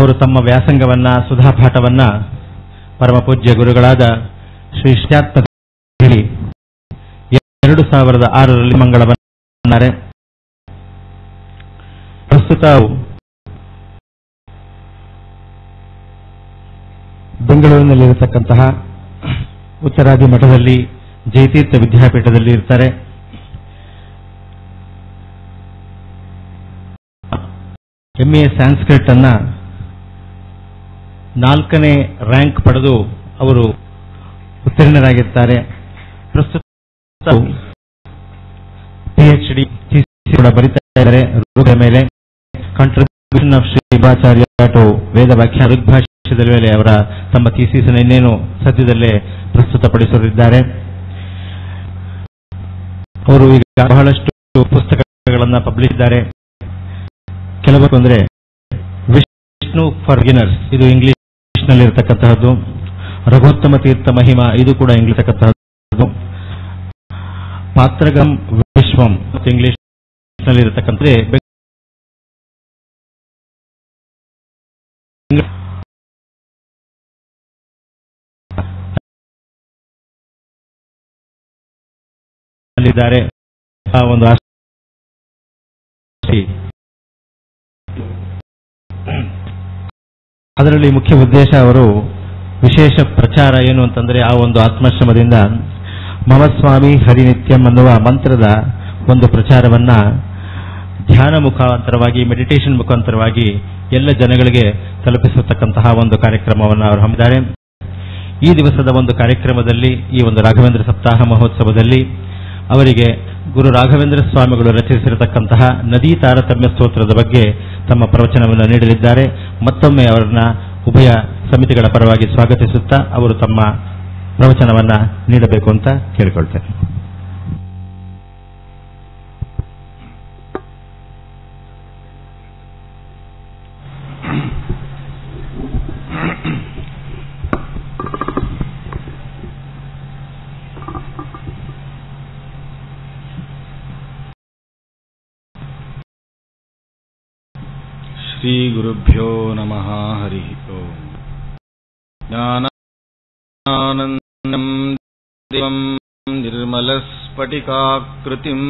ಅವರು ತಮ್ಮ ವ್ಯಾಸಂಗವನ್ನ ಸುಧಾಪಾಠವನ್ನ ಪರಮ ಪೂಜ್ಯ ಗುರುಗಳಾದ ಶ್ರೀ ಶ್ರೀತ್ಮ 2006ರಲ್ಲಿ ಮಂಗಳವನ್ನಾರೆ. ಪ್ರಸ್ತುತ ಬೆಂಗಳೂರಿನಲ್ಲಿರತಕ್ಕಂತಹ ಉತ್ತರಾದಿ ಮಠದಲ್ಲಿ ಜಯತೀರ್ಥ ವಿದ್ಯಾಪೀಠದಲ್ಲಿ ಇರ್ತಾರೆ. MA ಸಂಸ್ಕೃತ್ ಅನ್ನ 4ನೇ ರ್ಯಾಂಕ್ ಪಡೆದು ಅವರು ಉತ್ತೀರ್ಣರಾಗಿರ್ತಾರೆ. ಪ್ರಸ್ತುತ PhD ಕೂಡ ಬರೀತಾ ಇದ್ದಾರೆ ಋಗ್ವೇದ ಮೇಲೆ. Contribution of Shri Shivacharya to Veda vyakhyana ಋಗ್ಭಾಷ್ಯದ ಮೇಲೆ ಅವರ ತಮ್ಮ ಥೀಸಿಸ್ ಇನ್ನೇನು ಸದ್ಯದಲ್ಲೇ ಪ್ರಸ್ತುತಪಡಿಸಲಿದ್ದಾರೆ. ಅವರು ಈಗ ಬಹಳಷ್ಟು ಪುಸ್ತಕಗಳನ್ನ ಪಬ್ಲಿಷ್ ಇದ್ದಾರೆ. ಕೆಲವರು ಅಂದ್ರೆ ವಿಷ್ಣು ಫಾರ್ ಬಿಗಿನರ್ಸ್, ಇದು ಇಂಗ್ಲಿಷ್ ನಲ್ಲಿ ಇರತಕ್ಕಂತಹದ್ದು. ರಘೋತ್ತಮ ತೀರ್ಥ ಮಹಿಮಾ, ಇದು ಕೂಡ ಇಂಗ್ಲಿಷ್ ಇರತಕ್ಕಂತಹದ್ದು. ಪಾತ್ರಗಂ ವಿಶ್ವಂ ಇಂಗ್ಲಿಷ್ ನಲ್ಲಿ ಇರತಕ್ಕಂಥದ್ದೇ. ಅಲ್ಲಿದ್ದಾರೆ ಒಂದು ಅದರಲ್ಲಿ ಮುಖ್ಯ ಉದ್ದೇಶ ಅವರು ವಿಶೇಷ ಪ್ರಚಾರ ಏನು ಅಂತಂದ್ರೆ ಆ ಒಂದು ಆತ್ಮಾಶ್ರಮದಿಂದ ಮಮ ಸ್ವಾಮಿ ಹರಿನಿತ್ಯಂ ಅನ್ನುವ ಮಂತ್ರದ ಒಂದು ಪ್ರಚಾರವನ್ನ ಧ್ಯಾನ ಮುಖಾಂತರವಾಗಿ, ಮೆಡಿಟೇಷನ್ ಮುಖಾಂತರವಾಗಿ ಎಲ್ಲ ಜನಗಳಿಗೆ ತಲುಪಿಸತಕ್ಕಂತಹ ಒಂದು ಕಾರ್ಯಕ್ರಮವನ್ನು ಅವರು ಹಮ್ಮಿದ್ದಾರೆ. ಈ ದಿವಸದ ಒಂದು ಕಾರ್ಯಕ್ರಮದಲ್ಲಿ, ಈ ಒಂದು ರಾಘವೇಂದ್ರ ಸಪ್ತಾಹ ಮಹೋತ್ಸವದಲ್ಲಿ ಅವರಿಗೆ ಗುರು ರಾಘವೇಂದ್ರ ಸ್ವಾಮಿಗಳು ರಚಿಸಿರತಕ್ಕಂತಹ ನದೀ ತಾರತಮ್ಯ ಸ್ತೋತ್ರದ ಬಗ್ಗೆ ತಮ್ಮ ಪ್ರವಚನವನ್ನು ನೀಡಲಿದ್ದಾರೆ. ಮತ್ತೊಮ್ಮೆ ಅವರನ್ನ ಉಭಯ ಸಮಿತಿಗಳ ಪರವಾಗಿ ಸ್ವಾಗತಿಸುತ್ತಾ ಅವರು ತಮ್ಮ ಪ್ರವಚನವನ್ನ ನೀಡಬೇಕು ಅಂತ ಕೇಳಿಕೊಳ್ತೇನೆ. ಶ್ರೀ ಗುರುಭ್ಯೋ ನಮಃ. ಹರಿ ಓಂ. ಜ್ಞಾನಾನಂದಂ ದಿವಂ ನಿರ್ಮಲಸ್ಫಟಿಕಾಕೃತಿಂ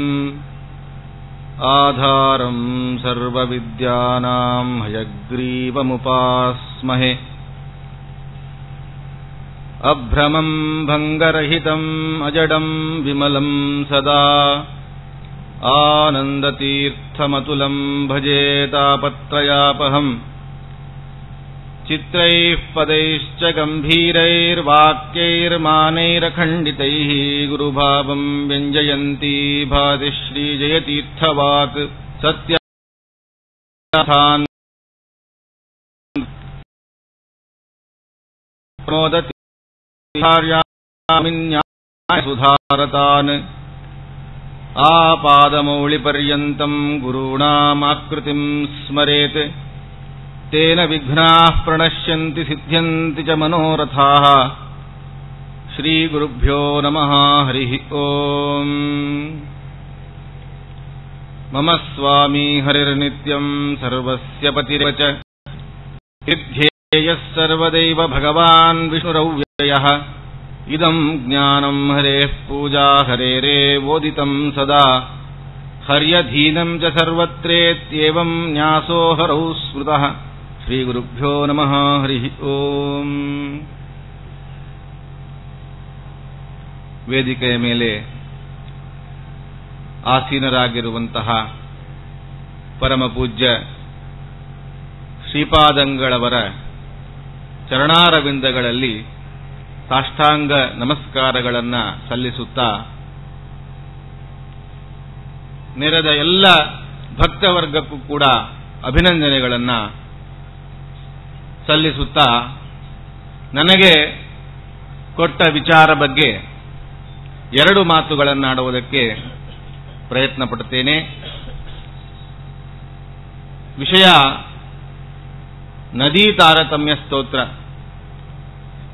ಆಧಾರಂ ಸರ್ವವಿದ್ಯಾನಾಂ ಹಯಗ್ರೀವಮುಪಾಸ್ಮಹೇ. ಅಭ್ರಮಂ ಭಂಗರಹಿತಂ ಅಜಡಂ ವಿಮಲಂ ಸದಾ ಆನಂದತೀರ್ಥಮತುಲಂ ಭಜೆ ತಾಪತ್ರಯಾಪಹಂ. ಚಿತ್ರೈಃ ಪದೈಶ್ಚ ಗಂಭೀರೈರ್ವಾಕ್ಯೈರ್ಮಾನೈರಖಂಡಿತೈಃ ಗುರುಭಾವಂ ವ್ಯಂಜಯಂತಿ ಭಾತಿ ಶ್ರೀಜಯತೀರ್ಥವಾಕ್. ಸತ್ಯಾರ್ಥಾನ್ ಪ್ರಮೋದತಿ ಸುಧಾರತಾನ್. ಆಪಾದಮೌಳಿಪರ್ಯಂತಂ ಗುರುಣಾಮಾಕೃತಿಂ ಸ್ಮರೇತ್. ತೇನ ವಿಘ್ನಾಃ ಪ್ರಣಶ್ಯಂತಿ ಸಿದ್ಧ್ಯಂತಿ ಚ ಮನೋರಥಾಃ. ಶ್ರೀ ಗುರುಭ್ಯೋ ನಮಃ. ಹರಿ ಓಂ. ಮಮ ಸ್ವಾಮಿ ಹರಿರ್ನಿತ್ಯಂ ಸರ್ವಸ್ಯ ಪತಿರೇವ ಚ. ಧ್ಯೇಯಃ ಸರ್ವದೈವ ಭಗವಾನ್ ವಿಷ್ಣುರವ್ಯಯಃ. ಇದಂ ಜ್ಞಾನಂ ಹರೇಃ ಪೂಜಾ ಹರೇರೇವೋದಿತಂ ಸದಾ. ಹರ್ಯಧೀನಂ ಚ ಸರ್ವತ್ರೇತ್ಯೇವಂ ನ್ಯಾಸೋ ಹರೌ ಸ್ಮೃತಃ. ಶ್ರೀ ಗುರುಭ್ಯೋ ನಮಃ. ಹರಿ ಓಂ. ವೇದಿಕೆಯ ಮೇಲೆ ಆಸೀನರಾಗಿರುವಂತಹ ಪರಮ ಪೂಜ್ಯ ಶ್ರೀಪಾದಂಗಳವರ ಚರಣಾರವಿಂದಗಳಲ್ಲಿ ಸಾಷ್ಟಾಂಗ ನಮಸ್ಕಾರಗಳನ್ನು ಸಲ್ಲಿಸುತ್ತಾ, ನೆರೆದ ಎಲ್ಲ ಭಕ್ತವರ್ಗಕ್ಕೂ ಕೂಡ ಅಭಿನಂದನೆಗಳನ್ನು ಸಲ್ಲಿಸುತ್ತಾ, ನನಗೆ ಕೊಟ್ಟ ವಿಚಾರ ಬಗ್ಗೆ 2 ಮಾತುಗಳನ್ನಾಡುವುದಕ್ಕೆ ಪ್ರಯತ್ನ ಪಡುತ್ತೇನೆ. ವಿಷಯ ನದೀ ತಾರತಮ್ಯ ಸ್ತೋತ್ರ.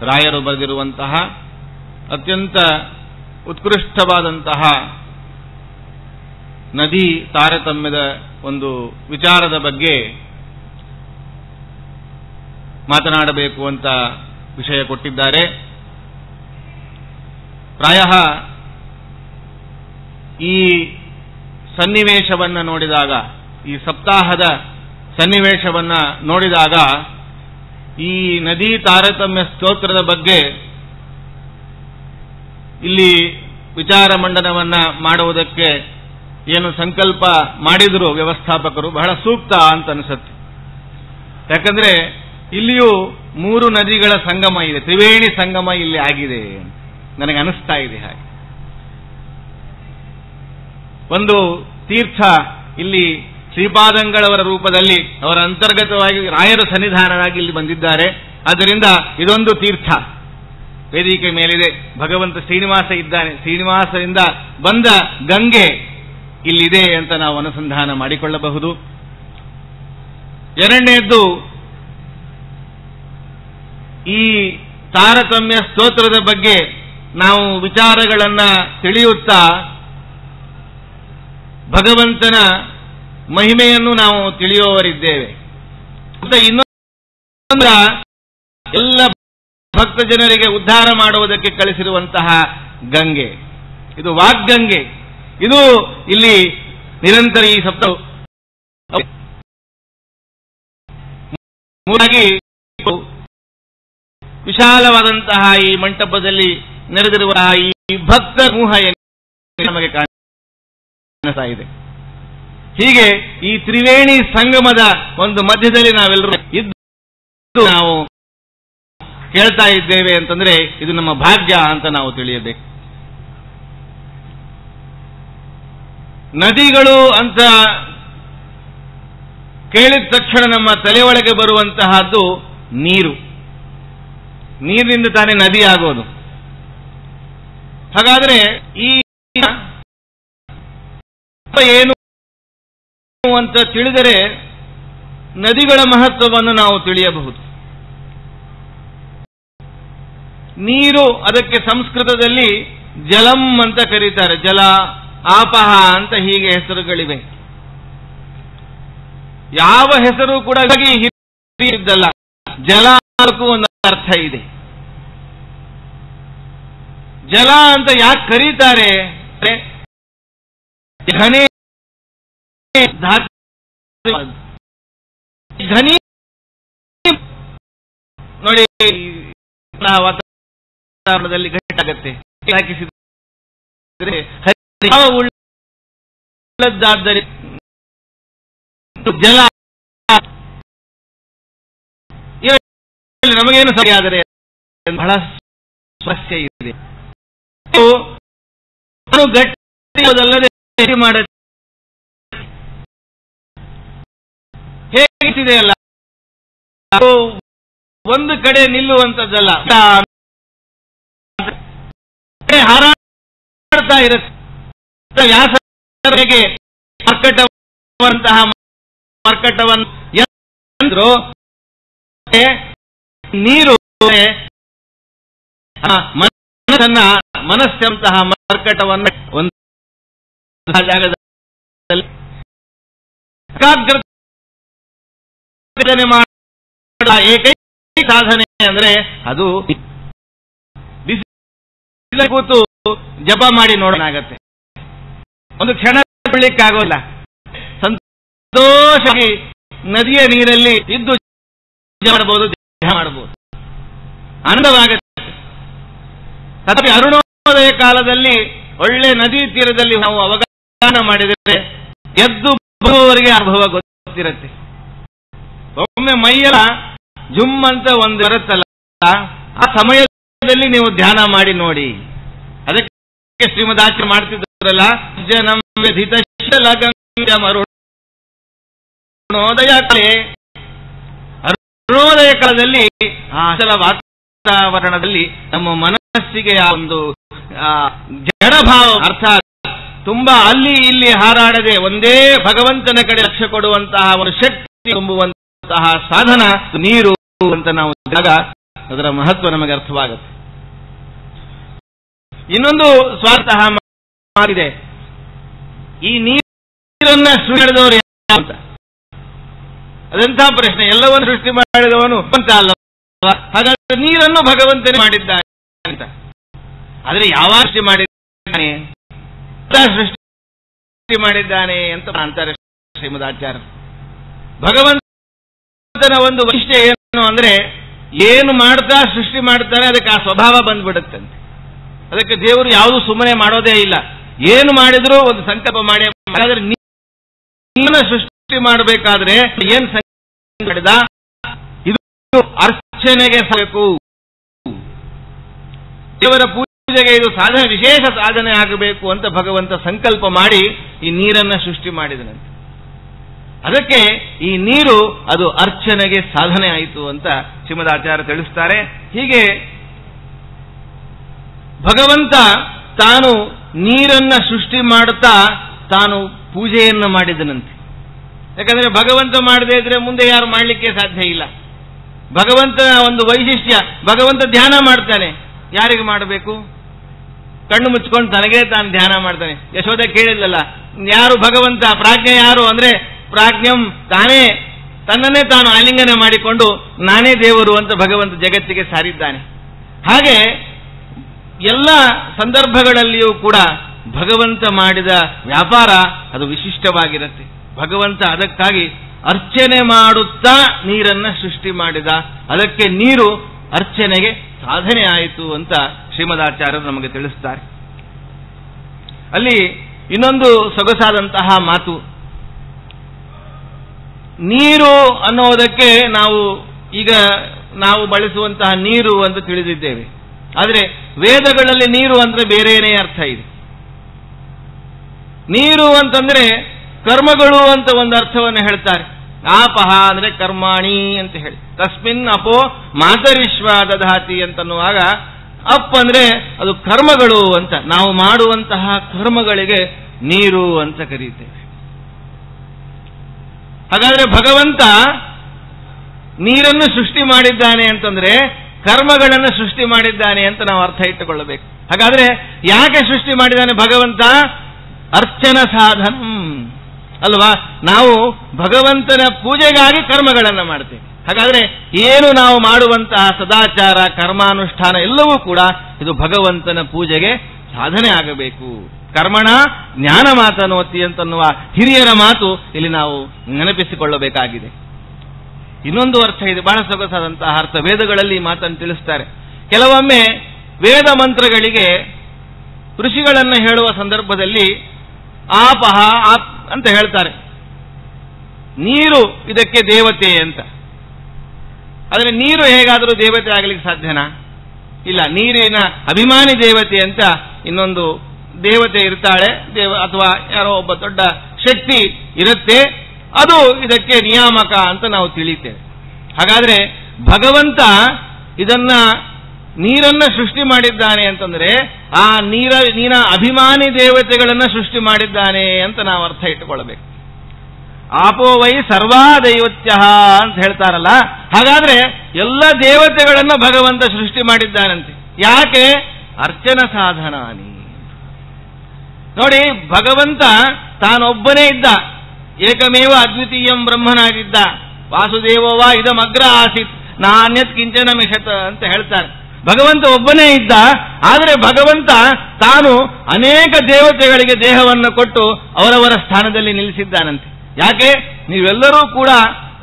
ರಾಯರು ಬರೆದಿರುವಂತಹ ಅತ್ಯಂತ ಉತ್ಕೃಷ್ಟವಾದಂತಹ ನದಿ ತಾರತಮ್ಯದ ಒಂದು ವಿಚಾರದ ಬಗ್ಗೆ ಮಾತನಾಡಬೇಕು ಅಂತ ವಿಷಯ ಕೊಟ್ಟಿದ್ದಾರೆ. ಪ್ರಾಯ ಈ ಸನ್ನಿವೇಶವನ್ನು ನೋಡಿದಾಗ, ಈ ಸಪ್ತಾಹದ ಸನ್ನಿವೇಶವನ್ನು ನೋಡಿದಾಗ, ಈ ನದಿ ತಾರತಮ್ಯ ಸ್ತೋತ್ರದ ಬಗ್ಗೆ ಇಲ್ಲಿ ವಿಚಾರ ಮಂಡನವನ್ನ ಮಾಡುವುದಕ್ಕೆ ಏನು ಸಂಕಲ್ಪ ಮಾಡಿದ್ರು ವ್ಯವಸ್ಥಾಪಕರು, ಬಹಳ ಸೂಕ್ತ ಅಂತ ಅನಿಸುತ್ತೆ. ಯಾಕಂದ್ರೆ ಇಲ್ಲಿಯೂ 3 ನದಿಗಳ ಸಂಗಮ ಇದೆ, ತ್ರಿವೇಣಿ ಸಂಗಮ ಇಲ್ಲಿ ಆಗಿದೆ ನನಗೆ ಅನಿಸ್ತಾ ಇದೆ. ಹಾಗೆ ಒಂದು ತೀರ್ಥ ಇಲ್ಲಿ ಶ್ರೀಪಾದಂಗಳವರ ರೂಪದಲ್ಲಿ ಅವರ ಅಂತರ್ಗತವಾಗಿ ರಾಯರ ಸನ್ನಿಧಾನರಾಗಿ ಇಲ್ಲಿ ಬಂದಿದ್ದಾರೆ. ಆದ್ದರಿಂದ ಇದೊಂದು ತೀರ್ಥ ವೇದಿಕೆ ಮೇಲಿದೆ. ಭಗವಂತ ಶ್ರೀನಿವಾಸ ಇದ್ದಾನೆ, ಶ್ರೀನಿವಾಸದಿಂದ ಬಂದ ಗಂಗೆ ಇಲ್ಲಿದೆ ಅಂತ ನಾವು ಅನುಸಂಧಾನ ಮಾಡಿಕೊಳ್ಳಬಹುದು. ಎರಡನೆಯದ್ದು, ಈ ತಾರತಮ್ಯ ಸ್ತೋತ್ರದ ಬಗ್ಗೆ ನಾವು ವಿಚಾರಗಳನ್ನ ತಿಳಿಯುತ್ತಾ ಭಗವಂತನ ಮಹಿಮೆಯನ್ನು ನಾವು ತಿಳಿಯುವವರಿದ್ದೇವೆ. ಇನ್ನೊಂದು, ಎಲ್ಲ ಭಕ್ತ ಜನರಿಗೆ ಉದ್ಧಾರ ಮಾಡುವುದಕ್ಕೆ ಕಳಿಸಿರುವಂತಹ ಗಂಗೆ, ಇದು ವಾಗ್ಗಂಗೆ. ಇದು ಇಲ್ಲಿ ನಿರಂತರ ಈ ಸಪ್ತ ವಿಶಾಲವಾದಂತಹ ಈ ಮಂಟಪದಲ್ಲಿ ನೆರೆದಿರುವ ಈ ಭಕ್ತ ಸಮೂಹ ನಮಗೆ ಕಾಣಿಸ್ತಾ ಇದೆ. ಹೀಗೆ ಈ ತ್ರಿವೇಣಿ ಸಂಗಮದ ಒಂದು ಮಧ್ಯದಲ್ಲಿ ನಾವೆಲ್ಲರೂ ಇದ್ದು ನಾವು ಕೇಳ್ತಾ ಇದ್ದೇವೆ ಅಂತಂದ್ರೆ ಇದು ನಮ್ಮ ಭಾಗ್ಯ ಅಂತ ನಾವು ತಿಳಿಯಬೇಕು. ನದಿಗಳು ಅಂತ ಕೇಳಿದ ತಕ್ಷಣ ನಮ್ಮ ತಲೆಯೊಳಗೆ ಬರುವಂತಹದ್ದು ನೀರು. ನೀರಿನಿಂದ ತಾನೇ ನದಿ ಆಗೋದು. ಹಾಗಾದ್ರೆ ಈ ಏನು ಅಂತ ತಿಳಿದರೆ ನದಿಗಳ ಮಹತ್ವವನ್ನು ನಾವು ತಿಳಿಯಬಹುದು. ನೀರು, ಅದಕ್ಕೆ ಸಂಸ್ಕೃತದಲ್ಲಿ ಜಲಂ ಅಂತ ಕರೀತಾರೆ, ಜಲ, ಆಪಹ ಅಂತ ಹೀಗೆ ಹೆಸರುಗಳಿವೆ. ಯಾವ ಹೆಸರು ಕೂಡ ಇದ್ದಲ್ಲ, ಜಲ ಒಂದು ಅರ್ಥ ಇದೆ. ಜಲ ಅಂತ ಯಾಕೆ ಕರೀತಾರೆ? ಘನಿ ಘನಿ ನೋಡಿ, ವಾತಾವರಣದಲ್ಲಿ ಘಟ್ಟಾಗತ್ತೆ. ಉಳ್ಳದ್ದಾದರೆ ಜಲ ನಮಗೇನು ಸರಿಯಾದರೆ ಬಹಳ ಸಮಸ್ಯೆ ಇದೆ. ಗಟ್ಟಿಲ್ಲದೆ ಮಾಡ ಹೇಗಿದೆ ಅಲ್ಲ, ಒಂದು ಕಡೆ ನಿಲ್ಲುವಂಥದ್ದಲ್ಲ, ಹಾರಾಡ್ತಾ ಇರುತ್ತೆ. ವ್ಯಾಸರಿಗೆ ಮರ್ಕಟವನ್ನು ನೀರು ಮನಸ್ಸಂತಹ ಮರ್ಕಟವನ್ನು ಒಂದು ಜಾಗದಲ್ಲಿ ಏಕಾಗ್ರತೆ ಮಾಡ ಏಕೈಕ ಸಾಧನೆ ಅಂದ್ರೆ ಅದು ಬಿಸಿ ಕೂತು ಜಪ ಮಾಡಿ ನೋಡೋಣಾಗತ್ತೆ. ಒಂದು ಕ್ಷಣ ಬಿಡ್ಲಿಕ್ಕಾಗೋಲ್ಲ. ಸಂತೋಷವಾಗಿ ನದಿಯ ನೀರಲ್ಲಿ ಇದ್ದು ಮಾಡಬಹುದು, ಧ್ಯಾನ ಮಾಡಬಹುದು, ಆನಂದವಾಗುತ್ತೆ. ತಥಾಪಿ ಅರುಣೋದಯ ಕಾಲದಲ್ಲಿ ಒಳ್ಳೆ ನದಿ ತೀರದಲ್ಲಿ ನಾವು ಅವಗಾಹನ ಮಾಡಿದರೆ ಎದ್ದು ಬರುವವರಿಗೆ ಅನುಭವ ಗೊತ್ತಿರುತ್ತೆ. ಒಮ್ಮೆ ಮೈಯೆಲ್ಲ ಜುಮ್ ಅಂತ ಒಂದು ಬರುತ್ತಲ್ಲ, ಆ ಸಮಯದಲ್ಲಿ ನೀವು ಧ್ಯಾನ ಮಾಡಿ ನೋಡಿ. ಅದಕ್ಕೆ ಶ್ರೀಮದಾಚಾರ್ಯ ಮಾಡ್ತಿದ್ರಲ್ಲ, ಜನಂ ವ್ಯಧಿತ ಅರುಣೋದಯ ಕಾಲದಲ್ಲಿ ಆ ಅಸಲ ವಾತಾವರಣದಲ್ಲಿ ನಮ್ಮ ಮನಸ್ಸಿಗೆ ಆ ಒಂದು ಜಡಭಾವ, ಅರ್ಥಾತ್ ತುಂಬಾ ಅಲ್ಲಿ ಇಲ್ಲಿ ಹಾರಾಡದೆ ಒಂದೇ ಭಗವಂತನ ಕಡೆ ಲಕ್ಷ್ಯ ಕೊಡುವಂತಹ ಒಂದು ಶಕ್ತಿ ತುಂಬುವಂತಹ ಸಾಧನ ನೀರು ಅಂತ ನಾವು ಅದರ ಮಹತ್ವ ನಮಗೆ ಅರ್ಥವಾಗುತ್ತೆ. ಇನ್ನೊಂದು ಸ್ವಾರ್ಥ ಮಾಡಿದೆ, ಈ ನೀರನ್ನ ಸೃಷ್ಟಿ ಮಾಡಿದವರು ಅಂತ. ಅದೆಂಥ ಪ್ರಶ್ನೆ. ಎಲ್ಲವನ್ನು ಸೃಷ್ಟಿ ಮಾಡಿದವನು ಅಂತ ಅಲ್ಲ, ಹಾಗಾದ್ರೆ ನೀರನ್ನು ಭಗವಂತನೇ ಮಾಡಿದ್ದಾನೆ ಅಂತ. ಆದ್ರೆ ಯಾವ ಸೃಷ್ಟಿ ಮಾಡಿದ್ದಾನೆ, ಸೃಷ್ಟಿ ಮಾಡಿದ್ದಾನೆ ಅಂತ ಅಂತಾರೆ ಶ್ರೀಮದಾಚಾರ್ಯ. ಭಗವಂತನ ಒಂದು ವೈಶಿಷ್ಟ್ಯ ಏನು ಅಂದ್ರೆ, ಏನು ಮಾಡ್ತಾ ಸೃಷ್ಟಿ ಮಾಡ್ತಾನೆ ಅದಕ್ಕೆ ಆ ಸ್ವಭಾವ ಬಂದ್ಬಿಡುತ್ತಂತೆ. ಅದಕ್ಕೆ ದೇವರು ಯಾವುದು ಸುಮ್ಮನೆ ಮಾಡೋದೇ ಇಲ್ಲ, ಏನು ಮಾಡಿದ್ರು ಒಂದು ಸಂಕಲ್ಪ ಮಾಡಿ. ಹಾಗಾದ್ರೆ ನೀರನ್ನ ಸೃಷ್ಟಿ ಮಾಡಬೇಕಾದ್ರೆ ಏನ್ ಸಂಕಲ್ಪ ಮಾಡಿದ, ಇದು ಅರ್ಚನೆಗೆ ಸಾಕು, ದೇವರ ಪೂಜೆಗೆ ಇದು ಸಾಧನೆ, ವಿಶೇಷ ಸಾಧನೆ ಆಗಬೇಕು ಅಂತ ಭಗವಂತ ಸಂಕಲ್ಪ ಮಾಡಿ ಈ ನೀರನ್ನ ಸೃಷ್ಟಿ ಮಾಡಿದನಂತೆ. ಅದಕ್ಕೆ ಈ ನೀರು ಅದು ಅರ್ಚನೆಗೆ ಸಾಧನೆ ಆಯಿತು ಅಂತ ಶ್ರೀಮದಾಚಾರ್ಯ ತಿಳಿಸ್ತಾರೆ. ಹೀಗೆ ಭಗವಂತ ತಾನು ನೀರನ್ನ ಸೃಷ್ಟಿ ಮಾಡುತ್ತಾ ತಾನು ಪೂಜೆಯನ್ನು ಮಾಡಿದನಂತೆ. ಯಾಕಂದ್ರೆ ಭಗವಂತ ಮಾಡದೇ ಇದ್ರೆ ಮುಂದೆ ಯಾರು ಮಾಡಲಿಕ್ಕೆ ಸಾಧ್ಯ ಇಲ್ಲ. ಭಗವಂತನ ಒಂದು ವೈಶಿಷ್ಟ್ಯ, ಭಗವಂತ ಧ್ಯಾನ ಮಾಡ್ತಾನೆ. ಯಾರಿಗೆ ಮಾಡಬೇಕು? ಕಣ್ಣು ಮುಚ್ಕೊಂಡು ತನಗೇ ತಾನು ಧ್ಯಾನ ಮಾಡ್ತಾನೆ. ಯಶೋಧ ಕೇಳಿಲ್ಲಲ್ಲ, ಯಾರು ಭಗವಂತ, ಪ್ರಾಜ್ಞೆ ಯಾರು ಅಂದ್ರೆ ಪ್ರಾಜ್ಞಂ, ತಾನೇ ತನ್ನನ್ನೇ ತಾನು ಆಲಿಂಗನ ಮಾಡಿಕೊಂಡು ನಾನೇ ದೇವರು ಅಂತ ಭಗವಂತ ಜಗತ್ತಿಗೆ ಸಾರಿದ್ದಾನೆ. ಹಾಗೆ ಎಲ್ಲ ಸಂದರ್ಭಗಳಲ್ಲಿಯೂ ಕೂಡ ಭಗವಂತ ಮಾಡಿದ ವ್ಯಾಪಾರ ಅದು ವಿಶಿಷ್ಟವಾಗಿರುತ್ತೆ. ಭಗವಂತ ಅದಕ್ಕಾಗಿ ಅರ್ಚನೆ ಮಾಡುತ್ತಾ ನೀರನ್ನ ಸೃಷ್ಟಿ ಮಾಡಿದ. ಅದಕ್ಕೆ ನೀರು ಅರ್ಚನೆಗೆ ಸಾಧನೆ ಆಯಿತು ಅಂತ ಶ್ರೀಮದಾಚಾರ್ಯರು ನಮಗೆ ತಿಳಿಸ್ತಾರೆ. ಅಲ್ಲಿ ಇನ್ನೊಂದು ಸೊಗಸಾದಂತಹ ಮಾತು, ನೀರು ಅನ್ನೋದಕ್ಕೆ ನಾವು ಬಳಸುವಂತಹ ನೀರು ಅಂತ ತಿಳಿದಿದ್ದೇವೆ. ಆದರೆ ವೇದಗಳಲ್ಲಿ ನೀರು ಅಂದ್ರೆ ಬೇರೆಯೇ ಅರ್ಥ ಇದೆ. ನೀರು ಅಂತಂದ್ರೆ ಕರ್ಮಗಳು ಅಂತ ಒಂದು ಅರ್ಥವನ್ನು ಹೇಳ್ತಾರೆ. ಆಪಹ ಅಂದ್ರೆ ಕರ್ಮಾಣಿ ಅಂತ ಹೇಳಿ, ತಸ್ಮಿನ್ ಅಪೋ ಮಾತರಿಶ್ವ ದಧಾತಿ ಅಂತನ್ನುವಾಗ ಅಪ್ ಅಂದ್ರೆ ಅದು ಕರ್ಮಗಳು ಅಂತ, ನಾವು ಮಾಡುವಂತಹ ಕರ್ಮಗಳಿಗೆ ನೀರು ಅಂತ ಕರೀತೇವೆ. ಹಾಗಾದ್ರೆ ಭಗವಂತ ನೀರನ್ನು ಸೃಷ್ಟಿ ಮಾಡಿದ್ದಾನೆ ಅಂತಂದ್ರೆ ಕರ್ಮಗಳನ್ನು ಸೃಷ್ಟಿ ಮಾಡಿದ್ದಾನೆ ಅಂತ ನಾವು ಅರ್ಥ ಇಟ್ಟುಕೊಳ್ಳಬೇಕು. ಹಾಗಾದ್ರೆ ಯಾಕೆ ಸೃಷ್ಟಿ ಮಾಡಿದ್ದಾನೆ ಭಗವಂತ? ಅರ್ಚನ ಸಾಧನ ಅಲ್ವಾ? ನಾವು ಭಗವಂತನ ಪೂಜೆಗಾಗಿ ಕರ್ಮಗಳನ್ನು ಮಾಡ್ತೇವೆ. ಹಾಗಾದ್ರೆ ಏನು ನಾವು ಮಾಡುವಂತಹ ಸದಾಚಾರ ಕರ್ಮಾನುಷ್ಠಾನ ಎಲ್ಲವೂ ಕೂಡ ಇದು ಭಗವಂತನ ಪೂಜೆಗೆ ಸಾಧನೆ ಆಗಬೇಕು. ಕರ್ಮಣ ಜ್ಞಾನ ಮಾತನೋತಿ ಅಂತನ್ನುವ ಹಿರಿಯರ ಮಾತು ಇಲ್ಲಿ ನಾವು ನೆನಪಿಸಿಕೊಳ್ಳಬೇಕಾಗಿದೆ. ಇನ್ನೊಂದು ಅರ್ಥ ಇದೆ, ಬಹಳ ಸೊಗಸಾದಂತಹ ಅರ್ಥ. ವೇದಗಳಲ್ಲಿ ಈ ಮಾತನ್ನು ತಿಳಿಸ್ತಾರೆ. ಕೆಲವೊಮ್ಮೆ ವೇದ ಮಂತ್ರಗಳಿಗೆ ಋಷಿಗಳನ್ನು ಹೇಳುವ ಸಂದರ್ಭದಲ್ಲಿ ಆಪಹ ಆಪ್ ಅಂತ ಹೇಳ್ತಾರೆ. ನೀರು ಇದಕ್ಕೆ ದೇವತೆ ಅಂತ. ಆದರೆ ನೀರು ಹೇಗಾದರೂ ದೇವತೆ ಆಗಲಿಕ್ಕೆ ಸಾಧ್ಯನಾ? ಇಲ್ಲ. ನೀರಿನ ಅಭಿಮಾನಿ ದೇವತೆ ಅಂತ ಇನ್ನೊಂದು ದೇವತೆ ಇರ್ತಾಳೆ, ಅಥವಾ ಯಾರೋ ಒಬ್ಬ ದೊಡ್ಡ ಶಕ್ತಿ ಇರುತ್ತೆ, ಅದು ಇದಕ್ಕೆ ನಿಯಾಮಕ ಅಂತ ನಾವು ತಿಳಿತೇವೆ. ಹಾಗಾದ್ರೆ ಭಗವಂತ ನೀರನ್ನ ಸೃಷ್ಟಿ ಮಾಡಿದ್ದಾನೆ ಅಂತಂದ್ರೆ ಆ ನೀರಿನ ಅಭಿಮಾನಿ ದೇವತೆಗಳನ್ನ ಸೃಷ್ಟಿ ಮಾಡಿದ್ದಾನೆ ಅಂತ ನಾವು ಅರ್ಥ ಇಟ್ಟುಕೊಳ್ಬೇಕು. ಆಪೋ ವೈ ಸರ್ವಾ ದೈವತ್ಯ ಅಂತ ಹೇಳ್ತಾರಲ್ಲ, ಹಾಗಾದ್ರೆ ಎಲ್ಲ ದೇವತೆಗಳನ್ನ ಭಗವಂತ ಸೃಷ್ಟಿ ಮಾಡಿದ್ದಾನಂತೆ. ಯಾಕೆ? ಅರ್ಚನ ಸಾಧನಾನಿ. ನೋಡಿ, ಭಗವಂತ ತಾನೊಬ್ಬನೇ ಇದ್ದ, ಏಕಮೇವ ಅದ್ವಿತೀಯಂ ಬ್ರಹ್ಮನಾಗಿದ್ದ. ವಾಸುದೇವೋವ ಇದಮಗ್ರ ಆಸಿತ್ ನಾನ್ಯತ್ ಕಿಂಚನ ಮಿಷತ್ ಅಂತ ಹೇಳ್ತಾರೆ. ಭಗವಂತ ಒಬ್ಬನೇ ಇದ್ದ, ಆದರೆ ಭಗವಂತ ತಾನು ಅನೇಕ ದೇವತೆಗಳಿಗೆ ದೇಹವನ್ನು ಕೊಟ್ಟು ಅವರವರ ಸ್ಥಾನದಲ್ಲಿ ನಿಲ್ಲಿಸಿದ್ದಾನಂತೆ. ಯಾಕೆ? ನೀವೆಲ್ಲರೂ ಕೂಡ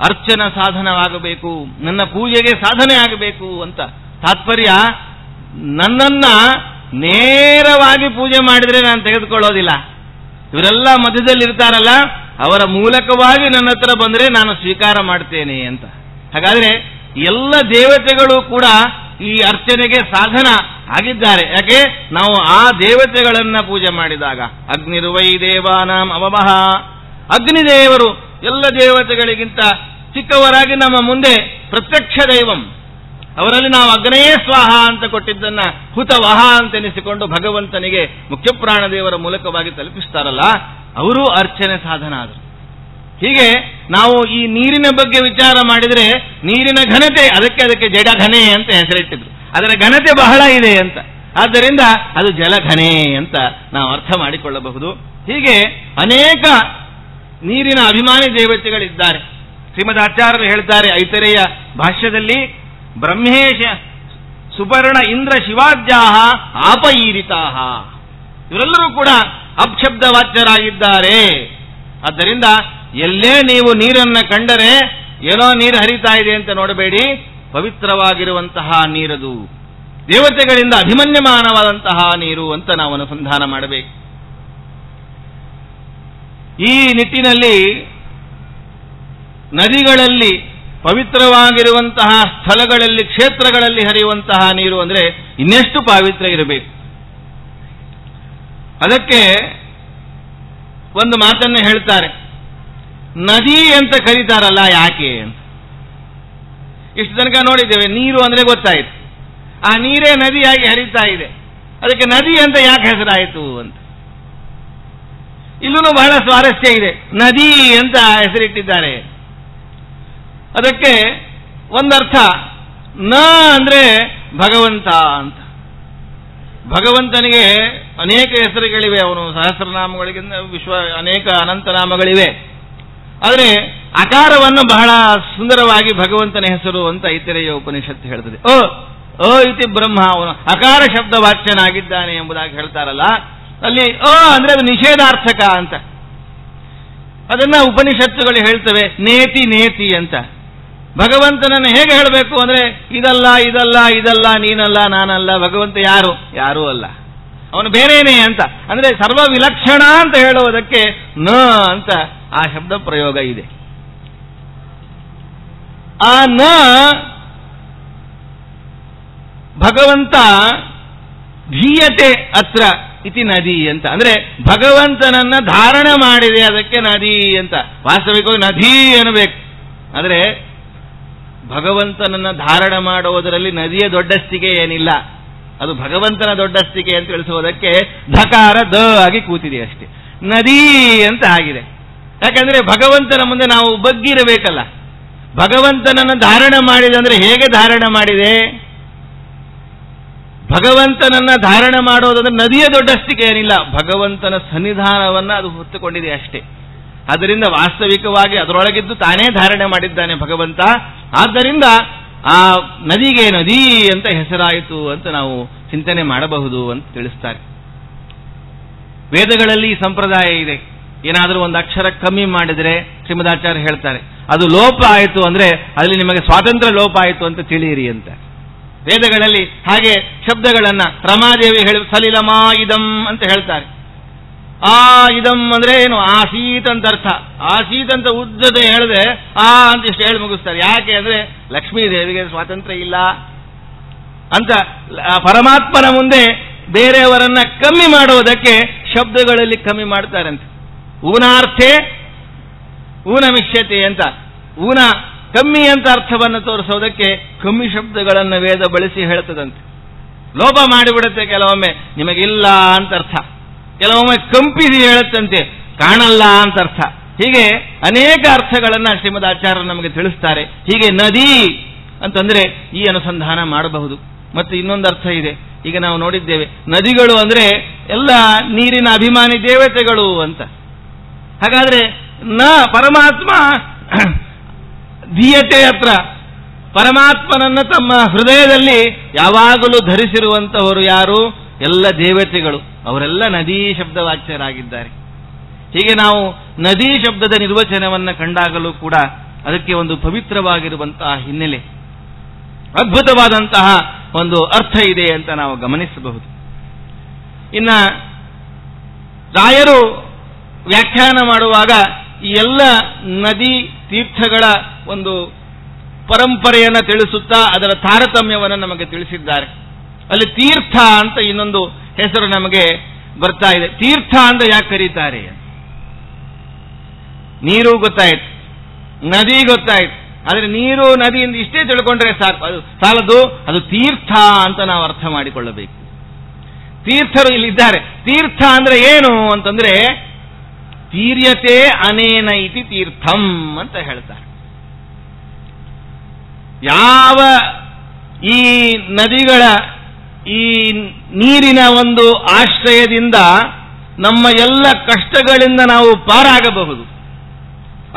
ಅರ್ಚನ ಸಾಧನವಾಗಬೇಕು, ನನ್ನ ಪೂಜೆಗೆ ಸಾಧನೆ ಆಗಬೇಕು ಅಂತ. ತಾತ್ಪರ್ಯ, ನನ್ನನ್ನ ನೇರವಾಗಿ ಪೂಜೆ ಮಾಡಿದ್ರೆ ನಾನು ತೆಗೆದುಕೊಳ್ಳೋದಿಲ್ಲ. ಇವರೆಲ್ಲ ಮಧ್ಯದಲ್ಲಿ ಇರ್ತಾರಲ್ಲ, ಅವರ ಮೂಲಕವಾಗಿ ನನ್ನ ಹತ್ರ ಬಂದ್ರೆ ನಾನು ಸ್ವೀಕಾರ ಮಾಡ್ತೇನೆ ಅಂತ. ಹಾಗಾದ್ರೆ ಎಲ್ಲ ದೇವತೆಗಳು ಕೂಡ ಈ ಅರ್ಚನೆಗೆ ಸಾಧನ ಆಗಿದ್ದಾರೆ. ಯಾಕೆ? ನಾವು ಆ ದೇವತೆಗಳನ್ನ ಪೂಜೆ ಮಾಡಿದಾಗ. ಅಗ್ನಿರ್ವೈ ದೇವಾನಾಂ ಅವಮಃ, ಅಗ್ನಿದೇವರು ಎಲ್ಲ ದೇವತೆಗಳಿಗಿಂತ ಚಿಕ್ಕವರಾಗಿ ನಮ್ಮ ಮುಂದೆ ಪ್ರತ್ಯಕ್ಷ ದೈವಂ, ಅವರಲ್ಲಿ ನಾವು ಅಗ್ನೇಯ ಸ್ವಾಹ ಅಂತ ಕೊಟ್ಟಿದ್ದನ್ನ ಹುತವಹ ಅಂತ ಎನಿಸಿಕೊಂಡು ಭಗವಂತನಿಗೆ ಮುಖ್ಯಪ್ರಾಣ ದೇವರ ಮೂಲಕವಾಗಿ ತಲುಪಿಸ್ತಾರಲ್ಲ, ಅವರು ಅರ್ಚನೆ ಸಾಧನ ಆದರು. ಹೀಗೆ ನಾವು ಈ ನೀರಿನ ಬಗ್ಗೆ ವಿಚಾರ ಮಾಡಿದರೆ ನೀರಿನ ಘನತೆ, ಅದಕ್ಕೆ ಜಡಘನೆ ಅಂತ ಹೆಸರಿಟ್ಟಿದ್ರು. ಅದರ ಘನತೆ ಬಹಳ ಇದೆ ಅಂತ, ಆದ್ದರಿಂದ ಅದು ಜಲಘನೆ ಅಂತ ನಾವು ಅರ್ಥ ಮಾಡಿಕೊಳ್ಳಬಹುದು. ಹೀಗೆ ಅನೇಕ ನೀರಿನ ಅಭಿಮಾನಿ ದೇವತೆಗಳಿದ್ದಾರೆ. ಶ್ರೀಮದಾಚಾರ್ಯರು ಹೇಳ್ತಾರೆ ಐತರೇಯ ಭಾಷ್ಯದಲ್ಲಿ, ಬ್ರಹ್ಮೇಶ ಸುಪರ್ಣ ಇಂದ್ರ ಶಿವಾಜ್ಯಾಹ ಆಪೈರಿತಾಹ, ಇವರೆಲ್ಲರೂ ಕೂಡ ಅಪ್ಶಬ್ದ ವಾಚ್ಯರಾಗಿದ್ದಾರೆ. ಆದ್ದರಿಂದ ಎಲ್ಲೇ ನೀವು ನೀರನ್ನು ಕಂಡರೆ ಏನೋ ನೀರು ಹರಿತಾ ಇದೆ ಅಂತ ನೋಡಬೇಡಿ, ಪವಿತ್ರವಾಗಿರುವಂತಹ ನೀರದು, ದೇವತೆಗಳಿಂದ ಅಭಿಮನ್ಯಮಾನವಾದಂತಹ ನೀರು ಅಂತ ನಾವು ಅನುಸಂಧಾನ ಮಾಡಬೇಕು. ಈ ನಿಟ್ಟಿನಲ್ಲಿ ನದಿಗಳಲ್ಲಿ, ಪವಿತ್ರವಾಗಿರುವಂತಹ ಸ್ಥಳಗಳಲ್ಲಿ, ಕ್ಷೇತ್ರಗಳಲ್ಲಿ ಹರಿಯುವಂತಹ ನೀರು ಅಂದರೆ ಇನ್ನೆಷ್ಟು ಪಾವಿತ್ರ್ಯ ಇರಬೇಕು. ಅದಕ್ಕೆ ಒಂದು ಮಾತನ್ನು ಹೇಳ್ತಾರೆ, ನದಿ ಅಂತ ಕರೀತಾರಲ್ಲ ಯಾಕೆ ಅಂತ. ಇಷ್ಟು ತನಕ ನೋಡಿದ್ದೇವೆ, ನೀರು ಅಂದ್ರೆ ಗೊತ್ತಾಯಿತು, ಆ ನೀರೇ ನದಿಯಾಗಿ ಹರಿತಾ ಇದೆ, ಅದಕ್ಕೆ ನದಿ ಅಂತ ಯಾಕೆ ಹೆಸರಾಯಿತು ಅಂತ. ಇಲ್ಲೂ ಬಹಳ ಸ್ವಾರಸ್ಯ ಇದೆ. ನದಿ ಅಂತ ಹೆಸರಿಟ್ಟಿದ್ದಾರೆ. ಅದಕ್ಕೆ ಒಂದರ್ಥ ನ ಅಂದ್ರೆ ಭಗವಂತ ಅಂತ. ಭಗವಂತನಿಗೆ ಅನೇಕ ಹೆಸರುಗಳಿವೆ, ಅವನು ಸಹಸ್ರನಾಮಗಳಿಗಿಂತ ಅನೇಕ ಅನಂತನಾಮಗಳಿವೆ. ಆದರೆ ಅಕಾರವನ್ನು ಬಹಳ ಸುಂದರವಾಗಿ ಭಗವಂತನ ಹೆಸರು ಅಂತ ಐತರೇಯ ಉಪನಿಷತ್ತು ಹೇಳ್ತದೆ. ಅ ಇತಿ ಬ್ರಹ್ಮ, ಅವನು ಅಕಾರ ಶಬ್ದ ವಾಚ್ಯನಾಗಿದ್ದಾನೆ ಎಂಬುದಾಗಿ ಹೇಳ್ತಾರಲ್ಲ, ಅಲ್ಲಿ ಅಂದ್ರೆ ಅದು ನಿಷೇಧಾರ್ಥಕ ಅಂತ. ಅದನ್ನ ಉಪನಿಷತ್ತುಗಳು ಹೇಳ್ತವೆ ನೇತಿ ನೇತಿ ಅಂತ. ಭಗವಂತನನ್ನು ಹೇಗೆ ಹೇಳಬೇಕು ಅಂದ್ರೆ ಇದಲ್ಲ ಇದಲ್ಲ ಇದಲ್ಲ, ನೀನಲ್ಲ ನಾನಲ್ಲ, ಭಗವಂತ ಯಾರು? ಯಾರೂ ಅಲ್ಲ, ಅವನು ಬೇರೇನೆ ಅಂತ. ಅಂದ್ರೆ ಸರ್ವ ವಿಲಕ್ಷಣ ಅಂತ ಹೇಳುವುದಕ್ಕೆ ನ ಅಂತ ಆ ಶಬ್ದ ಪ್ರಯೋಗ ಇದೆ. ಆ ನ ಭಗವಂತ ಧೀಯತೆ ಅತ್ರ ಇತಿ ನದಿ ಅಂತ. ಅಂದ್ರೆ ಭಗವಂತನನ್ನ ಧಾರಣ ಮಾಡಿದೆ, ಅದಕ್ಕೆ ನದಿ ಅಂತ. ವಾಸ್ತವಿಕವಾಗಿ ನದಿ ಅನ್ನಬೇಕು. ಆದರೆ ಭಗವಂತನನ್ನ ಧಾರಣ ಮಾಡುವುದರಲ್ಲಿ ನದಿಯ ದೊಡ್ಡಸ್ತಿಕೆ ಏನಿಲ್ಲ, ಅದು ಭಗವಂತನ ದೊಡ್ಡಸ್ತಿಕೆ ಅಂತ ತಿಳಿಸುವುದಕ್ಕೆ ಧಕಾರ ದ ಆಗಿ ಕೂತಿದೆ ಅಷ್ಟೇ, ನದಿ ಅಂತ ಆಗಿದೆ. ಯಾಕಂದ್ರೆ ಭಗವಂತನ ಮುಂದೆ ನಾವು ಬಗ್ಗಿರಬೇಕಲ್ಲ. ಭಗವಂತನನ್ನು ಧಾರಣ ಮಾಡಿದೆ ಅಂದ್ರೆ ಹೇಗೆ ಧಾರಣ ಮಾಡಿದೆ? ಭಗವಂತನನ್ನ ಧಾರಣ ಮಾಡೋದಂದ್ರೆ ನದಿಯ ದೊಡ್ಡಸ್ತಿಕೆ ಏನಿಲ್ಲ, ಭಗವಂತನ ಸನ್ನಿಧಾನವನ್ನ ಅದು ಹೊತ್ತುಕೊಂಡಿದೆ ಅಷ್ಟೇ. ಆದ್ದರಿಂದ ವಾಸ್ತವಿಕವಾಗಿ ಅದರೊಳಗಿದ್ದು ತಾನೇ ಧಾರಣೆ ಮಾಡಿದ್ದಾನೆ ಭಗವಂತ. ಆದ್ದರಿಂದ ಆ ನದಿಗೆ ನದಿ ಅಂತ ಹೆಸರಾಯಿತು ಅಂತ ನಾವು ಚಿಂತನೆ ಮಾಡಬಹುದು ಅಂತ ತಿಳಿಸ್ತಾರೆ. ವೇದಗಳಲ್ಲಿ ಈ ಸಂಪ್ರದಾಯ ಇದೆ. ಏನಾದರೂ ಒಂದು ಅಕ್ಷರ ಕಮ್ಮಿ ಮಾಡಿದರೆ ಶ್ರೀಮದಾಚಾರ್ಯ ಹೇಳ್ತಾರೆ ಅದು ಲೋಪ ಆಯಿತು ಅಂದ್ರೆ ಅಲ್ಲಿ ನಿಮಗೆ ಸ್ವಾತಂತ್ರ್ಯ ಲೋಪ ಆಯಿತು ಅಂತ ತಿಳಿಯಿರಿ ಅಂತ. ವೇದಗಳಲ್ಲಿ ಹಾಗೆ ಶಬ್ದಗಳನ್ನ ರಮಾದೇವಿ ಹೇಳಿ ಸಲಿಲಮಾ ಇದಂ ಅಂತ ಹೇಳ್ತಾರೆ. ಆ ಇದಂ ಅಂದ್ರೆ ಏನು? ಆಸೀತ್ ಅಂತ ಅರ್ಥ. ಆಸೀತ್ ಅಂತ ಉದ್ದದ ಹೇಳಿದ್ರೆ ಆ ಅಂತ ಇಷ್ಟು ಹೇಳಿ ಮುಗಿಸ್ತಾರೆ. ಯಾಕೆ ಅಂದ್ರೆ ಲಕ್ಷ್ಮೀ ದೇವಿಗೆ ಸ್ವಾತಂತ್ರ್ಯ ಇಲ್ಲ ಅಂತ ಪರಮಾತ್ಮನ ಮುಂದೆ ಬೇರೆಯವರನ್ನ ಕಮ್ಮಿ ಮಾಡುವುದಕ್ಕೆ ಶಬ್ದಗಳಲ್ಲಿ ಕಮ್ಮಿ ಮಾಡ್ತಾರಂತೆ. ಊನಾರ್ಥೆ ಊನಮಿಷ್ಯತೆ ಅಂತ, ಊನ ಕಮ್ಮಿ ಅಂತ ಅರ್ಥವನ್ನು ತೋರಿಸೋದಕ್ಕೆ ಕಮ್ಮಿ ಶಬ್ದಗಳನ್ನು ವೇದ ಬಳಸಿ ಹೇಳ್ತದಂತೆ. ಲೋಪ ಮಾಡಿಬಿಡುತ್ತೆ ಕೆಲವೊಮ್ಮೆ, ನಿಮಗಿಲ್ಲ ಅಂತ ಅರ್ಥ. ಕೆಲವೊಮ್ಮೆ ಕಂಪಿಸಿ ಹೇಳುತ್ತಂತೆ, ಕಾಣಲ್ಲ ಅಂತ ಅರ್ಥ. ಹೀಗೆ ಅನೇಕ ಅರ್ಥಗಳನ್ನ ಶ್ರೀಮದ್ ಆಚಾರ್ಯರು ನಮಗೆ ತಿಳಿಸ್ತಾರೆ. ಹೀಗೆ ನದಿ ಅಂತಂದ್ರೆ ಈ ಅನುಸಂಧಾನ ಮಾಡಬಹುದು. ಮತ್ತೆ ಇನ್ನೊಂದು ಅರ್ಥ ಇದೆ, ಈಗ ನಾವು ನೋಡಿದ್ದೇವೆ, ನದಿಗಳು ಅಂದ್ರೆ ಎಲ್ಲ ನೀರಿನ ಅಭಿಮಾನಿ ದೇವತೆಗಳು ಅಂತ. ಹಾಗಾದ್ರೆ ಪರಮಾತ್ಮ ಧೀಯತೆ ಹತ್ರ ಪರಮಾತ್ಮನನ್ನ ತಮ್ಮ ಹೃದಯದಲ್ಲಿ ಯಾವಾಗಲೂ ಧರಿಸಿರುವಂತವರು ಯಾರು? ಎಲ್ಲ ದೇವತೆಗಳು. ಅವರೆಲ್ಲ ನದೀ ಶಬ್ದವಾಚ್ಯರಾಗಿದ್ದಾರೆ. ಹೀಗೆ ನಾವು ನದೀ ಶಬ್ದದ ನಿರ್ವಚನವನ್ನ ಕಂಡಾಗಲೂ ಕೂಡ ಅದಕ್ಕೆ ಒಂದು ಪವಿತ್ರವಾಗಿರುವಂತಹ ಹಿನ್ನೆಲೆ, ಅದ್ಭುತವಾದಂತಹ ಒಂದು ಅರ್ಥ ಇದೆ ಅಂತ ನಾವು ಗಮನಿಸಬಹುದು. ಇನ್ನ ರಾಯರು ವ್ಯಾಖ್ಯಾನ ಮಾಡುವಾಗ ಈ ಎಲ್ಲ ನದಿ ತೀರ್ಥಗಳ ಒಂದು ಪರಂಪರೆಯನ್ನು ತಿಳಿಸುತ್ತಾ ಅದರ ತಾರತಮ್ಯವನ್ನು ನಮಗೆ ತಿಳಿಸಿದ್ದಾರೆ. ಅಲ್ಲಿ ತೀರ್ಥ ಅಂತ ಇನ್ನೊಂದು ಹೆಸರು ನಮಗೆ ಬರ್ತಾ ಇದೆ. ತೀರ್ಥ ಅಂತ ಯಾಕೆ ಕರೀತಾರೆ? ನೀರು ಗೊತ್ತಾಯ್ತು, ನದಿ ಗೊತ್ತಾಯ್ತು, ಆದರೆ ನೀರು ನದಿಯಿಂದ ಇಷ್ಟೇ ತಿಳ್ಕೊಂಡ್ರೆ ಸಾಕು, ಅದು ಸಾಲದು. ಅದು ತೀರ್ಥ ಅಂತ ನಾವು ಅರ್ಥ ಮಾಡಿಕೊಳ್ಳಬೇಕು. ತೀರ್ಥರು ಇಲ್ಲಿದ್ದಾರೆ. ತೀರ್ಥ ಅಂದ್ರೆ ಏನು ಅಂತಂದ್ರೆ ತೀರ್ಯತೆ ಅನೇನ ಇತಿ ತೀರ್ಥಂ ಅಂತ ಹೇಳ್ತಾರೆ. ಯಾವ ಈ ನದಿಗಳ ಈ ನೀರಿನ ಒಂದು ಆಶ್ರಯದಿಂದ ನಮ್ಮ ಎಲ್ಲ ಕಷ್ಟಗಳಿಂದ ನಾವು ಪಾರಾಗಬಹುದು,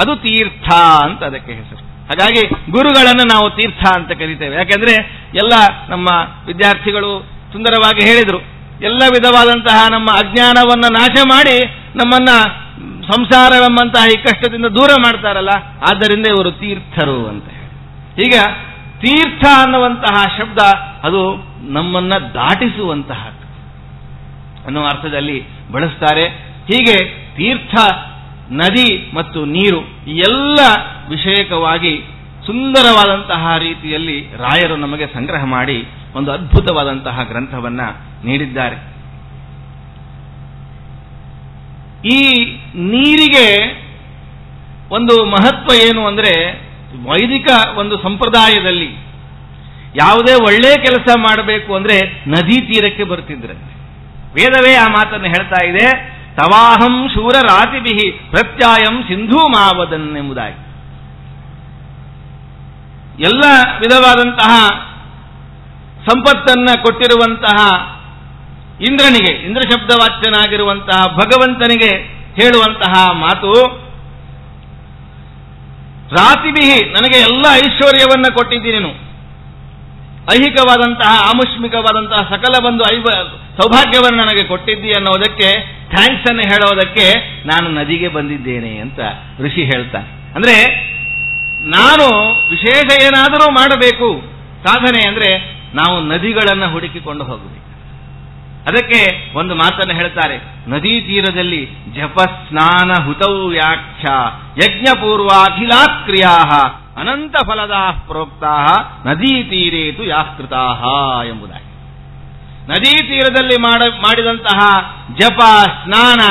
ಅದು ತೀರ್ಥ ಅಂತ ಅದಕ್ಕೆ ಹೆಸರು. ಹಾಗಾಗಿ ಗುರುಗಳನ್ನು ನಾವು ತೀರ್ಥ ಅಂತ ಕರೀತೇವೆ. ಯಾಕೆಂದ್ರೆ ಎಲ್ಲ ನಮ್ಮ ವಿದ್ಯಾರ್ಥಿಗಳು ಸುಂದರವಾಗಿ ಹೇಳಿದರು, ಎಲ್ಲ ವಿಧವಾದಂತಹ ನಮ್ಮ ಅಜ್ಞಾನವನ್ನು ನಾಶ ಮಾಡಿ ನಮ್ಮನ್ನ ಸಂಸಾರವೆಂಬಂತಹ ಈ ಕಷ್ಟದಿಂದ ದೂರ ಮಾಡ್ತಾರಲ್ಲ, ಆದ್ದರಿಂದ ಇವರು ತೀರ್ಥರು ಅಂತ. ಈಗ ತೀರ್ಥ ಅನ್ನುವಂತಹ ಶಬ್ದ ಅದು ನಮ್ಮನ್ನ ದಾಟಿಸುವಂತಹ ಅನ್ನುವ ಅರ್ಥದಲ್ಲಿ ಬಳಸ್ತಾರೆ. ಹೀಗೆ ತೀರ್ಥ, ನದಿ ಮತ್ತು ನೀರು ಎಲ್ಲ ವಿಷಯಕವಾಗಿ ಸುಂದರವಾದಂತಹ ರೀತಿಯಲ್ಲಿ ರಾಯರು ನಮಗೆ ಸಂಗ್ರಹ ಮಾಡಿ ಒಂದು ಅದ್ಭುತವಾದಂತಹ ಗ್ರಂಥವನ್ನ ನೀಡಿದ್ದಾರೆ. ಈ ನೀರಿಗೆ ಒಂದು ಮಹತ್ವ ಏನು ಅಂದ್ರೆ, ವೈದಿಕ ಒಂದು ಸಂಪ್ರದಾಯದಲ್ಲಿ ಯಾವುದೇ ಒಳ್ಳೆ ಕೆಲಸ ಮಾಡಬೇಕು ಅಂದ್ರೆ ನದಿ ತೀರಕ್ಕೆ ಬರ್ತಿದ್ರೆ, ವೇದವೇ ಆ ಮಾತನ್ನು ಹೇಳ್ತಾ ಇದೆ, ತವಾಹಂ ಶೂರ ರಾತಿಭಿಹಿ ಪ್ರತ್ಯಾಯಂ ಸಿಂಧೂ ಮಾವದನ್ ಎಂಬುದಾಗಿ. ಎಲ್ಲ ವಿಧವಾದಂತಹ ಸಂಪತ್ತನ್ನ ಕೊಟ್ಟಿರುವಂತಹ ಇಂದ್ರನಿಗೆ, ಇಂದ್ರ ಶಬ್ದವಾಚ್ಯನಾಗಿರುವಂತಹ ಭಗವಂತನಿಗೆ ಹೇಳುವಂತಹ ಮಾತು, ರಾತಿಭಿಹಿ ನನಗೆ ಎಲ್ಲ ಐಶ್ವರ್ಯವನ್ನ ಕೊಟ್ಟಿದ್ದೀನಿ, ಐಹಿಕವಾದಂತಹ ಆಮುಷ್ಮಿಕವಾದಂತಹ ಸಕಲ ಒಂದು ಸೌಭಾಗ್ಯವನ್ನು ನನಗೆ ಕೊಟ್ಟಿದ್ದಿ ಅನ್ನೋದಕ್ಕೆ ಥ್ಯಾಂಕ್ಸ್ ಅನ್ನು ಹೇಳೋದಕ್ಕೆ ನಾನು ನದಿಗೆ ಬಂದಿದ್ದೇನೆ ಅಂತ ಋಷಿ ಹೇಳ್ತಾನೆ. ಅಂದ್ರೆ ನಾನು ವಿಶೇಷ ಏನಾದರೂ ಮಾಡಬೇಕು ಸಾಧನೆ ಅಂದ್ರೆ ನಾವು ನದಿಗಳನ್ನು ಹುಡುಕಿಕೊಂಡು ಹೋಗಬೇಕು. ಅದಕ್ಕೆ ಒಂದು ಮಾತನ್ನು ಹೇಳ್ತಾರೆ, ನದೀ ತೀರದಲ್ಲಿ ಜಪ ಸ್ನಾನ ಹುತೌ ವ್ಯಾಖ್ಯ ಯಜ್ಞಪೂರ್ವಾಖಿಲಾ ಕ್ರಿಯಾ ಅನಂತ ಫಲದಾ ಪ್ರೋಕ್ತಾ ನದೀ ತೀರೇತು ಯಾಕೃತಾ ಎಂಬುದಾಗಿ. ನದೀ ತೀರದಲ್ಲಿ ಮಾಡಿದಂತಹ ಜಪ, ಸ್ನಾನ,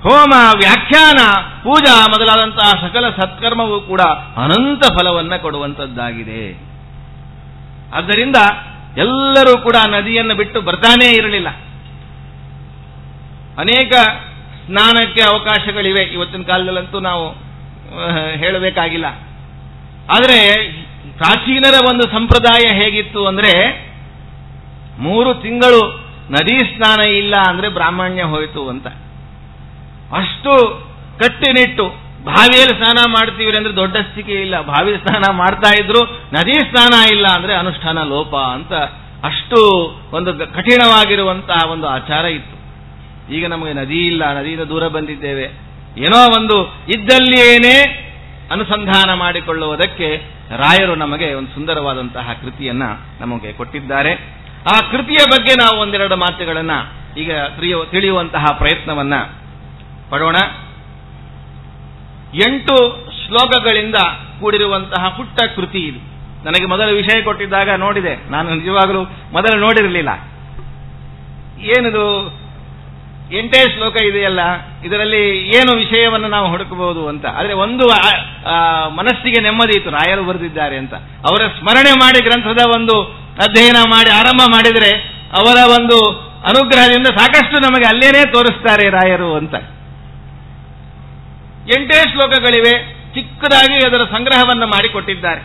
ಹೋಮ, ವ್ಯಾಖ್ಯಾನ, ಪೂಜಾ ಮೊದಲಾದಂತಹ ಸಕಲ ಸತ್ಕರ್ಮವೂ ಕೂಡ ಅನಂತ ಫಲವನ್ನ ಕೊಡುವಂತದ್ದಾಗಿದೆ. ಆದ್ದರಿಂದ ಎಲ್ಲರೂ ಕೂಡ ನದಿಯನ್ನು ಬಿಟ್ಟು ಬರ್ತಾನೇ ಇರಲಿಲ್ಲ. ಅನೇಕ ಸ್ನಾನಕ್ಕೆ ಅವಕಾಶಗಳಿವೆ ಇವತ್ತಿನ ಕಾಲದಲ್ಲಂತೂ ನಾವು ಹೇಳಬೇಕಾಗಿಲ್ಲ. ಆದರೆ ಪ್ರಾಚೀನರ ಒಂದು ಸಂಪ್ರದಾಯ ಹೇಗಿತ್ತು ಅಂದ್ರೆ, 3 ತಿಂಗಳು ನದಿ ಸ್ನಾನ ಇಲ್ಲ ಅಂದ್ರೆ ಬ್ರಾಹ್ಮಣ್ಯ ಹೋಯಿತು ಅಂತ. ಅಷ್ಟು ಕಟ್ಟುನಿಟ್ಟು, ಬಾವಿಯಲ್ಲಿ ಸ್ನಾನ ಮಾಡ್ತೀವಿ ಅಂದ್ರೆ ದೊಡ್ಡಸ್ತಿಕೆ ಇಲ್ಲ, ಬಾವಿ ಸ್ನಾನ ಮಾಡ್ತಾ ಇದ್ರು, ನದಿ ಸ್ನಾನ ಇಲ್ಲ ಅಂದ್ರೆ ಅನುಷ್ಠಾನ ಲೋಪ ಅಂತ ಅಷ್ಟು ಒಂದು ಕಠಿಣವಾಗಿರುವಂತಹ ಒಂದು ಆಚಾರ ಇತ್ತು. ಈಗ ನಮಗೆ ನದಿ ಇಲ್ಲ, ನದಿಯಿಂದ ದೂರ ಬಂದಿದ್ದೇವೆ, ಏನೋ ಒಂದು ಇದ್ದಲ್ಲಿಯೇನೇ ಅನುಸಂಧಾನ ಮಾಡಿಕೊಳ್ಳುವುದಕ್ಕೆ ರಾಯರು ನಮಗೆ ಒಂದು ಸುಂದರವಾದಂತಹ ಕೃತಿಯನ್ನ ನಮಗೆ ಕೊಟ್ಟಿದ್ದಾರೆ. ಆ ಕೃತಿಯ ಬಗ್ಗೆ ನಾವು ಒಂದೆರಡು ಮಾತುಗಳನ್ನ ಈಗ ತಿಳಿಯುವಂತಹ ಪ್ರಯತ್ನವನ್ನ ಪಡೋಣ. 8 ಶ್ಲೋಕಗಳಿಂದ ಕೂಡಿರುವಂತಹ ಪುಟ್ಟ ಕೃತಿ ಇದು. ನನಗೆ ಮೊದಲ ವಿಷಯ ಕೊಟ್ಟಿದ್ದಾಗ ನೋಡಿದೆ, ನಾನು ನಿಜವಾಗಲೂ ಮೊದಲು ನೋಡಿರಲಿಲ್ಲ. ಏನಿದು 8 ಶ್ಲೋಕ ಇದೆಯಲ್ಲ, ಇದರಲ್ಲಿ ಏನು ವಿಷಯವನ್ನು ನಾವು ಹುಡುಕಬಹುದು ಅಂತ. ಆದರೆ ಒಂದು ಮನಸ್ಸಿಗೆ ನೆಮ್ಮದಿ ಇತ್ತು, ರಾಯರು ಬರೆದಿದ್ದಾರೆ ಅಂತ. ಅವರ ಸ್ಮರಣೆ ಮಾಡಿ ಗ್ರಂಥದ ಒಂದು ಅಧ್ಯಯನ ಮಾಡಿ ಆರಂಭ ಮಾಡಿದರೆ ಅವರ ಒಂದು ಅನುಗ್ರಹದಿಂದ ಸಾಕಷ್ಟು ನಮಗೆ ಅಲ್ಲೇನೇ ತೋರಿಸ್ತಾರೆ ರಾಯರು ಅಂತ. 8 ಶ್ಲೋಕಗಳಿವೆ, ಚಿಕ್ಕದಾಗಿ ಅದರ ಸಂಗ್ರಹವನ್ನು ಮಾಡಿಕೊಟ್ಟಿದ್ದಾರೆ.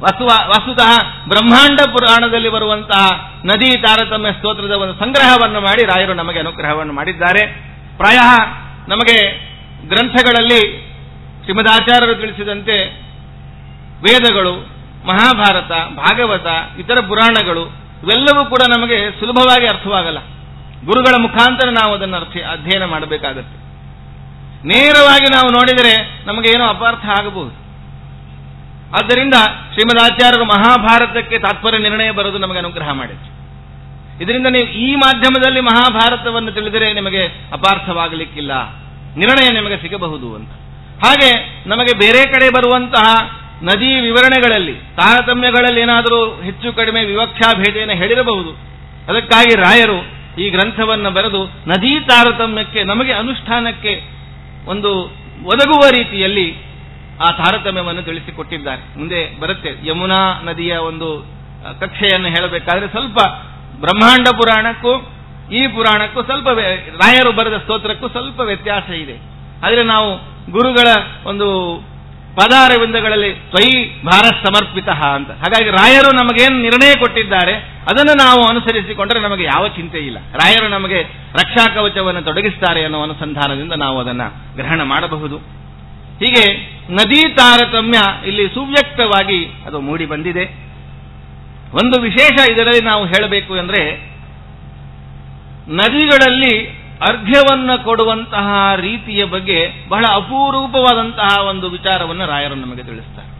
ವಸ್ತುತಃ ಬ್ರಹ್ಮಾಂಡ ಪುರಾಣದಲ್ಲಿ ಬರುವಂತಹ ನದಿ ತಾರತಮ್ಯ ಸ್ತೋತ್ರದ ಒಂದು ಸಂಗ್ರಹವನ್ನು ಮಾಡಿ ರಾಯರು ನಮಗೆ ಅನುಗ್ರಹವನ್ನು ಮಾಡಿದ್ದಾರೆ. ಪ್ರಾಯ ನಮಗೆ ಗ್ರಂಥಗಳಲ್ಲಿ ಶ್ರೀಮದಾಚಾರ್ಯರು ತಿಳಿಸಿದಂತೆ ವೇದಗಳು, ಮಹಾಭಾರತ, ಭಾಗವತ, ಇತರ ಪುರಾಣಗಳು ಇವೆಲ್ಲವೂ ಕೂಡ ನಮಗೆ ಸುಲಭವಾಗಿ ಅರ್ಥವಾಗಲ್ಲ. ಗುರುಗಳ ಮುಖಾಂತರ ನಾವು ಅದನ್ನು ಅಧ್ಯಯನ ಮಾಡಬೇಕಾಗತ್ತೆ. ನೇರವಾಗಿ ನಾವು ನೋಡಿದರೆ ನಮಗೆ ಏನೋ ಅಪಾರ್ಥ ಆಗಬಹುದು. ಆದ್ದರಿಂದ ಶ್ರೀಮದಾಚಾರ್ಯರು ಮಹಾಭಾರತಕ್ಕೆ ತಾತ್ಪರ್ಯ ನಿರ್ಣಯ ಬರೋದು ನಮಗೆ ಅನುಗ್ರಹ ಮಾಡಿದ್ರು. ಇದರಿಂದ ನೀವು ಈ ಮಾಧ್ಯಮದಲ್ಲಿ ಮಹಾಭಾರತವನ್ನು ತಿಳಿದರೆ ನಿಮಗೆ ಅಪಾರ್ಥವಾಗಲಿಕ್ಕಿಲ್ಲ, ನಿರ್ಣಯ ನಿಮಗೆ ಸಿಗಬಹುದು ಅಂತ. ಹಾಗೆ ನಮಗೆ ಬೇರೆ ಕಡೆ ಬರುವಂತಹ ನದಿ ವಿವರಣೆಗಳಲ್ಲಿ ತಾರತಮ್ಯಗಳಲ್ಲಿ ಏನಾದರೂ ಹೆಚ್ಚು ಕಡಿಮೆ ವಿವಕ್ಷಾ ಭೇದೆಯನ್ನು ಹೇಳಿರಬಹುದು. ಅದಕ್ಕಾಗಿ ರಾಯರು ಈ ಗ್ರಂಥವನ್ನು ಬರೆದು ನದಿ ತಾರತಮ್ಯಕ್ಕೆ ನಮಗೆ ಅನುಷ್ಠಾನಕ್ಕೆ ಒಂದು ಒದಗುವ ರೀತಿಯಲ್ಲಿ ಆ ತಾರತಮ್ಯವನ್ನು ತಿಳಿಸಿಕೊಟ್ಟಿದ್ದಾರೆ. ಮುಂದೆ ಬರುತ್ತೆ, ಯಮುನಾ ನದಿಯ ಒಂದು ಕಕ್ಷೆಯನ್ನು ಹೇಳಬೇಕಾದ್ರೆ ಸ್ವಲ್ಪ ಬ್ರಹ್ಮಾಂಡ ಪುರಾಣಕ್ಕೂ ಈ ಪುರಾಣಕ್ಕೂ ಸ್ವಲ್ಪ, ರಾಯರು ಬರೆದ ಸ್ತೋತ್ರಕ್ಕೂ ಸ್ವಲ್ಪ ವ್ಯತ್ಯಾಸ ಇದೆ. ಆದರೆ ನಾವು ಗುರುಗಳ ಒಂದು ಪದಾರವಿಂದಗಳಲ್ಲಿ ತ್ವಯಿ ಭಾರತ್ ಸಮರ್ಪಿತ ಅಂತ, ಹಾಗಾಗಿ ರಾಯರು ನಮಗೇನು ನಿರ್ಣಯ ಕೊಟ್ಟಿದ್ದಾರೆ ಅದನ್ನು ನಾವು ಅನುಸರಿಸಿಕೊಂಡ್ರೆ ನಮಗೆ ಯಾವ ಚಿಂತೆ ಇಲ್ಲ. ರಾಯರು ನಮಗೆ ರಕ್ಷಾ ಕವಚವನ್ನು ತೊಡಗಿಸ್ತಾರೆ ಅನ್ನೋ ಅನುಸಂಧಾನದಿಂದ ನಾವು ಅದನ್ನು ಗ್ರಹಣ ಮಾಡಬಹುದು. ಹೀಗೆ ನದಿ ತಾರತಮ್ಯ ಇಲ್ಲಿ ಸುವ್ಯಕ್ತವಾಗಿ ಅದು ಮೂಡಿ ಬಂದಿದೆ. ಒಂದು ವಿಶೇಷ ಇದರಲ್ಲಿ ನಾವು ಹೇಳಬೇಕು ಅಂದರೆ, ನದಿಗಳಲ್ಲಿ ಅರ್ಘ್ಯವನ್ನು ಕೊಡುವಂತಹ ರೀತಿಯ ಬಗ್ಗೆ ಬಹಳ ಅಪರೂಪವಾದಂತಹ ಒಂದು ವಿಚಾರವನ್ನು ರಾಯರು ನಮಗೆ ತಿಳಿಸ್ತಾರೆ.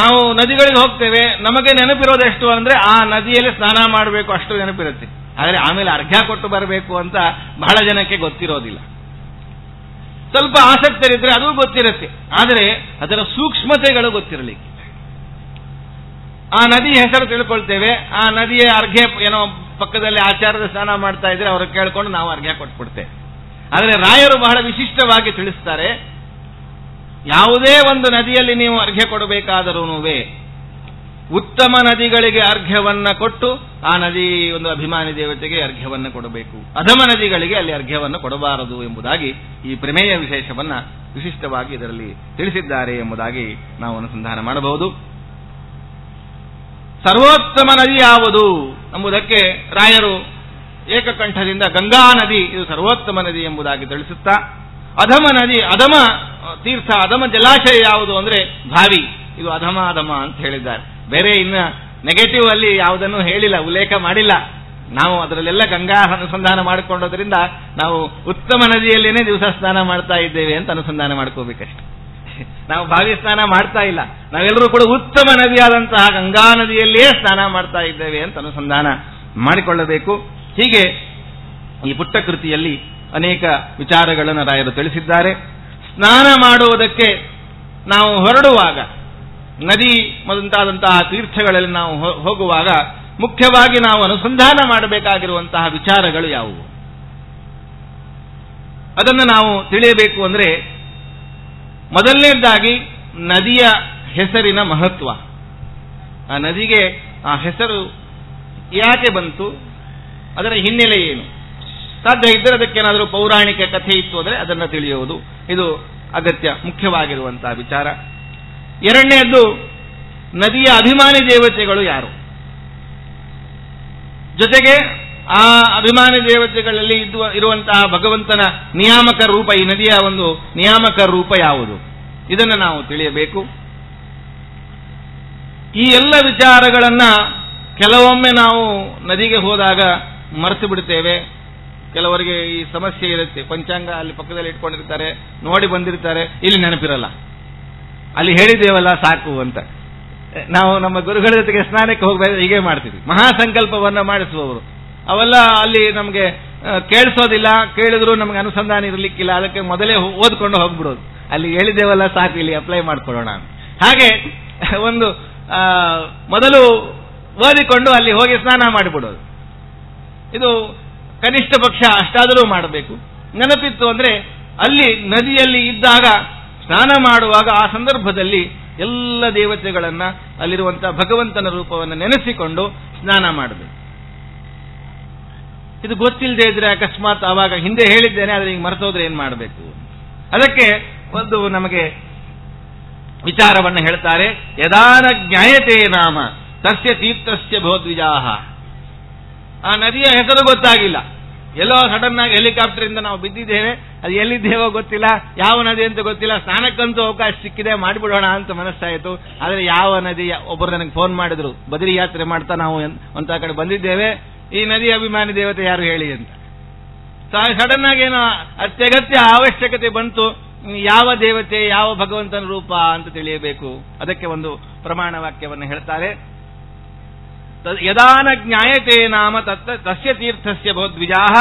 ನಾವು ನದಿಗಳಿಗೆ ಹೋಗ್ತೇವೆ, ನಮಗೆ ನೆನಪಿರೋದೆಷ್ಟು ಅಂದ್ರೆ ಆ ನದಿಯಲ್ಲಿ ಸ್ನಾನ ಮಾಡಬೇಕು ಅಷ್ಟು ನೆನಪಿರುತ್ತೆ. ಆದರೆ ಆಮೇಲೆ ಅರ್ಘ್ಯ ಕೊಟ್ಟು ಬರಬೇಕು ಅಂತ ಬಹಳ ಜನಕ್ಕೆ ಗೊತ್ತಿರೋದಿಲ್ಲ. ಸ್ವಲ್ಪ ಆಸಕ್ತರಿದ್ರೆ ಅದು ಗೊತ್ತಿರುತ್ತೆ, ಆದರೆ ಅದರ ಸೂಕ್ಷ್ಮತೆಗಳು ಗೊತ್ತಿರಲಿಕ್ಕೆ. ಆ ನದಿ ಹೆಸರು ತಿಳ್ಕೊಳ್ತೇವೆ, ಆ ನದಿಯ ಅರ್ಘ್ಯ ಏನೋ ಪಕ್ಕದಲ್ಲಿ ಆಚಾರದ ಸ್ನಾನ ಮಾಡ್ತಾ ಇದ್ರೆ ಅವ್ರಿಗೆ ಕೇಳ್ಕೊಂಡು ನಾವು ಅರ್ಘ್ಯ ಕೊಟ್ಬಿಡ್ತೇವೆ. ಆದರೆ ರಾಯರು ಬಹಳ ವಿಶಿಷ್ಟವಾಗಿ ತಿಳಿಸ್ತಾರೆ, ಯಾವುದೇ ಒಂದು ನದಿಯಲ್ಲಿ ನೀವು ಅರ್ಘ್ಯ ಕೊಡಬೇಕಾದರೂ ಉತ್ತಮ ನದಿಗಳಿಗೆ ಅರ್ಘ್ಯವನ್ನ ಕೊಟ್ಟು ಆ ನದಿ ಒಂದು ಅಭಿಮಾನಿ ದೇವತೆಗೆ ಅರ್ಘ್ಯವನ್ನು ಕೊಡಬೇಕು, ಅಧಮ ನದಿಗಳಿಗೆ ಅಲ್ಲಿ ಅರ್ಘ್ಯವನ್ನು ಕೊಡಬಾರದು ಎಂಬುದಾಗಿ ಈ ಪ್ರಮೇಯ ವಿಶೇಷವನ್ನ ವಿಶಿಷ್ಟವಾಗಿ ಇದರಲ್ಲಿ ತಿಳಿಸಿದ್ದಾರೆ ಎಂಬುದಾಗಿ ನಾವು ಅನುಸಂಧಾನ ಮಾಡಬಹುದು. ಸರ್ವೋತ್ತಮ ನದಿ ಯಾವುದು ಎಂಬುದಕ್ಕೆ ರಾಯರು ಏಕಕಂಠದಿಂದ ಗಂಗಾ ನದಿ ಇದು ಸರ್ವೋತ್ತಮ ನದಿ ಎಂಬುದಾಗಿ ತಿಳಿಸುತ್ತಾ, ಅಧಮ ನದಿ, ಅಧಮ ತೀರ್ಥ, ಅಧಮ ಜಲಾಶಯ ಯಾವುದು ಅಂದ್ರೆ ಭಾವಿ, ಇದು ಅಧಮ ಅಧಮ ಅಂತ ಹೇಳಿದ್ದಾರೆ. ಬೇರೆ ಇನ್ನು ನೆಗೆಟಿವ್ ಅಲ್ಲಿ ಯಾವುದನ್ನು ಹೇಳಿಲ್ಲ, ಉಲ್ಲೇಖ ಮಾಡಿಲ್ಲ. ನಾವು ಅದರಲ್ಲೆಲ್ಲ ಗಂಗಾ ಅನುಸಂಧಾನ ಮಾಡಿಕೊಂಡೋದ್ರಿಂದ ನಾವು ಉತ್ತಮ ನದಿಯಲ್ಲೇನೆ ದಿವಸ ಸ್ನಾನ ಮಾಡ್ತಾ ಇದ್ದೇವೆ ಅಂತ ಅನುಸಂಧಾನ ಮಾಡ್ಕೋಬೇಕಷ್ಟೆ. ನಾವು ಭಾವಿ ಸ್ನಾನ ಮಾಡ್ತಾ ಇಲ್ಲ, ನಾವೆಲ್ಲರೂ ಕೂಡ ಉತ್ತಮ ನದಿಯಾದಂತಹ ಗಂಗಾ ನದಿಯಲ್ಲಿಯೇ ಸ್ನಾನ ಮಾಡ್ತಾ ಇದ್ದೇವೆ ಅಂತ ಅನುಸಂಧಾನ ಮಾಡಿಕೊಳ್ಳಬೇಕು. ಹೀಗೆ ಈ ಪುಟ್ಟ ಕೃತಿಯಲ್ಲಿ ಅನೇಕ ವಿಚಾರಗಳನ್ನು ರಾಯರು ತಿಳಿಸಿದ್ದಾರೆ. ಸ್ನಾನ ಮಾಡುವುದಕ್ಕೆ ನಾವು ಹೊರಡುವಾಗ, ನದಿ ಮೊದಲಾದಂತಹ ತೀರ್ಥಗಳಲ್ಲಿ ನಾವು ಹೋಗುವಾಗ ಮುಖ್ಯವಾಗಿ ನಾವು ಅನುಸಂಧಾನ ಮಾಡಬೇಕಾಗಿರುವಂತಹ ವಿಚಾರಗಳು ಯಾವುವು ಅದನ್ನು ನಾವು ತಿಳಿಯಬೇಕು. ಅಂದರೆ ಮೊದಲನೇದಾಗಿ ನದಿಯ ಹೆಸರಿನ ಮಹತ್ವ. ಆ ನದಿಗೆ ಆ ಹೆಸರು ಯಾಕೆ ಬಂತು, ಅದರ ಹಿನ್ನೆಲೆ ಏನು, ಸಾಧ್ಯ ಇದ್ದರೆ ಅದಕ್ಕೇನಾದರೂ ಪೌರಾಣಿಕ ಕಥೆ ಇತ್ತು ಅಂದರೆ ಅದನ್ನು ತಿಳಿಯುವುದು ಇದು ಅಗತ್ಯ, ಮುಖ್ಯವಾಗಿರುವಂತಹ ವಿಚಾರ. ಎರಡನೆಯದ್ದು, ನದಿಯ ಅಭಿಮಾನಿ ದೇವತೆಗಳು ಯಾರು, ಜೊತೆಗೆ ಆ ಅಭಿಮಾನಿ ದೇವತೆಗಳಲ್ಲಿ ಇರುವಂತಹ ಭಗವಂತನ ನಿಯಾಮಕ ರೂಪ, ಈ ನದಿಯ ಒಂದು ನಿಯಾಮಕ ರೂಪ ಯಾವುದು, ಇದನ್ನು ನಾವು ತಿಳಿಯಬೇಕು. ಈ ಎಲ್ಲ ವಿಚಾರಗಳನ್ನ ಕೆಲವೊಮ್ಮೆ ನಾವು ನದಿಗೆ ಹೋದಾಗ ಮರೆತು ಬಿಡ್ತೇವೆ. ಕೆಲವರಿಗೆ ಈ ಸಮಸ್ಯೆ ಇರುತ್ತೆ, ಪಂಚಾಂಗ ಅಲ್ಲಿ ಪಕ್ಕದಲ್ಲಿ ಇಟ್ಕೊಂಡಿರ್ತಾರೆ, ನೋಡಿ ಬಂದಿರ್ತಾರೆ, ಇಲ್ಲಿ ನೆನಪಿರಲ್ಲ, ಅಲ್ಲಿ ಹೇಳಿದ್ದೇವಲ್ಲ ಸಾಕು ಅಂತ. ನಾವು ನಮ್ಮ ಗುರುಗಳ ಜೊತೆಗೆ ಸ್ನಾನಕ್ಕೆ ಹೋಗಬೇಕು, ಹೀಗೆ ಮಾಡ್ತೀವಿ. ಮಹಾಸಂಕಲ್ಪವನ್ನ ಮಾಡಿಸುವವರು ಅವೆಲ್ಲ ಅಲ್ಲಿ ನಮಗೆ ಕೇಳಿಸೋದಿಲ್ಲ, ಕೇಳಿದ್ರು ನಮಗೆ ಅನುಸಂಧಾನ ಇರಲಿಕ್ಕಿಲ್ಲ, ಅದಕ್ಕೆ ಮೊದಲೇ ಓದ್ಕೊಂಡು ಹೋಗ್ಬಿಡೋದು, ಅಲ್ಲಿ ಹೇಳಿದ್ದೇವಲ್ಲ ಸಾಕು, ಇಲ್ಲಿ ಅಪ್ಲೈ ಮಾಡ್ಕೊಳ್ಳೋಣ. ಹಾಗೆ ಒಂದು ಮೊದಲು ಓದಿಕೊಂಡು ಅಲ್ಲಿ ಹೋಗಿ ಸ್ನಾನ ಮಾಡಿಬಿಡೋದು, ಇದು ಕನಿಷ್ಠ ಪಕ್ಷ ಅಷ್ಟಾದರೂ ಮಾಡಬೇಕು. ನೆನಪಿತ್ತು ಅಂದ್ರೆ ಅಲ್ಲಿ ನದಿಯಲ್ಲಿ ಇದ್ದಾಗ ಸ್ನಾನ ಮಾಡುವಾಗ ಆ ಸಂದರ್ಭದಲ್ಲಿ ಎಲ್ಲ ದೇವತೆಗಳನ್ನ, ಅಲ್ಲಿರುವಂತಹ ಭಗವಂತನ ರೂಪವನ್ನು ನೆನೆಸಿಕೊಂಡು ಸ್ನಾನ ಮಾಡಬೇಕು. ಇದು ಗೊತ್ತಿಲ್ಲದೆ ಇದ್ರೆ ಅಕಸ್ಮಾತ್ ಆವಾಗ ಹಿಂದೆ ಹೇಳಿದ್ದೇನೆ, ಆದರೆ ಈಗ ಮರೆತೋದ್ರೆ ಏನ್ ಮಾಡಬೇಕು, ಅದಕ್ಕೆ ಒಂದು ನಮಗೆ ವಿಚಾರವನ್ನು ಹೇಳ್ತಾರೆ. ಯದಾನ ಜ್ಞಾಯತೆ ನಾಮ ತಸ್ಯ ತೀರ್ಥಸ್ಯ ಭೋದ್ವಿಜಾಹ. ಆ ನದಿಯ ಹೆಸರು ಗೊತ್ತಾಗಿಲ್ಲ, ಎಲ್ಲೋ ಸಡನ್ ಆಗಿ ಹೆಲಿಕಾಪ್ಟರ್ ಇಂದ ನಾವು ಬಿದ್ದಿದ್ದೇವೆ, ಅದು ಎಲ್ಲಿದ್ದೇವೋ ಗೊತ್ತಿಲ್ಲ, ಯಾವ ನದಿ ಅಂತ ಗೊತ್ತಿಲ್ಲ, ಸ್ನಾನಕ್ಕಂತೂ ಅವಕಾಶ ಸಿಕ್ಕಿದೆ ಮಾಡಿಬಿಡೋಣ ಅಂತ ಮನಸ್ಸಾಯಿತು. ಆದರೆ ಯಾವ ನದಿ, ಒಬ್ಬರು ನನಗೆ ಫೋನ್ ಮಾಡಿದ್ರು, ಬದರಿ ಯಾತ್ರೆ ಮಾಡ್ತಾ ನಾವು ಅಂತ ಕಡೆ ಬಂದಿದ್ದೇವೆ, ಈ ನದಿ ಅಭಿಮಾನಿ ದೇವತೆ ಯಾರು ಹೇಳಿ ಅಂತ. ಸಡನ್ ಆಗಿ ಏನೋ ಅತ್ಯಗತ್ಯ ಅವಶ್ಯಕತೆ ಬಂತು, ಯಾವ ದೇವತೆ ಯಾವ ಭಗವಂತನ ರೂಪ ಅಂತ ತಿಳಿಯಬೇಕು. ಅದಕ್ಕೆ ಒಂದು ಪ್ರಮಾಣ ವಾಕ್ಯವನ್ನು ಹೇಳ್ತಾರೆ. ಯದಾನ ಜ್ಞಾಯತೆ ನಾಮ ತಸ್ಯ ತೀರ್ಥಸ್ಯ ಭೋದ್ವಿಜಾಹ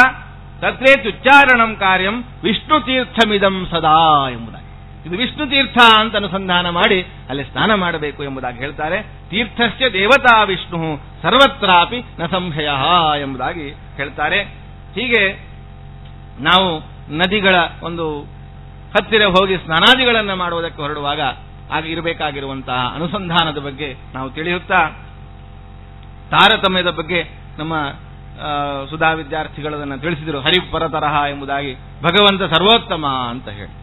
ತತ್ರೇತ್ಯುಚ್ಚಾರಣಂ ಕಾರ್ಯಂ ವಿಷ್ಣು ತೀರ್ಥಮಿದಂ ಸದಾ ಎಂಬುದಾಗಿ. ಇದು ವಿಷ್ಣು ತೀರ್ಥ ಅಂತ ಅನುಸಂಧಾನ ಮಾಡಿ ಅಲ್ಲಿ ಸ್ನಾನ ಮಾಡಬೇಕು ಎಂಬುದಾಗಿ ಹೇಳ್ತಾರೆ. ತೀರ್ಥಸ್ಯ ದೇವತಾ ವಿಷ್ಣು ಸರ್ವತ್ರಾಪಿ ನ ಸಂಶಯ ಎಂಬುದಾಗಿ ಹೇಳ್ತಾರೆ. ಹೀಗೆ ನಾವು ನದಿಗಳ ಒಂದು ಹತ್ತಿರ ಹೋಗಿ ಸ್ನಾನಾದಿಗಳನ್ನು ಮಾಡುವುದಕ್ಕೆ ಹೊರಡುವಾಗ ಆಗ ಇರಬೇಕಾಗಿರುವಂತಹ ಅನುಸಂಧಾನದ ಬಗ್ಗೆ ನಾವು ತಿಳಿಯುತ್ತಾ, ತಾರತಮ್ಯದ ಬಗ್ಗೆ ನಮ್ಮ ಸುಧಾ ವಿದ್ಯಾರ್ಥಿಗಳನ್ನ ತಿಳಿಸಿದರು. ಹರಿಪರತರಹ ಎಂಬುದಾಗಿ, ಭಗವಂತ ಸರ್ವೋತ್ತಮ ಅಂತ ಹೇಳಿ.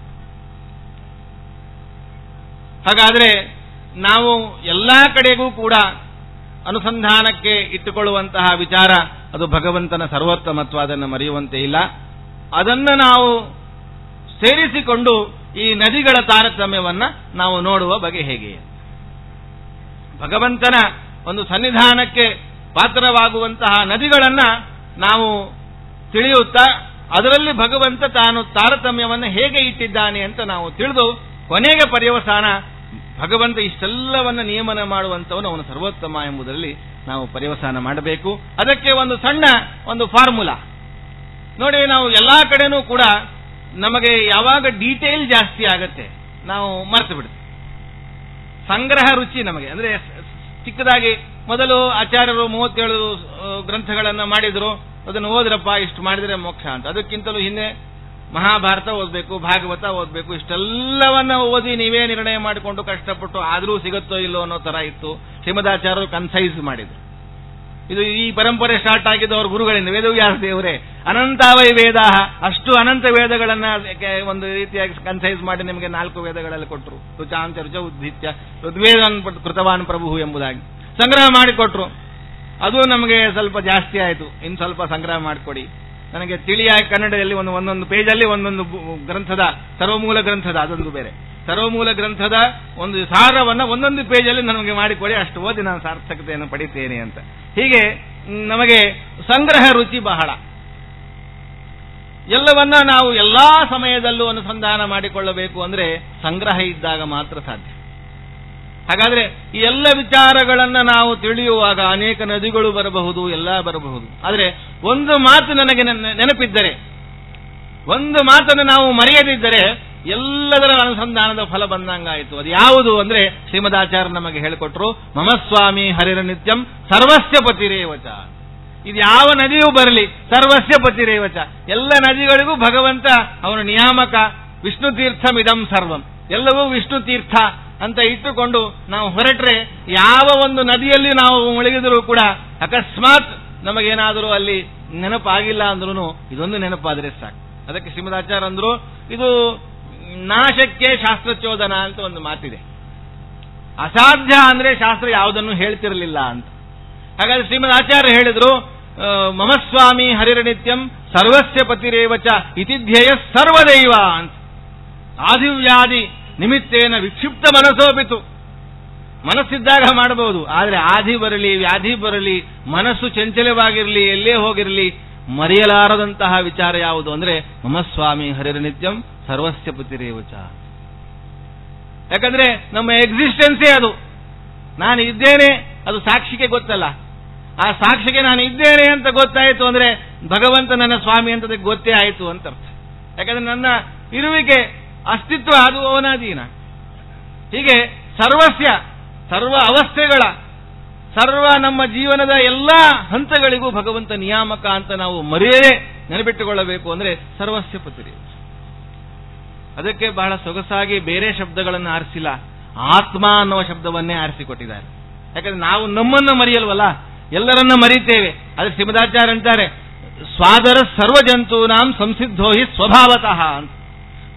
ಹಾಗಾದ್ರೆ ನಾವು ಎಲ್ಲಾ ಕಡೆಗೂ ಕೂಡ ಅನುಸಂಧಾನಕ್ಕೆ ಇಟ್ಟುಕೊಳ್ಳುವಂತಹ ವಿಚಾರ ಅದು ಭಗವಂತನ ಸರ್ವೋತ್ತಮತ್ವ, ಅದನ್ನು ಮರೆಯುವಂತೆ ಇಲ್ಲ. ಅದನ್ನು ನಾವು ಸೇರಿಸಿಕೊಂಡು ಈ ನದಿಗಳ ತಾರತಮ್ಯವನ್ನ ನಾವು ನೋಡುವ ಬಗೆ ಹೇಗೆ? ಭಗವಂತನ ಒಂದು ಸನ್ನಿಧಾನಕ್ಕೆ ಪಾತ್ರವಾಗುವಂತಹ ನದಿಗಳನ್ನ ನಾವು ತಿಳಿಯುತ್ತಾ ಅದರಲ್ಲಿ ಭಗವಂತ ತಾನು ತಾರತಮ್ಯವನ್ನು ಹೇಗೆ ಇಟ್ಟಿದ್ದಾನೆ ಅಂತ ನಾವು ತಿಳಿದು ಕೊನೆಗೆ ಪರ್ಯವಸಾನ ಭಗವಂತ ಇಷ್ಟೆಲ್ಲವನ್ನ ನಿಯಮನ ಮಾಡುವಂತವನು ಅವನು ಸರ್ವೋತ್ತಮ ಎಂಬುದರಲ್ಲಿ ನಾವು ಪರ್ಯವಸಾನ ಮಾಡಬೇಕು. ಅದಕ್ಕೆ ಒಂದು ಸಣ್ಣ ಒಂದು ಫಾರ್ಮುಲಾ ನೋಡಿ. ನಾವು ಎಲ್ಲಾ ಕಡೆನೂ ಕೂಡ ನಮಗೆ ಯಾವಾಗ ಡೀಟೇಲ್ ಜಾಸ್ತಿ ಆಗತ್ತೆ ನಾವು ಮರೆತು ಬಿಡ್ತೀವಿ. ಸಂಗ್ರಹ ರುಚಿ ನಮಗೆ ಅಂದ್ರೆ ಚಿಕ್ಕದಾಗಿ ಮೊದಲು ಆಚಾರ್ಯರು 37 ಗ್ರಂಥಗಳನ್ನು ಮಾಡಿದ್ರು, ಅದನ್ನು ಓದ್ರಪ್ಪ, ಇಷ್ಟು ಮಾಡಿದ್ರೆ ಮೋಕ್ಷ ಅಂತ. ಅದಕ್ಕಿಂತಲೂ ಹಿಂದೆ ಮಹಾಭಾರತ ಓದಬೇಕು, ಭಾಗವತ ಓದಬೇಕು, ಇಷ್ಟೆಲ್ಲವನ್ನ ಓದಿ ನೀವೇ ನಿರ್ಣಯ ಮಾಡಿಕೊಂಡು ಕಷ್ಟಪಟ್ಟು ಆದರೂ ಸಿಗುತ್ತೋ ಇಲ್ಲೋ ಅನ್ನೋ ತರ ಇತ್ತು. ಶ್ರೀಮದಾಚಾರ್ಯರು ಕನ್ಸೈಸ್ ಮಾಡಿದ್ರು. ಇದು ಈ ಪರಂಪರೆ ಸ್ಟಾರ್ಟ್ ಆಗಿದ್ದು ಅವ್ರ ಗುರುಗಳಿಂದ, ವೇದವ್ಯಾಸ ದೇವರೇ ಅನಂತಾವೈ ವೇದ, ಅಷ್ಟು ಅನಂತ ವೇದಗಳನ್ನ ಒಂದು ರೀತಿಯಾಗಿ ಕನ್ಸೈಸ್ ಮಾಡಿ ನಿಮಗೆ 4 ವೇದಗಳಲ್ಲಿ ಕೊಟ್ಟರು. ರುಚಾಂಚ ರುಚ ಉದ್ಧಿತ್ಯ ಋಗ್ವೇದನ್ ಕೃತವಾನ್ ಪ್ರಭು ಎಂಬುದಾಗಿ ಸಂಗ್ರಹ ಮಾಡಿಕೊಟ್ರು. ಅದು ನಮಗೆ ಸ್ವಲ್ಪ ಜಾಸ್ತಿ ಆಯಿತು, ಇನ್ನು ಸ್ವಲ್ಪ ಸಂಗ್ರಹ ಮಾಡಿಕೊಡಿ ನನಗೆ ತಿಳಿಯಾಗಿ ಕನ್ನಡದಲ್ಲಿ ಒಂದೊಂದು ಪೇಜಲ್ಲಿ ಒಂದೊಂದು ಗ್ರಂಥದ ಸರ್ವಮೂಲ ಗ್ರಂಥದ ಅದೊಂದು ಬೇರೆ ಸರ್ವಮೂಲ ಗ್ರಂಥದ ಒಂದು ಸಾರವನ್ನ ಒಂದೊಂದು ಪೇಜಲ್ಲಿ ನನಗೆ ಮಾಡಿಕೊಡಿ, ಅಷ್ಟು ಓದಿ ನಾನು ಸಾರ್ಥಕತೆಯನ್ನು ಪಡಿತೇನೆ ಅಂತ. ಹೀಗೆ ನಮಗೆ ಸಂಗ್ರಹ ರುಚಿ ಬಹಳ. ಎಲ್ಲವನ್ನ ನಾವು ಎಲ್ಲಾ ಸಮಯದಲ್ಲೂ ಅನುಸಂಧಾನ ಮಾಡಿಕೊಳ್ಳಬೇಕು ಅಂದ್ರೆ ಸಂಗ್ರಹ ಇದ್ದಾಗ ಮಾತ್ರ ಸಾಧ್ಯ. ಹಾಗಾದ್ರೆ ಈ ಎಲ್ಲ ವಿಚಾರಗಳನ್ನ ನಾವು ತಿಳಿಯುವಾಗ ಅನೇಕ ನದಿಗಳು ಬರಬಹುದು, ಎಲ್ಲ ಬರಬಹುದು. ಆದರೆ ಒಂದು ಮಾತು ನನಗೆ ನೆನಪಿದ್ದರೆ, ಒಂದು ಮಾತನ್ನು ನಾವು ಮರೆಯದಿದ್ದರೆ ಎಲ್ಲದರ ಅನುಸಂಧಾನದ ಫಲ ಬಂದಂಗಾಯಿತು. ಅದು ಯಾವುದು ಅಂದ್ರೆ ಶ್ರೀಮದಾಚಾರ್ಯ ನಮಗೆ ಹೇಳಿಕೊಟ್ರು, ಮಮ ಸ್ವಾಮಿ ಹರಿರ ನಿತ್ಯಂ ಸರ್ವಸ್ಯ ಪತಿರೇವಚ. ಇದು ಯಾವ ನದಿಯೂ ಬರಲಿ ಸರ್ವಸ್ಯ ಪತಿರೇವಚ, ಎಲ್ಲ ನದಿಗಳಿಗೂ ಭಗವಂತ ಅವನ ನಿಯಾಮಕ. ವಿಷ್ಣು ತೀರ್ಥಮಿದಂ ಸರ್ವಂ, ಎಲ್ಲವೂ ವಿಷ್ಣು ತೀರ್ಥ ಅಂತ ಇಟ್ಟುಕೊಂಡು ನಾವು ಹೊರಟ್ರೆ ಯಾವ ಒಂದು ನದಿಯಲ್ಲಿ ನಾವು ಮುಳುಗಿದರೂ ಕೂಡ ಅಕಸ್ಮಾತ್ ನಮಗೇನಾದರೂ ಅಲ್ಲಿ ನೆನಪಾಗಿಲ್ಲ ಅಂದ್ರೂ ಇದೊಂದು ನೆನಪಾದರೆ ಸಾಕು. ಅದಕ್ಕೆ ಶ್ರೀಮದಾಚಾರ್ಯ ಅಂದ್ರು, ಇದು ನಾಶಕ್ಕೆ ಶಾಸ್ತ್ರಚೋದನ ಅಂತ ಒಂದು ಮಾತಿದೆ. ಅಸಾಧ್ಯ ಅಂದ್ರೆ ಶಾಸ್ತ್ರ ಯಾವುದನ್ನು ಹೇಳ್ತಿರಲಿಲ್ಲ ಅಂತ. ಹಾಗಾದ್ರೆ ಶ್ರೀಮದಾಚಾರ್ಯ ಹೇಳಿದ್ರು, ಮಮಸ್ವಾಮಿ ಹರಿರ ನಿತ್ಯಂ ಸರ್ವಸ್ಯ ಪತಿರೇವಚ ಇತಿ ಧ್ಯೇಯ ಸರ್ವದೈವ ಅಂತ. ಆದಿವ್ಯಾಧಿ ನಿಮಿತ್ತೇನ ವಿಕ್ಷಿಪ್ತ ಮನಸ್ಸೋಪಿತು. ಮನಸ್ಸಿದ್ದಾಗ ಮಾಡಬಹುದು, ಆದರೆ ಆದಿ ಬರಲಿ ವ್ಯಾಧಿ ಬರಲಿ ಮನಸ್ಸು ಚಂಚಲವಾಗಿರಲಿ ಎಲ್ಲೇ ಹೋಗಿರಲಿ ಮರೆಯಲಾರದಂತಹ ವಿಚಾರ ಯಾವುದು ಅಂದ್ರೆ ಮಮಸ್ವಾಮಿ ಹರಿರ ನಿತ್ಯಂ ಸರ್ವಸ್ಯ ಪತಿರೇವಚ. ಯಾಕಂದ್ರೆ ನಮ್ಮ ಎಕ್ಸಿಸ್ಟೆನ್ಸೇ ಅದು. ನಾನು ಇದ್ದೇನೆ ಅದು ಸಾಕ್ಷಿಗೆ ಗೊತ್ತಲ್ಲ, ಆ ಸಾಕ್ಷಿಗೆ ನಾನು ಇದ್ದೇನೆ ಅಂತ ಗೊತ್ತಾಯಿತು ಅಂದ್ರೆ ಭಗವಂತ ನನ್ನ ಸ್ವಾಮಿ ಅಂತ ಗೊತ್ತೇ ಆಯಿತು ಅಂತ ಅರ್ಥ. ಯಾಕಂದ್ರೆ ನನ್ನ ಇರುವಿಕೆ ಅಸ್ತಿತ್ವ ಅದು ಅವನಾಧೀನ. ಹೀಗೆ ಸರ್ವಸ್ಯ ಸರ್ವ ಅವಸ್ಥೆಗಳ ಸರ್ವ ನಮ್ಮ ಜೀವನದ ಎಲ್ಲಾ ಹಂತಗಳಿಗೂ ಭಗವಂತ ನಿಯಾಮಕ ಅಂತ ನಾವು ಮರೆಯದೇ ನೆನಪಿಟ್ಟುಕೊಳ್ಳಬೇಕು ಅಂದ್ರೆ ಸರ್ವಸ್ಯ ಪತಿರಿ. ಅದಕ್ಕೆ ಬಹಳ ಸೊಗಸಾಗಿ ಬೇರೆ ಶಬ್ದಗಳನ್ನು ಆರಿಸಿಲ್ಲ, ಆತ್ಮ ಅನ್ನುವ ಶಬ್ದವನ್ನೇ ಆರಿಸಿಕೊಟ್ಟಿದ್ದಾರೆ. ಯಾಕಂದ್ರೆ ನಾವು ನಮ್ಮನ್ನು ಮರೆಯಲ್ವಲ್ಲ, ಎಲ್ಲರನ್ನ ಮರೀತೇವೆ. ಅದ್ರ ಶ್ರೀಮದಾಚಾರ್ಯ ಅಂತಾರೆ, ಸ್ವಾದರ ಸರ್ವ ಜಂತೂನಾಂ ಸಂಸಿದ್ಧೋ ಹಿ ಸ್ವಭಾವತಃ ಅಂತ.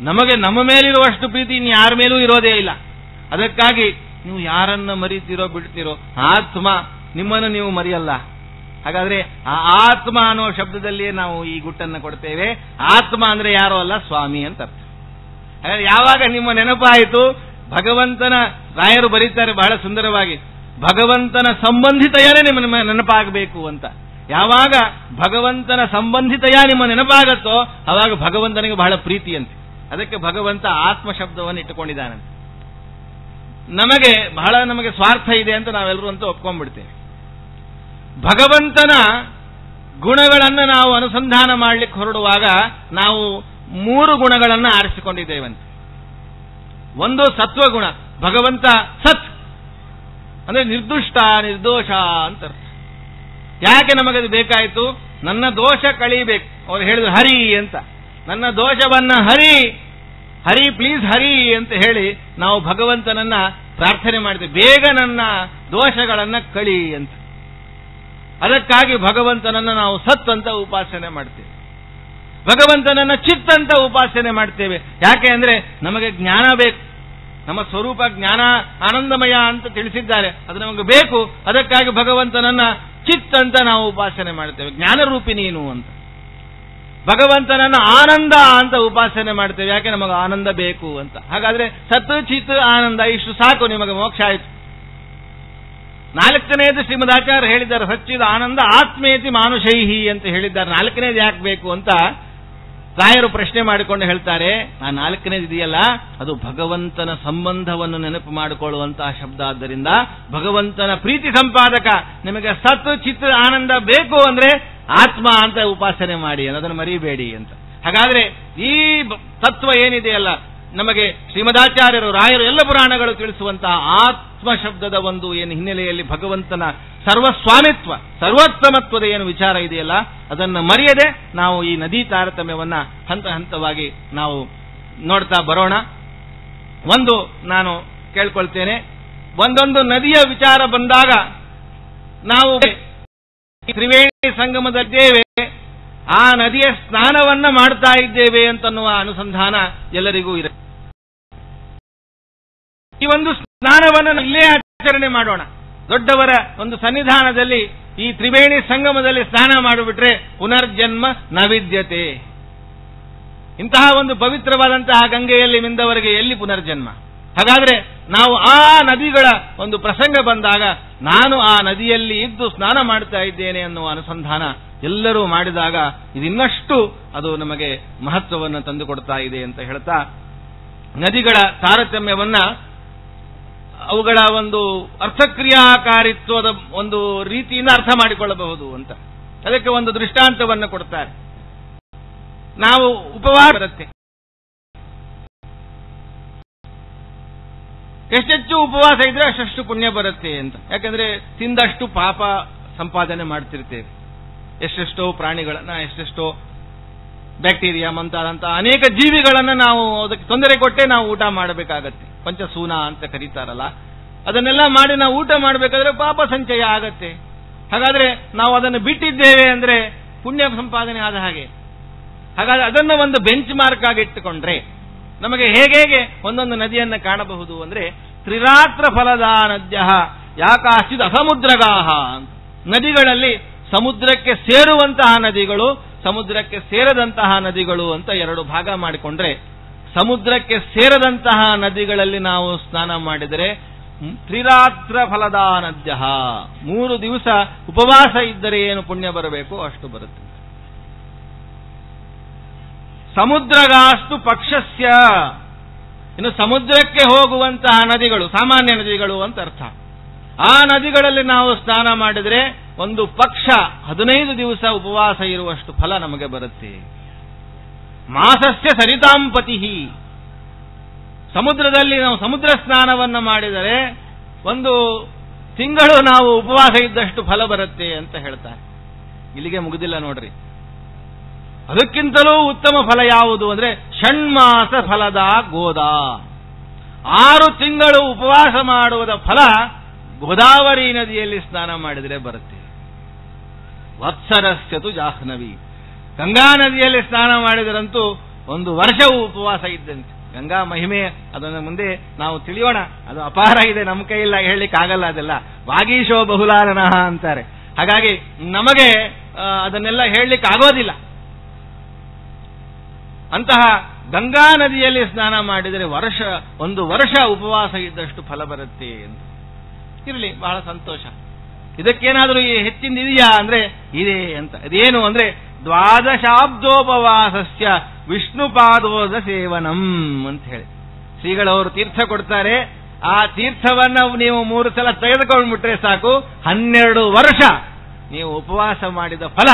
ನಮಗೆ ನಮ್ಮ ಮೇಲಿರುವಷ್ಟು ಪ್ರೀತಿ ಇನ್ನು ಯಾರ ಮೇಲೂ ಇರೋದೇ ಇಲ್ಲ. ಅದಕ್ಕಾಗಿ ನೀವು ಯಾರನ್ನ ಮರೀತೀರೋ ಬಿಡ್ತೀರೋ, ಆತ್ಮ ನಿಮ್ಮನ್ನು ನೀವು ಮರೆಯಲ್ಲ. ಹಾಗಾದ್ರೆ ಆ ಆತ್ಮ ಅನ್ನೋ ಶಬ್ದದಲ್ಲಿಯೇ ನಾವು ಈ ಗುಟ್ಟನ್ನು ಕೊಡ್ತೇವೆ. ಆತ್ಮ ಅಂದ್ರೆ ಯಾರೋ ಅಲ್ಲ, ಸ್ವಾಮಿ ಅಂತ ಅರ್ಥ. ಹಾಗಾದ್ರೆ ಯಾವಾಗ ನಿಮ್ಮ ನೆನಪಾಯಿತು, ಭಗವಂತನ ರಾಯರು ಬರೀತಾರೆ ಬಹಳ ಸುಂದರವಾಗಿ, ಭಗವಂತನ ಸಂಬಂಧಿತಯನೇ ನಿಮ್ಮ ನೆನಪಾಗಬೇಕು ಅಂತ. ಯಾವಾಗ ಭಗವಂತನ ಸಂಬಂಧಿತಯ ನಿಮ್ಮ ನೆನಪಾಗತ್ತೋ ಅವಾಗ ಭಗವಂತನಿಗೆ ಬಹಳ ಪ್ರೀತಿ ಅಂತೆ. ಅದಕ್ಕೆ ಭಗವಂತ ಆತ್ಮ ಶಬ್ದವನ್ನು ಇಟ್ಟುಕೊಂಡಿದ್ದಾನೆ. ನಮಗೆ ಸ್ವಾರ್ಥ ಇದೆ ಅಂತ ನಾವೆಲ್ಲರೂ ಅಂತ ಒಪ್ಕೊಂಡ್ಬಿಡ್ತೇವೆ. ಭಗವಂತನ ಗುಣಗಳನ್ನು ನಾವು ಅನುಸಂಧಾನ ಮಾಡಲಿಕ್ಕೆ ಹೊರಡುವಾಗ ನಾವು 3 ಗುಣಗಳನ್ನು ಆರಿಸಿಕೊಂಡಿದ್ದೇವಂತೆ. ಒಂದು ಸತ್ವಗುಣ. ಭಗವಂತ ಸತ್ ಅಂದ್ರೆ ನಿರ್ದುಷ್ಟ ನಿರ್ದೋಷ ಅಂತ ಅರ್ಥ. ಯಾಕೆ ನಮಗದು ಬೇಕಾಯಿತು? ನನ್ನ ದೋಷ ಕಳೀಬೇಕು. ಅವ್ರು ಹೇಳಿದ್ರು ಹರಿ ಅಂತ, ನನ್ನ ದೋಷವನ್ನ ಹರಿ ಪ್ಲೀಸ್ ಹರಿ ಅಂತ ಹೇಳಿ ನಾವು ಭಗವಂತನನ್ನ ಪ್ರಾರ್ಥನೆ ಮಾಡಿದ್ವಿ, ಬೇಗ ನನ್ನ ದೋಷಗಳನ್ನ ಕಳಿ ಅಂತ. ಅದಕ್ಕಾಗಿ ಭಗವಂತನನ್ನ ನಾವು ಸತ್ ಅಂತ ಉಪಾಸನೆ ಮಾಡ್ತೇವೆ, ಭಗವಂತನನ್ನ ಚಿತ್ ಅಂತ ಉಪಾಸನೆ ಮಾಡ್ತೇವೆ. ಯಾಕೆ ಅಂದ್ರೆ ನಮಗೆ ಜ್ಞಾನ ಬೇಕು, ನಮ್ಮ ಸ್ವರೂಪ ಜ್ಞಾನ ಆನಂದಮಯ ಅಂತ ತಿಳಿಸಿದ್ದಾರೆ, ಅದು ನಮಗೆ ಬೇಕು. ಅದಕ್ಕಾಗಿ ಭಗವಂತನನ್ನ ಚಿತ್ ಅಂತ ನಾವು ಉಪಾಸನೆ ಮಾಡ್ತೇವೆ, ಜ್ಞಾನರೂಪಿ ನೀನು ಅಂತ. ಭಗವಂತನನ್ನು ಆನಂದ ಅಂತ ಉಪಾಸನೆ ಮಾಡ್ತೇವೆ. ಯಾಕೆ? ನಮಗೆ ಆನಂದ ಬೇಕು ಅಂತ. ಹಾಗಾದ್ರೆ ಸತ್ ಚಿತ್ ಆನಂದ ಇಷ್ಟು ಸಾಕು, ನಿಮಗೆ ಮೋಕ್ಷ ಆಯಿತು. ನಾಲ್ಕನೇದು ಶ್ರೀಮದಾಚಾರ್ಯ ಹೇಳಿದ್ದಾರೆ, ಸಚ್ಚಿದ ಆನಂದ ಆತ್ಮೇತಿ ಮಾನುಷೈಹಿ ಅಂತ ಹೇಳಿದ್ದಾರೆ. ನಾಲ್ಕನೇದು ಯಾಕೆ ಬೇಕು ಅಂತ ರಾಯರು ಪ್ರಶ್ನೆ ಮಾಡಿಕೊಂಡು ಹೇಳ್ತಾರೆ. ಆ ನಾಲ್ಕನೇದು ಇದೆಯಲ್ಲ, ಅದು ಭಗವಂತನ ಸಂಬಂಧವನ್ನು ನೆನಪು ಮಾಡಿಕೊಳ್ಳುವಂತಹ ಶಬ್ದ. ಆದ್ದರಿಂದ ಭಗವಂತನ ಪ್ರೀತಿ ಸಂಪಾದಕ. ನಿಮಗೆ ಸತ್ ಚಿತ್ ಆನಂದ ಬೇಕು ಅಂದ್ರೆ ಆತ್ಮ ಅಂತ ಉಪಾಸನೆ ಮಾಡಿ, ಅನ್ನೋದನ್ನು ಮರಿಬೇಡಿ ಅಂತ. ಹಾಗಾದ್ರೆ ಈ ತತ್ವ ಏನಿದೆಯಲ್ಲ, ನಮಗೆ ಶ್ರೀಮದಾಚಾರ್ಯರು, ರಾಯರು, ಎಲ್ಲ ಪುರಾಣಗಳು ತಿಳಿಸುವಂತಹ ಆತ್ಮ ಶಬ್ದದ ಒಂದು ಏನು ಹಿನ್ನೆಲೆಯಲ್ಲಿ ಭಗವಂತನ ಸರ್ವಸ್ವಾಮಿತ್ವ, ಸರ್ವೋತ್ತಮತ್ವದ ಏನು ವಿಚಾರ ಇದೆಯಲ್ಲ, ಅದನ್ನು ಮರೆಯದೆ ನಾವು ಈ ನದಿ ತಾರತಮ್ಯವನ್ನ ಹಂತ ಹಂತವಾಗಿ ನಾವು ನೋಡ್ತಾ ಬರೋಣ. ಒಂದು ನಾನು ಕೇಳ್ಕೊಳ್ತೇನೆ, ಒಂದೊಂದು ನದಿಯ ವಿಚಾರ ಬಂದಾಗ ನಾವು ತ್ರಿವೇಣಿ ಸಂಗಮದಲ್ಲಿದ್ದೇವೆ, ಆ ನದಿಯ ಸ್ನಾನವನ್ನ ಮಾಡ್ತಾ ಇದ್ದೇವೆ ಅಂತನ್ನುವ ಅನುಸಂಧಾನ ಎಲ್ಲರಿಗೂ ಇದೆ. ಈ ಒಂದು ಸ್ನಾನವನ್ನು ಇಲ್ಲೇ ಆಚರಣೆ ಮಾಡೋಣ. ದೊಡ್ಡವರ ಒಂದು ಸನ್ನಿಧಾನದಲ್ಲಿ ಈ ತ್ರಿವೇಣಿ ಸಂಗಮದಲ್ಲಿ ಸ್ನಾನ ಮಾಡಿಬಿಟ್ರೆ ಪುನರ್ಜನ್ಮ ನ ವಿದ್ಯತೆ. ಇಂತಹ ಒಂದು ಪವಿತ್ರವಾದಂತಹ ಗಂಗೆಯಲ್ಲಿ ಮಿಂದವರಿಗೆ ಎಲ್ಲಿ ಪುನರ್ಜನ್ಮ? ಹಾಗಾದ್ರೆ ನಾವು ಆ ನದಿಗಳ ಒಂದು ಪ್ರಸಂಗ ಬಂದಾಗ ನಾನು ಆ ನದಿಯಲ್ಲಿ ಇದ್ದು ಸ್ನಾನ ಮಾಡ್ತಾ ಇದ್ದೇನೆ ಅನ್ನುವ ಅನುಸಂಧಾನ ಎಲ್ಲರೂ ಮಾಡಿದಾಗ ಇದಿನ್ನಷ್ಟು ಅದು ನಮಗೆ ಮಹತ್ವವನ್ನು ತಂದುಕೊಡ್ತಾ ಇದೆ ಅಂತ ಹೇಳ್ತಾ, ನದಿಗಳ ತಾರತಮ್ಯವನ್ನ ಅವುಗಳ ಒಂದು ಅರ್ಥಕ್ರಿಯಾಕಾರಿತ್ವದ ಒಂದು ರೀತಿಯಿಂದ ಅರ್ಥ ಮಾಡಿಕೊಳ್ಳಬಹುದು ಅಂತ ಅದಕ್ಕೆ ಒಂದು ದೃಷ್ಟಾಂತವನ್ನು ಕೊಡ್ತಾರೆ. ನಾವು ಉಪವಾಸ ಬರುತ್ತೆ, ಎಷ್ಟೆಚ್ಚು ಉಪವಾಸ ಇದ್ರೆ ಅಷ್ಟು ಪುಣ್ಯ ಬರುತ್ತೆ ಅಂತ. ಯಾಕಂದ್ರೆ ತಿಂದಷ್ಟು ಪಾಪ ಸಂಪಾದನೆ ಮಾಡ್ತಿರ್ತೇವೆ. ಎಷ್ಟೆಷ್ಟೋ ಪ್ರಾಣಿಗಳನ್ನ, ಎಷ್ಟೆಷ್ಟೋ ಬ್ಯಾಕ್ಟೀರಿಯಾ ಮುಂತಾದಂತಹ ಅನೇಕ ಜೀವಿಗಳನ್ನ ನಾವು ಅದಕ್ಕೆ ತೊಂದರೆ ಕೊಟ್ಟೆ ನಾವು ಊಟ ಮಾಡಬೇಕಾಗತ್ತೆ. ಪಂಚಸೂನ ಅಂತ ಕರೀತಾರಲ್ಲ, ಅದನ್ನೆಲ್ಲ ಮಾಡಿ ನಾವು ಊಟ ಮಾಡಬೇಕಾದ್ರೆ ಪಾಪ ಸಂಚಯ ಆಗತ್ತೆ. ಹಾಗಾದ್ರೆ ನಾವು ಅದನ್ನು ಬಿಟ್ಟಿದ್ದೇವೆ ಅಂದ್ರೆ ಪುಣ್ಯ ಸಂಪಾದನೆ ಆದ ಹಾಗೆ. ಹಾಗಾದ್ರೆ ಅದನ್ನ ಒಂದು ಬೆಂಚ್ ಮಾರ್ಕ್ ಆಗಿ ಇಟ್ಟುಕೊಂಡ್ರೆ ನಮಗೆ ಹೇಗೆ ಒಂದೊಂದು ನದಿಯನ್ನು ಕಾಣಬಹುದು ಅಂದ್ರೆ, ತ್ರಿರಾತ್ರ ಫಲದ ನದ್ಯ ಯಾಕಾಶ್ಚಿತ್ ಅಸಮುದ್ರಗಾಹ ಅಂತ. ನದಿಗಳಲ್ಲಿ ಸಮುದ್ರಕ್ಕೆ ಸೇರುವಂತಹ ನದಿಗಳು, ಸಮುದ್ರಕ್ಕೆ ಸೇರದಂತಹ ನದಿಗಳು ಅಂತ ಎರಡು ಭಾಗ ಮಾಡಿಕೊಂಡ್ರೆ, ಸಮುದ್ರಕ್ಕೆ ಸೇರದಂತಹ ನದಿಗಳಲ್ಲಿ ನಾವು ಸ್ನಾನ ಮಾಡಿದರೆ ತ್ರಿರಾತ್ರ ಫಲದ ನದ್ಯ, 3 ದಿವಸ ಉಪವಾಸ ಇದ್ದರೆ ಏನು ಪುಣ್ಯ ಬರಬೇಕು ಅಷ್ಟು ಬರುತ್ತೆ. ಸಮುದ್ರಗಾಸ್ತು ಪಕ್ಷಸ್ಯ, ಇನ್ನು ಸಮುದ್ರಕ್ಕೆ ಹೋಗುವಂತಹ ನದಿಗಳು ಸಾಮಾನ್ಯ ನದಿಗಳು ಅಂತ ಅರ್ಥ. ಆ ನದಿಗಳಲ್ಲಿ ನಾವು ಸ್ನಾನ ಮಾಡಿದರೆ ಒಂದು ಪಕ್ಷ 15 ದಿವಸ ಉಪವಾಸ ಇರುವಷ್ಟು ಫಲ ನಮಗೆ ಬರುತ್ತೆ. ಮಾಸಸ್ಯ ಸರಿತಾಂಪತಿ, ಸಮುದ್ರದಲ್ಲಿ ನಾವು ಸಮುದ್ರ ಸ್ನಾನವನ್ನು ಮಾಡಿದರೆ ಒಂದು ತಿಂಗಳು ನಾವು ಉಪವಾಸ ಇದ್ದಷ್ಟು ಫಲ ಬರುತ್ತೆ ಅಂತ ಹೇಳ್ತಾರೆ. ಇಲ್ಲಿಗೆ ಮುಗಿದಿಲ್ಲ ನೋಡ್ರಿ. ಅದಕ್ಕಿಂತಲೂ ಉತ್ತಮ ಫಲ ಯಾವುದು ಅಂದ್ರೆ ಷಣ್ಮಾಸ ಫಲದ ಗೋದ, 6 ತಿಂಗಳು ಉಪವಾಸ ಮಾಡುವುದ ಫಲ ಗೋದಾವರಿ ನದಿಯಲ್ಲಿ ಸ್ನಾನ ಮಾಡಿದರೆ ಬರುತ್ತೆ. ವತ್ಸರಸ್ಯತು ಜಾಹ್ನವಿ, ಗಂಗಾ ನದಿಯಲ್ಲಿ ಸ್ನಾನ ಮಾಡಿದರಂತೂ 1 ವರ್ಷವೂ ಉಪವಾಸ ಇದ್ದಂತೆ. ಗಂಗಾ ಮಹಿಮೆ ಅದನ್ನು ಮುಂದೆ ನಾವು ತಿಳಿಯೋಣ, ಅದು ಅಪಾರ ಇದೆ, ನಮ್ಮ ಕೈಯಲ್ಲಿ ಹೇಳಲಿಕ್ಕೆ ಆಗಲ್ಲ. ಅದೆಲ್ಲ ವಾಗೀಶೋ ಬಹುಲಾನನಃ ಅಂತಾರೆ. ಹಾಗಾಗಿ ನಮಗೆ ಅದನ್ನೆಲ್ಲ ಹೇಳಲಿಕ್ಕೆ ಆಗೋದಿಲ್ಲ. ಅಂತಹ ಗಂಗಾ ನದಿಯಲ್ಲಿ ಸ್ನಾನ ಮಾಡಿದರೆ 1 ವರ್ಷ ಉಪವಾಸ ಇದ್ದಷ್ಟು ಫಲ ಬರುತ್ತೆ ಅಂತ. ಇರಲಿ, ಬಹಳ ಸಂತೋಷ. ಇದಕ್ಕೇನಾದರೂ ಹೆಚ್ಚಿಂದ ಇದೆಯಾ ಅಂದ್ರೆ ಇದೆ ಅಂತ. ಇದೇನು ಅಂದ್ರೆ ದ್ವಾದಶಾಬ್ದೋಪವಾಸಸ್ಯ ವಿಷ್ಣುಪಾದೋದ ಸೇವನಂ ಅಂತ ಹೇಳಿ ಶ್ರೀಗಳವರು ತೀರ್ಥ ಕೊಡ್ತಾರೆ. ಆ ತೀರ್ಥವನ್ನ ನೀವು 3 ಸಲ ತೆಗೆದುಕೊಂಡ್ಬಿಟ್ರೆ ಸಾಕು, 12 ವರ್ಷ ನೀವು ಉಪವಾಸ ಮಾಡಿದ ಫಲ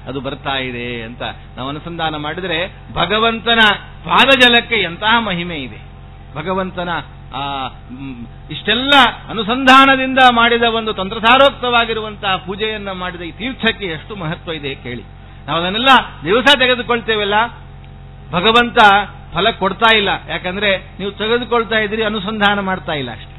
ಅದು ಬರ್ತಾ ಇದೆ ಅಂತ ನಾವು ಅನುಸಂಧಾನ ಮಾಡಿದರೆ ಭಗವಂತನ ಪಾದಜಲಕ್ಕೆ ಎಂತಹ ಮಹಿಮೆ ಇದೆ. ಭಗವಂತನ ಇಷ್ಟೆಲ್ಲ ಅನುಸಂಧಾನದಿಂದ ಮಾಡಿದ ಒಂದು ತಂತ್ರಸಾರೋಕ್ತವಾಗಿರುವಂತಹ ಪೂಜೆಯನ್ನ ಮಾಡಿದ ಈ ತೀರ್ಥಕ್ಕೆ ಎಷ್ಟು ಮಹತ್ವ ಇದೆ ಕೇಳಿ. ನಾವು ಅದನ್ನೆಲ್ಲ ದಿವಸ ತೆಗೆದುಕೊಳ್ತೇವಲ್ಲ, ಭಗವಂತ ಫಲ ಕೊಡ್ತಾ ಇಲ್ಲ. ಯಾಕಂದ್ರೆ ನೀವು ತೆಗೆದುಕೊಳ್ತಾ ಇದ್ದೀರಿ, ಅನುಸಂಧಾನ ಮಾಡ್ತಾ ಇಲ್ಲ ಅಷ್ಟೇ.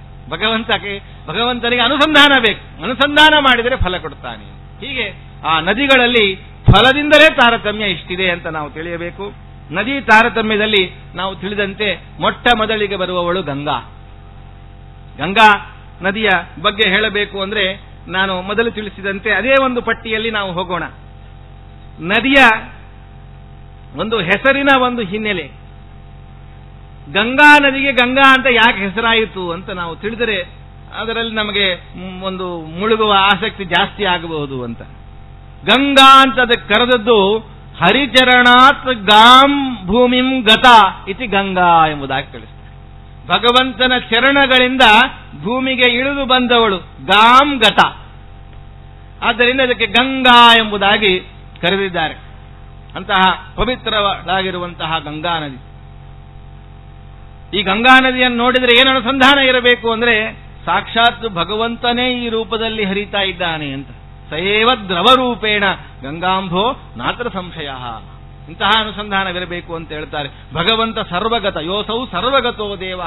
ಭಗವಂತನಿಗೆ ಅನುಸಂಧಾನ ಬೇಕು, ಅನುಸಂಧಾನ ಮಾಡಿದರೆ ಫಲ ಕೊಡ್ತಾನೆ. ಹೀಗೆ ಆ ನದಿಗಳಲ್ಲಿ ಫಲದಿಂದಲೇ ತಾರತಮ್ಯ ಇಷ್ಟಿದೆ ಅಂತ ನಾವು ತಿಳಿಯಬೇಕು. ನದಿ ತಾರತಮ್ಯದಲ್ಲಿ ನಾವು ತಿಳಿದಂತೆ ಮೊಟ್ಟ ಮೊದಲಿಗೆ ಬರುವವಳು ಗಂಗಾ. ಗಂಗಾ ನದಿಯ ಬಗ್ಗೆ ಹೇಳಬೇಕು ಅಂದ್ರೆ ನಾನು ಮೊದಲು ತಿಳಿಸಿದಂತೆ ಅದೇ ಒಂದು ಪಟ್ಟಿಯಲ್ಲಿ ನಾವು ಹೋಗೋಣ. ನದಿಯ ಒಂದು ಹೆಸರಿನ ಒಂದು ಹಿನ್ನೆಲೆ. ಗಂಗಾ ನದಿಗೆ ಗಂಗಾ ಅಂತ ಯಾಕೆ ಹೆಸರಾಯಿತು ಅಂತ ನಾವು ತಿಳಿದರೆ ಅದರಲ್ಲಿ ನಮಗೆ ಒಂದು ಮುಳುಗುವ ಆಸಕ್ತಿ ಜಾಸ್ತಿ ಆಗಬಹುದು ಅಂತ. ಗಂಗಾ ಅಂತ ಅದಕ್ಕೆ ಕರೆದದ್ದು ಹರಿಚರಣಾತ್ ಗಾಂ ಭೂಮಿಂ ಗತ ಇತಿ ಗಂಗಾ ಎಂಬುದಾಗಿ ತಿಳಿಸ್ತಾರೆ. ಭಗವಂತನ ಚರಣಗಳಿಂದ ಭೂಮಿಗೆ ಇಳಿದು ಬಂದವಳು ಗಾಂ ಗತ. ಆದ್ದರಿಂದ ಇದಕ್ಕೆ ಗಂಗಾ ಎಂಬುದಾಗಿ ಕರೆದಿದ್ದಾರೆ. ಅಂತಹ ಪವಿತ್ರವಾಗಿರುವಂತಹ ಗಂಗಾ ನದಿ. ಈ ಗಂಗಾ ನದಿಯನ್ನು ನೋಡಿದರೆ ಏನು ಅನುಸಂಧಾನ ಇರಬೇಕು ಅಂದರೆ ಸಾಕ್ಷಾತ್ ಭಗವಂತನೇ ಈ ರೂಪದಲ್ಲಿ ಹರಿತಾ ಇದ್ದಾನೆ ಅಂತ. ಸಯೇವ ದ್ರವರೂಪೇಣ ಗಂಗಾಂಭೋ ನಾತ್ರ ಸಂಶಯ. ಇಂತಹ ಅನುಸಂಧಾನವಿರಬೇಕು ಅಂತ ಹೇಳ್ತಾರೆ. ಭಗವಂತ ಸರ್ವಗತ ಯೋಸೌ ಸರ್ವಗತೋ ದೇವ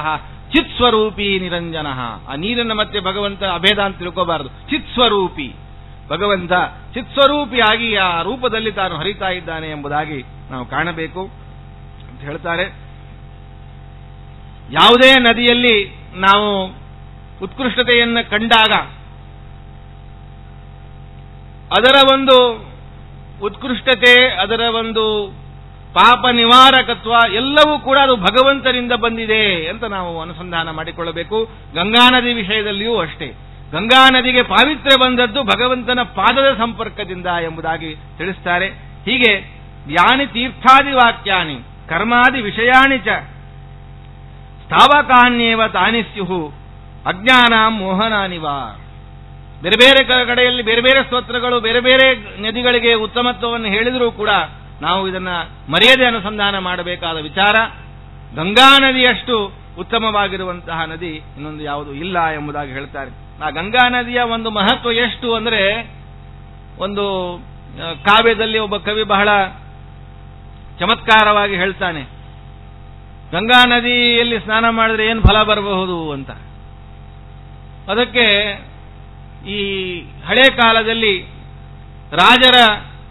ಚಿತ್ಸ್ವರೂಪಿ ನಿರಂಜನ. ಆ ನೀರನ್ನು ಮತ್ತೆ ಭಗವಂತ ಅಭೇದ ಅಂತ ತಿಳ್ಕೋಬಾರದು. ಚಿತ್ಸ್ವರೂಪಿ ಭಗವಂತ ಚಿತ್ಸ್ವರೂಪಿಯಾಗಿ ಆ ರೂಪದಲ್ಲಿ ತಾನು ಹರಿತಾ ಇದ್ದಾನೆ ಎಂಬುದಾಗಿ ನಾವು ಕಾಣಬೇಕು ಅಂತ ಹೇಳ್ತಾರೆ. ಯಾವುದೇ ನದಿಯಲ್ಲಿ ನಾವು ಉತ್ಕೃಷ್ಟತೆಯನ್ನು ಕಂಡಾಗ ಅದರ ಒಂದು ಉತ್ಕೃಷ್ಟತೆ, ಅದರ ಒಂದು ಪಾಪ ನಿವಾರಕತ್ವ ಎಲ್ಲವೂ ಕೂಡ ಅದು ಭಗವಂತನಿಂದ ಬಂದಿದೆ ಅಂತ ನಾವು ಅನುಸಂಧಾನ ಮಾಡಿಕೊಳ್ಳಬೇಕು. ಗಂಗಾ ನದಿ ವಿಷಯದಲ್ಲಿಯೂ ಅಷ್ಟೇ. ಗಂಗಾ ನದಿಗೆ ಪಾವಿತ್ರ್ಯ ಬಂದದ್ದು ಭಗವಂತನ ಪಾದದ ಸಂಪರ್ಕದಿಂದ ಎಂಬುದಾಗಿ ತಿಳಿಸ್ತಾರೆ. ಹೀಗೆ ಯಾನಿ ತೀರ್ಥಾದಿ ವಾಕ್ಯಾನಿ ಕರ್ಮಾದಿ ವಿಷಯಾನಿ ಚ ಸ್ಥಾವಕಾನ್ಯೇವ ತಾನಿ ಸ್ಯುಹು ಅಜ್ಞಾನ ಮೋಹನಾನಿವಾ. ಬೇರೆ ಬೇರೆ ಕಡೆಯಲ್ಲಿ ಬೇರೆ ಬೇರೆ ಸ್ತೋತ್ರಗಳು ಬೇರೆ ಬೇರೆ ನದಿಗಳಿಗೆ ಉತ್ತಮತ್ವವನ್ನು ಹೇಳಿದರೂ ಕೂಡ ನಾವು ಇದನ್ನ ಮರೆಯದೆ ಅನುಸಂಧಾನ ಮಾಡಬೇಕಾದ ವಿಚಾರ. ಗಂಗಾ ನದಿಯಷ್ಟು ಉತ್ತಮವಾಗಿರುವಂತಹ ನದಿ ಇನ್ನೊಂದು ಯಾವುದು ಇಲ್ಲ ಎಂಬುದಾಗಿ ಹೇಳ್ತಾರೆ. ಆ ಗಂಗಾ ನದಿಯ ಒಂದು ಮಹತ್ವ ಎಷ್ಟು ಅಂದರೆ, ಒಂದು ಕಾವ್ಯದಲ್ಲಿ ಒಬ್ಬ ಕವಿ ಬಹಳ ಚಮತ್ಕಾರವಾಗಿ ಹೇಳ್ತಾನೆ, ಗಂಗಾ ನದಿಯಲ್ಲಿ ಸ್ನಾನ ಮಾಡಿದ್ರೆ ಏನು ಫಲ ಬರಬಹುದು ಅಂತ. ಅದಕ್ಕೆ ಈ ಹಳೆ ಕಾಲದಲ್ಲಿ ರಾಜರ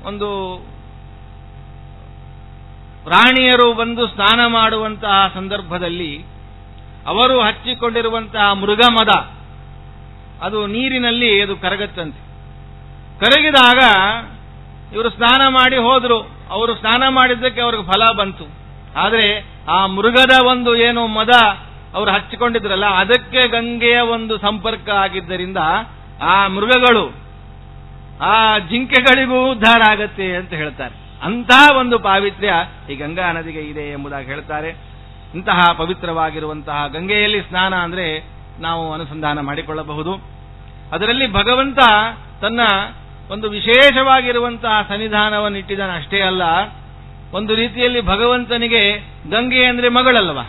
ಒಂದು ರಾಣಿಯರು ಬಂದು ಸ್ನಾನ ಮಾಡುವಂತಹ ಸಂದರ್ಭದಲ್ಲಿ ಅವರು ಹಚ್ಚಿಕೊಂಡಿರುವಂತಹ ಮೃಗಮದ ಅದು ನೀರಿನಲ್ಲಿ ಅದು ಕರಗತ್ತಂತೆ. ಕರಗಿದಾಗ ಇವರು ಸ್ನಾನ ಮಾಡಿ ಹೋದ್ರು. ಅವರು ಸ್ನಾನ ಮಾಡಿದ್ದಕ್ಕೆ ಅವ್ರಿಗೆ ಫಲ ಬಂತು. ಆದರೆ ಆ ಮೃಗದ ಒಂದು ಏನು ಮದ ಅವರು ಹಚ್ಚಿಕೊಂಡಿದ್ರಲ್ಲ ಅದಕ್ಕೆ ಗಂಗೆಯ ಒಂದು ಸಂಪರ್ಕ ಆಗಿದ್ದರಿಂದ ಆ ಮೃಗಗಳು ಆ ಜಿಂಕೆಗಳಿಗೂ ಉದ್ಧಾರ ಆಗತ್ತೆ ಅಂತ ಹೇಳ್ತಾರೆ. ಅಂತಹ ಒಂದು ಪಾವಿತ್ರ್ಯ ಈ ಗಂಗಾ ನದಿಗೆ ಇದೆ ಎಂಬುದಾಗಿ ಹೇಳ್ತಾರೆ. ಇಂತಹ ಪವಿತ್ರವಾಗಿರುವಂತಹ ಗಂಗೆಯಲ್ಲಿ ಸ್ನಾನ ಅಂದರೆ ನಾವು ಅನುಸಂಧಾನ ಮಾಡಿಕೊಳ್ಳಬಹುದು. ಅದರಲ್ಲಿ ಭಗವಂತ ತನ್ನ ಒಂದು ವಿಶೇಷವಾಗಿರುವಂತಹ ಸನ್ನಿಧಾನವನ್ನು ಇಟ್ಟಿದ್ದಾನೆ. ಅಷ್ಟೇ ಅಲ್ಲ, ಒಂದು ರೀತಿಯಲ್ಲಿ ಭಗವಂತನಿಗೆ ಗಂಗೆ ಅಂದರೆ ಮಗಳಲ್ವಾ,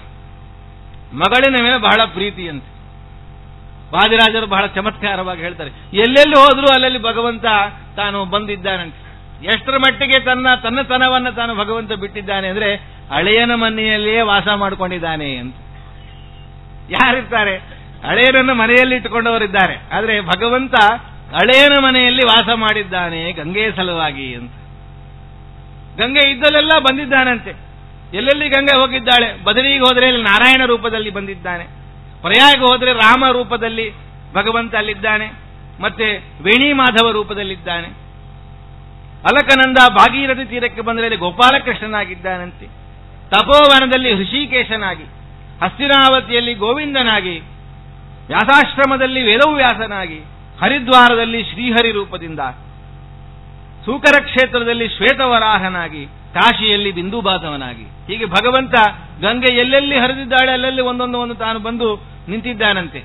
ಮಗಳಿನ ಮೇಲೆ ಬಹಳ ಪ್ರೀತಿಯಂತೆ. ವಾದಿರಾಜರು ಬಹಳ ಚಮತ್ಕಾರವಾಗಿ ಹೇಳ್ತಾರೆ, ಎಲ್ಲೆಲ್ಲಿ ಹೋದ್ರೂ ಅಲ್ಲಲ್ಲಿ ಭಗವಂತ ತಾನು ಬಂದಿದ್ದಾನಂತೆ. ಎಷ್ಟರ ಮಟ್ಟಿಗೆ ತನ್ನತನವನ್ನು ತಾನು ಭಗವಂತ ಬಿಟ್ಟಿದ್ದಾನೆ ಅಂದ್ರೆ ಹಳೆಯನ ಮನೆಯಲ್ಲಿಯೇ ವಾಸ ಮಾಡಿಕೊಂಡಿದ್ದಾನೆ ಅಂತ. ಯಾರಿರ್ತಾರೆ? ಹಳೆಯರನ್ನು ಮನೆಯಲ್ಲಿ ಇಟ್ಟುಕೊಂಡವರಿದ್ದಾರೆ. ಆದರೆ ಭಗವಂತ ಹಳೆಯನ ಮನೆಯಲ್ಲಿ ವಾಸ ಮಾಡಿದ್ದಾನೆ ಗಂಗೆಯ ಸಲುವಾಗಿ ಅಂತ. ಗಂಗೆ ಇದ್ದಲ್ಲೆಲ್ಲ ಬಂದಿದ್ದಾನಂತೆ. ಎಲ್ಲೆಲ್ಲಿ ಗಂಗೆ ಹೋಗಿದ್ದಾಳೆ, ಬದರಿಗೆ ಹೋದರೆ ನಾರಾಯಣ ರೂಪದಲ್ಲಿ ಬಂದಿದ್ದಾನೆ, ಪ್ರಯಾಗ ಹೋದರೆ ರಾಮ ರೂಪದಲ್ಲಿ ಭಗವಂತ ಅಲ್ಲಿದ್ದಾನೆ, ಮತ್ತೆ ವೇಣಿ ಮಾಧವ ರೂಪದಲ್ಲಿದ್ದಾನೆ, ಅಲಕನಂದ ಭಾಗೀರಥಿ ತೀರಕ್ಕೆ ಬಂದರೆ ಗೋಪಾಲಕೃಷ್ಣನಾಗಿದ್ದಾನಂತೆ, ತಪೋವನದಲ್ಲಿ ಹೃಷಿಕೇಶನಾಗಿ, ಹಸ್ತಿನಾವತಿಯಲ್ಲಿ ಗೋವಿಂದನಾಗಿ, ವ್ಯಾಸಾಶ್ರಮದಲ್ಲಿ ವೇದವ್ಯಾಸನಾಗಿ, ಹರಿದ್ವಾರದಲ್ಲಿ ಶ್ರೀಹರಿ ರೂಪದಿಂದ, ಸೂಕರ ಕ್ಷೇತ್ರದಲ್ಲಿ ಶ್ವೇತವರಾಹನಾಗಿ, ಕಾಶಿಯಲ್ಲಿ ಬಿಂದುಬಾಧವನಾಗಿ, ಹೀಗೆ ಭಗವಂತ ಗಂಗೆ ಎಲ್ಲೆಲ್ಲಿ ಹರಿದಿದ್ದಾಳೆ ಅಲ್ಲಲ್ಲಿ ಒಂದೊಂದು ತಾನು ಬಂದು ನಿಂತಿದ್ದಾನಂತೆ.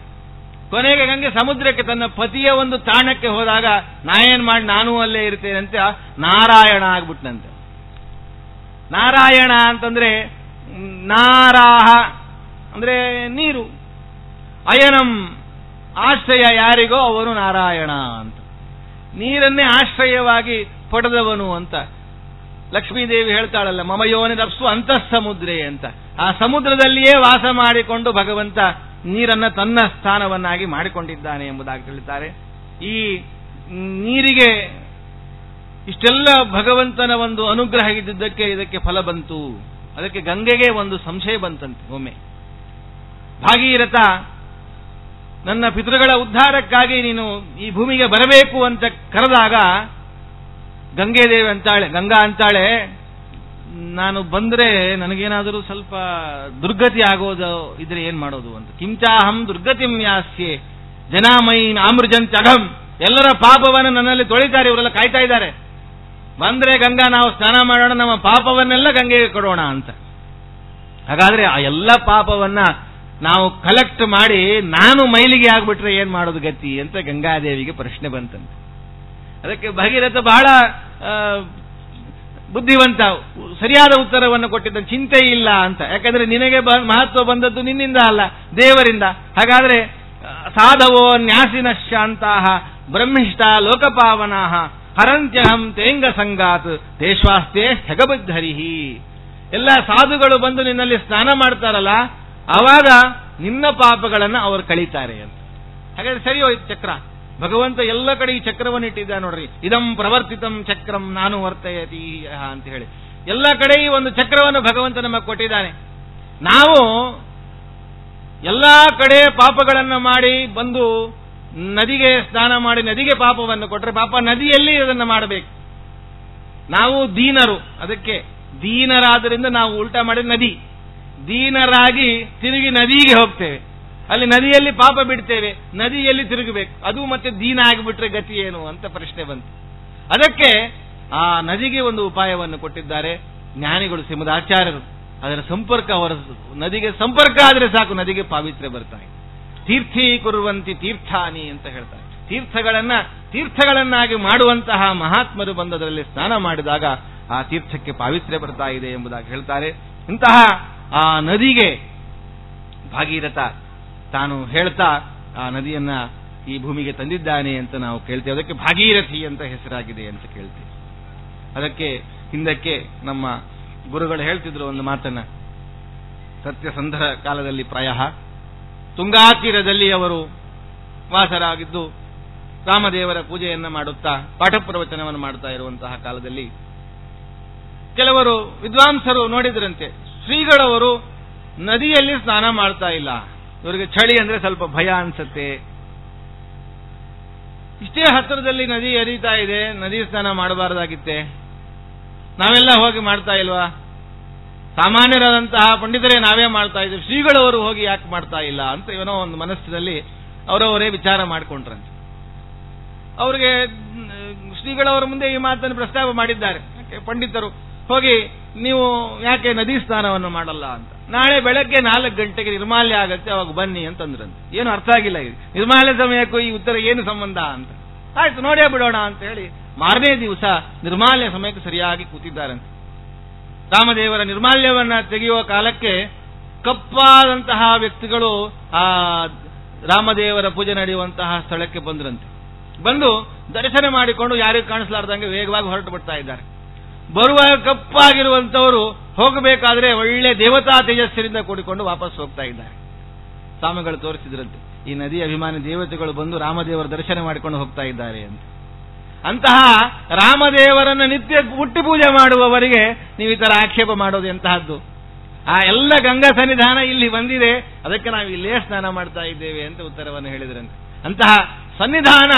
ಕೊನೆಗೆ ಗಂಗೆ ಸಮುದ್ರಕ್ಕೆ ತನ್ನ ಪತಿಯ ಒಂದು ತಾಣಕ್ಕೆ ಹೋದಾಗ ನಾಯನ್ ಮಾಡಿ ನಾನೂ ಅಲ್ಲೇ ಇರ್ತೇನಂತೆ ನಾರಾಯಣ ಆಗ್ಬಿಟ್ನಂತೆ. ನಾರಾಯಣ ಅಂತಂದ್ರೆ ನಾರಾಹ ಅಂದ್ರೆ ನೀರು, ಅಯನಂ ಆಶ್ರಯ ಯಾರಿಗೋ ಅವನು ನಾರಾಯಣ ಅಂತ. ನೀರನ್ನೇ ಆಶ್ರಯವಾಗಿ ಪಡೆದವನು ಅಂತ ಲಕ್ಷ್ಮೀದೇವಿ ಹೇಳ್ತಾಳಲ್ಲ, ಮಮಯೋನಿರಪ್ಸು ಅಂತಃ ಸಮುದ್ರೇ ಅಂತ. ಆ ಸಮುದ್ರದಲ್ಲಿಯೇ ವಾಸ ಮಾಡಿಕೊಂಡು ಭಗವಂತ ನೀರನ್ನ ತನ್ನ ಸ್ಥಾನವನ್ನಾಗಿ ಮಾಡಿಕೊಂಡಿದ್ದಾನೆ ಎಂಬುದಾಗಿ ತಿಳಿತಾರೆ. ಈ ನೀರಿಗೆ ಇಷ್ಟೆಲ್ಲ ಭಗವಂತನ ಒಂದು ಅನುಗ್ರಹ ಇದ್ದುದಕ್ಕೆ ಇದಕ್ಕೆ ಫಲ ಬಂತು. ಅದಕ್ಕೆ ಗಂಗೆಗೆ ಒಂದು ಸಂಶಯ ಬಂತಂತೆ. ಒಮ್ಮೆ ಭಾಗೀರಥ ನನ್ನ ಪಿತೃಗಳ ಉದ್ಧಾರಕ್ಕಾಗಿ ನೀನು ಈ ಭೂಮಿಗೆ ಬರಬೇಕು ಅಂತ ಕರೆದಾಗ ಗಂಗಾ ಅಂತಾಳೆ, ನಾನು ಬಂದ್ರೆ ನನಗೇನಾದರೂ ಸ್ವಲ್ಪ ದುರ್ಗತಿ ಆಗೋದು ಇದ್ರೆ ಏನ್ ಮಾಡೋದು ಅಂತ. ಕಿಂಚಾಹಂ ದುರ್ಗತಿಂ ಯಾಸ್ಯೆ ಜನಾಮಯಿ ಆಮೃಜಂತ್ಯಘಂ. ಎಲ್ಲರ ಪಾಪವನ್ನು ನನ್ನಲ್ಲಿ ತೊಳಿತಾರೆ, ಇವರೆಲ್ಲ ಕಾಯ್ತಾ ಇದ್ದಾರೆ. ಬಂದ್ರೆ ಗಂಗಾ ನಾವು ಸ್ನಾನ ಮಾಡೋಣ, ನಮ್ಮ ಪಾಪವನ್ನೆಲ್ಲ ಗಂಗೆಗೆ ಕೊಡೋಣ ಅಂತ. ಹಾಗಾದ್ರೆ ಆ ಎಲ್ಲ ಪಾಪವನ್ನ ನಾವು ಕಲೆಕ್ಟ್ ಮಾಡಿ ನಾನು ಮೈಲಿಗೆ ಆಗ್ಬಿಟ್ರೆ ಏನ್ ಮಾಡೋದು ಗತಿ ಅಂತ ಗಂಗಾದೇವಿಗೆ ಪ್ರಶ್ನೆ ಬಂತಂತೆ. ಅದಕ್ಕೆ ಭಗೀರಥ ಬಹಳ ಬುದ್ಧಿವಂತ, ಸರಿಯಾದ ಉತ್ತರವನ್ನು ಕೊಟ್ಟಿದ್ದ. ಚಿಂತೆ ಇಲ್ಲ ಅಂತ. ಯಾಕಂದ್ರೆ ನಿನಗೆ ಮಹತ್ವ ಬಂದದ್ದು ನಿನ್ನಿಂದ ಅಲ್ಲ, ದೇವರಿಂದ. ಹಾಗಾದ್ರೆ ಸಾಧವೋ ನ್ಯಾಸಿನ ಶಾಂತಾಹ ಬ್ರಹ್ಮಿಷ್ಟ ಲೋಕಪಾವನಾಹ ಹರಂತ್ಯಹಂ ತೇಂಗ ಸಂಗಾತ್ ತೇಶ್ವಾಸ್ತೆ ಸ್ಥಗಬದ್ಧರಿಹಿ. ಎಲ್ಲ ಸಾಧುಗಳು ಬಂದು ನಿನ್ನಲ್ಲಿ ಸ್ನಾನ ಮಾಡ್ತಾರಲ್ಲ, ಆವಾಗ ನಿನ್ನ ಪಾಪಗಳನ್ನು ಅವರು ಕಳೀತಾರೆ ಅಂತ. ಹಾಗಾದ್ರೆ ಸರಿ ಹೋಯ್ತು ಚಕ್ರ. ಭಗವಂತ ಎಲ್ಲ ಕಡೆ ಈ ಚಕ್ರವನ್ನು ಇಟ್ಟಿದ್ದ ನೋಡ್ರಿ. ಇದಂ ಪ್ರವರ್ತಿತಂ ಚಕ್ರಂ ನಾನು ವರ್ತಯತಿ ಅಂತ ಹೇಳಿ ಎಲ್ಲ ಕಡೆ ಈ ಒಂದು ಚಕ್ರವನ್ನು ಭಗವಂತ ನಮಗೆ ಕೊಟ್ಟಿದ್ದಾನೆ. ನಾವು ಎಲ್ಲಾ ಕಡೆ ಪಾಪಗಳನ್ನು ಮಾಡಿ ಬಂದು ನದಿಗೆ ಸ್ನಾನ ಮಾಡಿ ನದಿಗೆ ಪಾಪವನ್ನು ಕೊಟ್ಟರೆ ಪಾಪ ನದಿಯಲ್ಲಿ ಅದನ್ನು ಮಾಡಬೇಕು. ನಾವು ದೀನರು, ಅದಕ್ಕೆ ದೀನರಾದ್ದರಿಂದ ನಾವು ಉಲ್ಟಾ ಮಾಡಿ ನದಿ ದೀನರಾಗಿ ತಿರುಗಿ ನದಿಗೆ ಹೋಗ್ತೇವೆ. ಅಲ್ಲಿ ನದಿಯಲ್ಲಿ ಪಾಪ ಬಿಡ್ತೇವೆ, ನದಿಯಲ್ಲಿ ತಿರುಗಬೇಕು. ಅದು ಮತ್ತೆ ದೀನ ಆಗಿಬಿಟ್ರೆ ಗತಿ ಏನು ಅಂತ ಪ್ರಶ್ನೆ ಬಂತು. ಅದಕ್ಕೆ ಆ ನದಿಗೆ ಒಂದು ಉಪಾಯವನ್ನು ಕೊಟ್ಟಿದ್ದಾರೆ ಜ್ಞಾನಿಗಳು, ಶ್ರೀಮದಾಚಾರ್ಯರು. ಅದರ ಸಂಪರ್ಕ, ಅವರ ನದಿಗೆ ಸಂಪರ್ಕ ಆದರೆ ಸಾಕು, ನದಿಗೆ ಪಾವಿತ್ರ್ಯ ಬರ್ತಾರೆ. ತೀರ್ಥೀಕುರುವಂತಿ ತೀರ್ಥಾನಿ ಅಂತ ಹೇಳ್ತಾರೆ. ತೀರ್ಥಗಳನ್ನಾಗಿ ಮಾಡುವಂತಹ ಮಹಾತ್ಮರು ಬಂದು ಅದರಲ್ಲಿ ಸ್ನಾನ ಮಾಡಿದಾಗ ಆ ತೀರ್ಥಕ್ಕೆ ಪಾವಿತ್ರ್ಯ ಬರ್ತಾ ಇದೆ ಎಂಬುದಾಗಿ ಹೇಳ್ತಾರೆ. ಇಂತಹ ಆ ನದಿಗೆ ಭಾಗೀರಥ ತಾನು ಹೇಳ್ತಾ ಆ ನದಿಯನ್ನ ಈ ಭೂಮಿಗೆ ತಂದಿದ್ದಾನೆ ಅಂತ ನಾವು ಕೇಳ್ತೇವೆ. ಅದಕ್ಕೆ ಭಾಗೀರಥಿ ಅಂತ ಹೆಸರಾಗಿದೆ ಅಂತ ಕೇಳ್ತೇವೆ. ಅದಕ್ಕೆ ಹಿಂದಕ್ಕೆ ನಮ್ಮ ಗುರುಗಳು ಹೇಳ್ತಿದ್ರು ಒಂದು ಮಾತನ್ನ. ಸತ್ಯಸಂಧರ ಕಾಲದಲ್ಲಿ ಪ್ರಾಯ ತುಂಗಾ ತೀರದಲ್ಲಿ ಅವರು ವಾಸರಾಗಿದ್ದು ರಾಮದೇವರ ಪೂಜೆಯನ್ನ ಮಾಡುತ್ತಾ ಪಾಠ ಪ್ರವಚನವನ್ನು ಮಾಡ್ತಾ ಇರುವಂತಹ ಕಾಲದಲ್ಲಿ ಕೆಲವರು ವಿದ್ವಾಂಸರು ನೋಡಿದ್ರಂತೆ, ಶ್ರೀಗಳವರು ನದಿಯಲ್ಲಿ ಸ್ನಾನ ಮಾಡ್ತಾ ಇಲ್ಲ, ಇವರಿಗೆ ಚಳಿ ಅಂದ್ರೆ ಸ್ವಲ್ಪ ಭಯ ಅನ್ಸತ್ತೆ, ಇಷ್ಟೇ ಹತ್ತಿರದಲ್ಲಿ ನದಿ ಹರಿತಾ ಇದೆ, ನದಿ ಸ್ನಾನ ಮಾಡಬಾರದಾಗಿತ್ತೆ, ನಾವೆಲ್ಲ ಹೋಗಿ ಮಾಡ್ತಾ ಇಲ್ವಾ? ಸಾಮಾನ್ಯರಾದಂತಹ ಪಂಡಿತರೇ ನಾವೇ ಮಾಡ್ತಾ ಇದ್ದೀವಿ, ಶ್ರೀಗಳವರು ಹೋಗಿ ಯಾಕೆ ಮಾಡ್ತಾ ಇಲ್ಲ ಅಂತ ಏನೋ ಒಂದು ಮನಸ್ಸಿನಲ್ಲಿ ಅವರವರೇ ವಿಚಾರ ಮಾಡಿಕೊಂಡ್ರಂತೆ. ಅವರಿಗೆ ಶ್ರೀಗಳವರ ಮುಂದೆ ಈ ಮಾತನ್ನು ಪ್ರಸ್ತಾವ ಮಾಡಿದ್ದಾರೆ ಪಂಡಿತರು. ಹೋಗಿ ನೀವು ಯಾಕೆ ನದಿ ಸ್ನಾನವನ್ನು ಮಾಡಲ್ಲ ಅಂತ. ನಾಳೆ ಬೆಳಗ್ಗೆ 4 ಗಂಟೆಗೆ ನಿರ್ಮಾಲ್ಯ ಆಗತ್ತೆ, ಅವಾಗ ಬನ್ನಿ ಅಂತಂದ್ರಂತೆ. ಏನು ಅರ್ಥ ಆಗಿಲ್ಲ, ಇದು ನಿರ್ಮಾಲ್ಯ ಸಮಯಕ್ಕೂ ಈ ಉತ್ತರ ಏನು ಸಂಬಂಧ ಅಂತ. ಆಯ್ತು ನೋಡೇ ಬಿಡೋಣ ಅಂತ ಹೇಳಿ ಮಾರನೇ ದಿವಸ ನಿರ್ಮಾಲ್ಯ ಸಮಯಕ್ಕೆ ಸರಿಯಾಗಿ ಕೂತಿದ್ದಾರಂತೆ. ರಾಮದೇವರ ನಿರ್ಮಾಲ್ಯವನ್ನ ತೆಗೆಯುವ ಕಾಲಕ್ಕೆ ಕಪ್ಪಾದಂತಹ ವ್ಯಕ್ತಿಗಳು ಆ ರಾಮದೇವರ ಪೂಜೆ ನಡೆಯುವಂತಹ ಸ್ಥಳಕ್ಕೆ ಬಂದ್ರಂತೆ. ಬಂದು ದರ್ಶನ ಮಾಡಿಕೊಂಡು ಯಾರಿಗೂ ಕಾಣಿಸಲಾರ್ದಂಗೆ ವೇಗವಾಗಿ ಹೊರಟು ಬಿಡ್ತಾ ಇದ್ದಾರೆ. ಬರುವಾಗ ಕಪ್ಪಾಗಿರುವಂತವರು ಹೋಗಬೇಕಾದ್ರೆ ಒಳ್ಳೆ ದೇವತಾ ತೇಜಸ್ಸಿನಿಂದ ಕೂಡಿಕೊಂಡು ವಾಪಸ್ ಹೋಗ್ತಾ ಇದ್ದಾರೆ. ಸ್ವಾಮಿಗಳು ತೋರಿಸಿದ್ರಂತೆ, ಈ ನದಿ ಅಭಿಮಾನಿ ದೇವತೆಗಳು ಬಂದು ರಾಮದೇವರ ದರ್ಶನ ಮಾಡಿಕೊಂಡು ಹೋಗ್ತಾ ಇದ್ದಾರೆ ಅಂತ. ಅಂತಹ ರಾಮದೇವರನ್ನು ನಿತ್ಯ ಹುಟ್ಟಿ ಪೂಜೆ ಮಾಡುವವರಿಗೆ ನೀವು ಈ ತರ ಆಕ್ಷೇಪ ಮಾಡೋದು ಎಂತಹದ್ದು? ಆ ಎಲ್ಲ ಗಂಗಾ ಸನ್ನಿಧಾನ ಇಲ್ಲಿ ಬಂದಿದೆ, ಅದಕ್ಕೆ ನಾವು ಇಲ್ಲೇ ಸ್ನಾನ ಮಾಡ್ತಾ ಇದ್ದೇವೆ ಅಂತ ಉತ್ತರವನ್ನು ಹೇಳಿದ್ರಂತೆ. ಅಂತಹ ಸನ್ನಿಧಾನ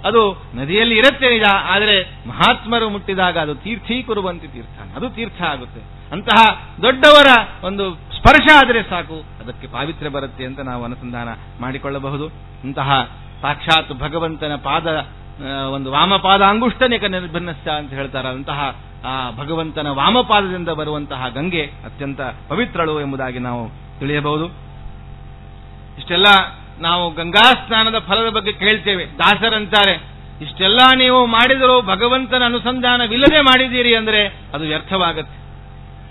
ಅದು ನದಿಯಲ್ಲಿ ಇರುತ್ತೆ ನಿಜ, ಆದರೆ ಮಹಾತ್ಮರು ಮುಟ್ಟಿದಾಗ ಅದು ತೀರ್ಥೀಕುರುವಂತಿ ತೀರ್ಥ, ಅದು ತೀರ್ಥ ಆಗುತ್ತೆ. ಅಂತಹ ದೊಡ್ಡವರ ಒಂದು ಸ್ಪರ್ಶ ಆದರೆ ಸಾಕು, ಅದಕ್ಕೆ ಪಾವಿತ್ರ್ಯ ಬರುತ್ತೆ ಅಂತ ನಾವು ಅನುಸಂಧಾನ ಮಾಡಿಕೊಳ್ಳಬಹುದು. ಇಂತಹ ಸಾಕ್ಷಾತ್ ಭಗವಂತನ ಪಾದ, ಒಂದು ವಾಮಪಾದ ಅಂಗುಷ್ಟನಿಕ ನಿರ್ಭಿನ್ನಸ್ಯ ಅಂತ ಹೇಳ್ತಾರೆ. ಅಂತಹ ಆ ಭಗವಂತನ ವಾಮಪಾದದಿಂದ ಬರುವಂತಹ ಗಂಗೆ ಅತ್ಯಂತ ಪವಿತ್ರಳು ಎಂಬುದಾಗಿ ನಾವು ತಿಳಿಯಬಹುದು. ಇಷ್ಟೆಲ್ಲ ನಾವು ಗಂಗಾ ಸ್ನಾನದ ಫಲದ ಬಗ್ಗೆ ಕೇಳ್ತೇವೆ. ದಾಸರಂತಾರೆ, ಇಷ್ಟೆಲ್ಲ ನೀವು ಮಾಡಿದರೂ ಭಗವಂತನ ಅನುಸಂಧಾನವಿಲ್ಲದೆ ಮಾಡಿದ್ದೀರಿ ಅಂದರೆ ಅದು ವ್ಯರ್ಥವಾಗುತ್ತೆ.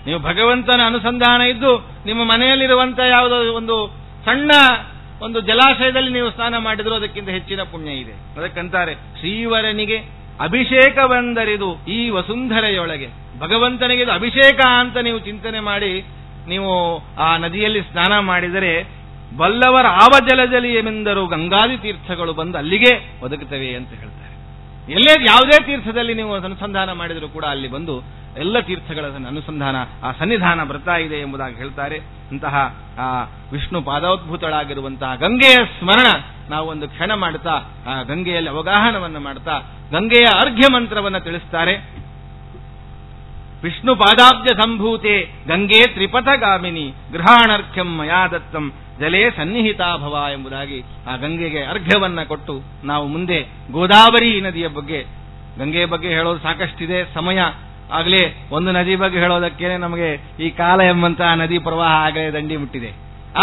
ನೀವು ಭಗವಂತನ ಅನುಸಂಧಾನ ಇದ್ದು ನಿಮ್ಮ ಮನೆಯಲ್ಲಿರುವಂತಹ ಯಾವುದೋ ಒಂದು ಸಣ್ಣ ಒಂದು ಜಲಾಶಯದಲ್ಲಿ ನೀವು ಸ್ನಾನ ಮಾಡಿದರೂ ಅದಕ್ಕಿಂತ ಹೆಚ್ಚಿನ ಪುಣ್ಯ ಇದೆ. ಅದಕ್ಕಂತಾರೆ, ಶ್ರೀವರನಿಗೆ ಅಭಿಷೇಕವೆಂದರಿದು ಈ ವಸುಂಧರೆಯೊಳಗೆ. ಭಗವಂತನಿಗೆ ಇದು ಅಭಿಷೇಕ ಅಂತ ನೀವು ಚಿಂತನೆ ಮಾಡಿ ನೀವು ಆ ನದಿಯಲ್ಲಿ ಸ್ನಾನ ಮಾಡಿದರೆ ಬಲ್ಲವರ ಆವಜಲಜಲಿ ಎಂದರು ಗಂಗಾದಿ ತೀರ್ಥಗಳು ಬಂದು ಅಲ್ಲಿಗೆ ಒದಗುತ್ತವೆ ಅಂತ ಹೇಳ್ತಾರೆ. ಎಲ್ಲೇ ಯಾವುದೇ ತೀರ್ಥದಲ್ಲಿ ನೀವು ಅನುಸಂಧಾನ ಮಾಡಿದರೂ ಕೂಡ ಅಲ್ಲಿ ಬಂದು ಎಲ್ಲ ತೀರ್ಥಗಳ ಅನುಸಂಧಾನ ಆ ಸನ್ನಿಧಾನ ಬರ್ತಾ ಇದೆ ಎಂಬುದಾಗಿ ಹೇಳ್ತಾರೆ. ಇಂತಹ ಆ ವಿಷ್ಣು ಪಾದೋದ್ಭೂತಳಾಗಿರುವಂತಹ ಗಂಗೆಯ ಸ್ಮರಣ ನಾವು ಒಂದು ಕ್ಷಣ ಮಾಡ್ತಾ ಆ ಗಂಗೆಯಲ್ಲಿ ಅವಗಾಹನವನ್ನು ಮಾಡ್ತಾ ಗಂಗೆಯ ಅರ್ಘ್ಯ ಮಂತ್ರವನ್ನು ತಿಳಿಸ್ತಾರೆ. ವಿಷ್ಣು ಪಾದಾಬ್ಜ ಸಂಭೂತೆ ಗಂಗೆ ತ್ರಿಪಥಗಾಮಿನಿ ಗೃಹಾಣರ್ಘ್ಯಂ ಮಯಾ ದತ್ತಂ ಜಲೇ ಸನ್ನಿಹಿತಾಭವ ಎಂಬುದಾಗಿ ಆ ಗಂಗೆಗೆ ಅರ್ಘ್ಯವನ್ನ ಕೊಟ್ಟು ನಾವು ಮುಂದೆ ಗೋದಾವರಿ ನದಿಯ ಬಗ್ಗೆ, ಗಂಗೆ ಬಗ್ಗೆ ಹೇಳೋದು ಸಾಕಷ್ಟಿದೆ, ಸಮಯ ಆಗಲೇ ಒಂದು ನದಿ ಬಗ್ಗೆ ಹೇಳೋದಕ್ಕೇನೆ ನಮಗೆ ಈ ಕಾಲ ಎಂಬಂತಹ ನದಿ ಪ್ರವಾಹ ಆಗಲೇ ದಂಡಿ ಮುಟ್ಟಿದೆ.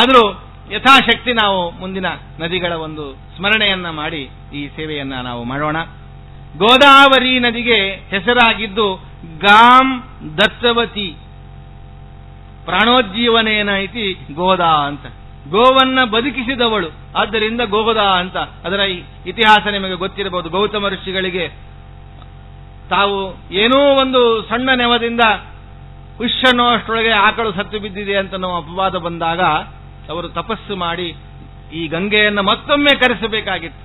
ಆದರೂ ಯಥಾಶಕ್ತಿ ನಾವು ಮುಂದಿನ ನದಿಗಳ ಒಂದು ಸ್ಮರಣೆಯನ್ನ ಮಾಡಿ ಈ ಸೇವೆಯನ್ನ ನಾವು ಮಾಡೋಣ. ಗೋದಾವರಿ ನದಿಗೆ ಹೆಸರಾಗಿದ್ದು ಗಾಂ ದತ್ತವತಿ ಪ್ರಾಣೋಜ್ಜೀವನೇನ ಇತಿ ಗೋದಾ ಅಂತ, ಗೋವನ್ನ ಬದುಕಿಸಿದವಳು, ಆದ್ದರಿಂದ ಗೋದಾ ಅಂತ. ಅದರ ಇತಿಹಾಸ ನಿಮಗೆ ಗೊತ್ತಿರಬಹುದು. ಗೌತಮ ಋಷಿಗಳಿಗೆ ತಾವು ಏನೋ ಒಂದು ಸಣ್ಣ ನೆವದಿಂದ ಹುಷನ್ನೋ ಅಷ್ಟರೊಳಗೆ ಆಕಳು ಸತ್ತು ಬಿದ್ದಿದೆ ಅಂತ ನಾವು ಅಪವಾದ ಬಂದಾಗ ಅವರು ತಪಸ್ಸು ಮಾಡಿ ಈ ಗಂಗೆಯನ್ನು ಮತ್ತೊಮ್ಮೆ ಕರೆಸಬೇಕಾಗಿತ್ತು.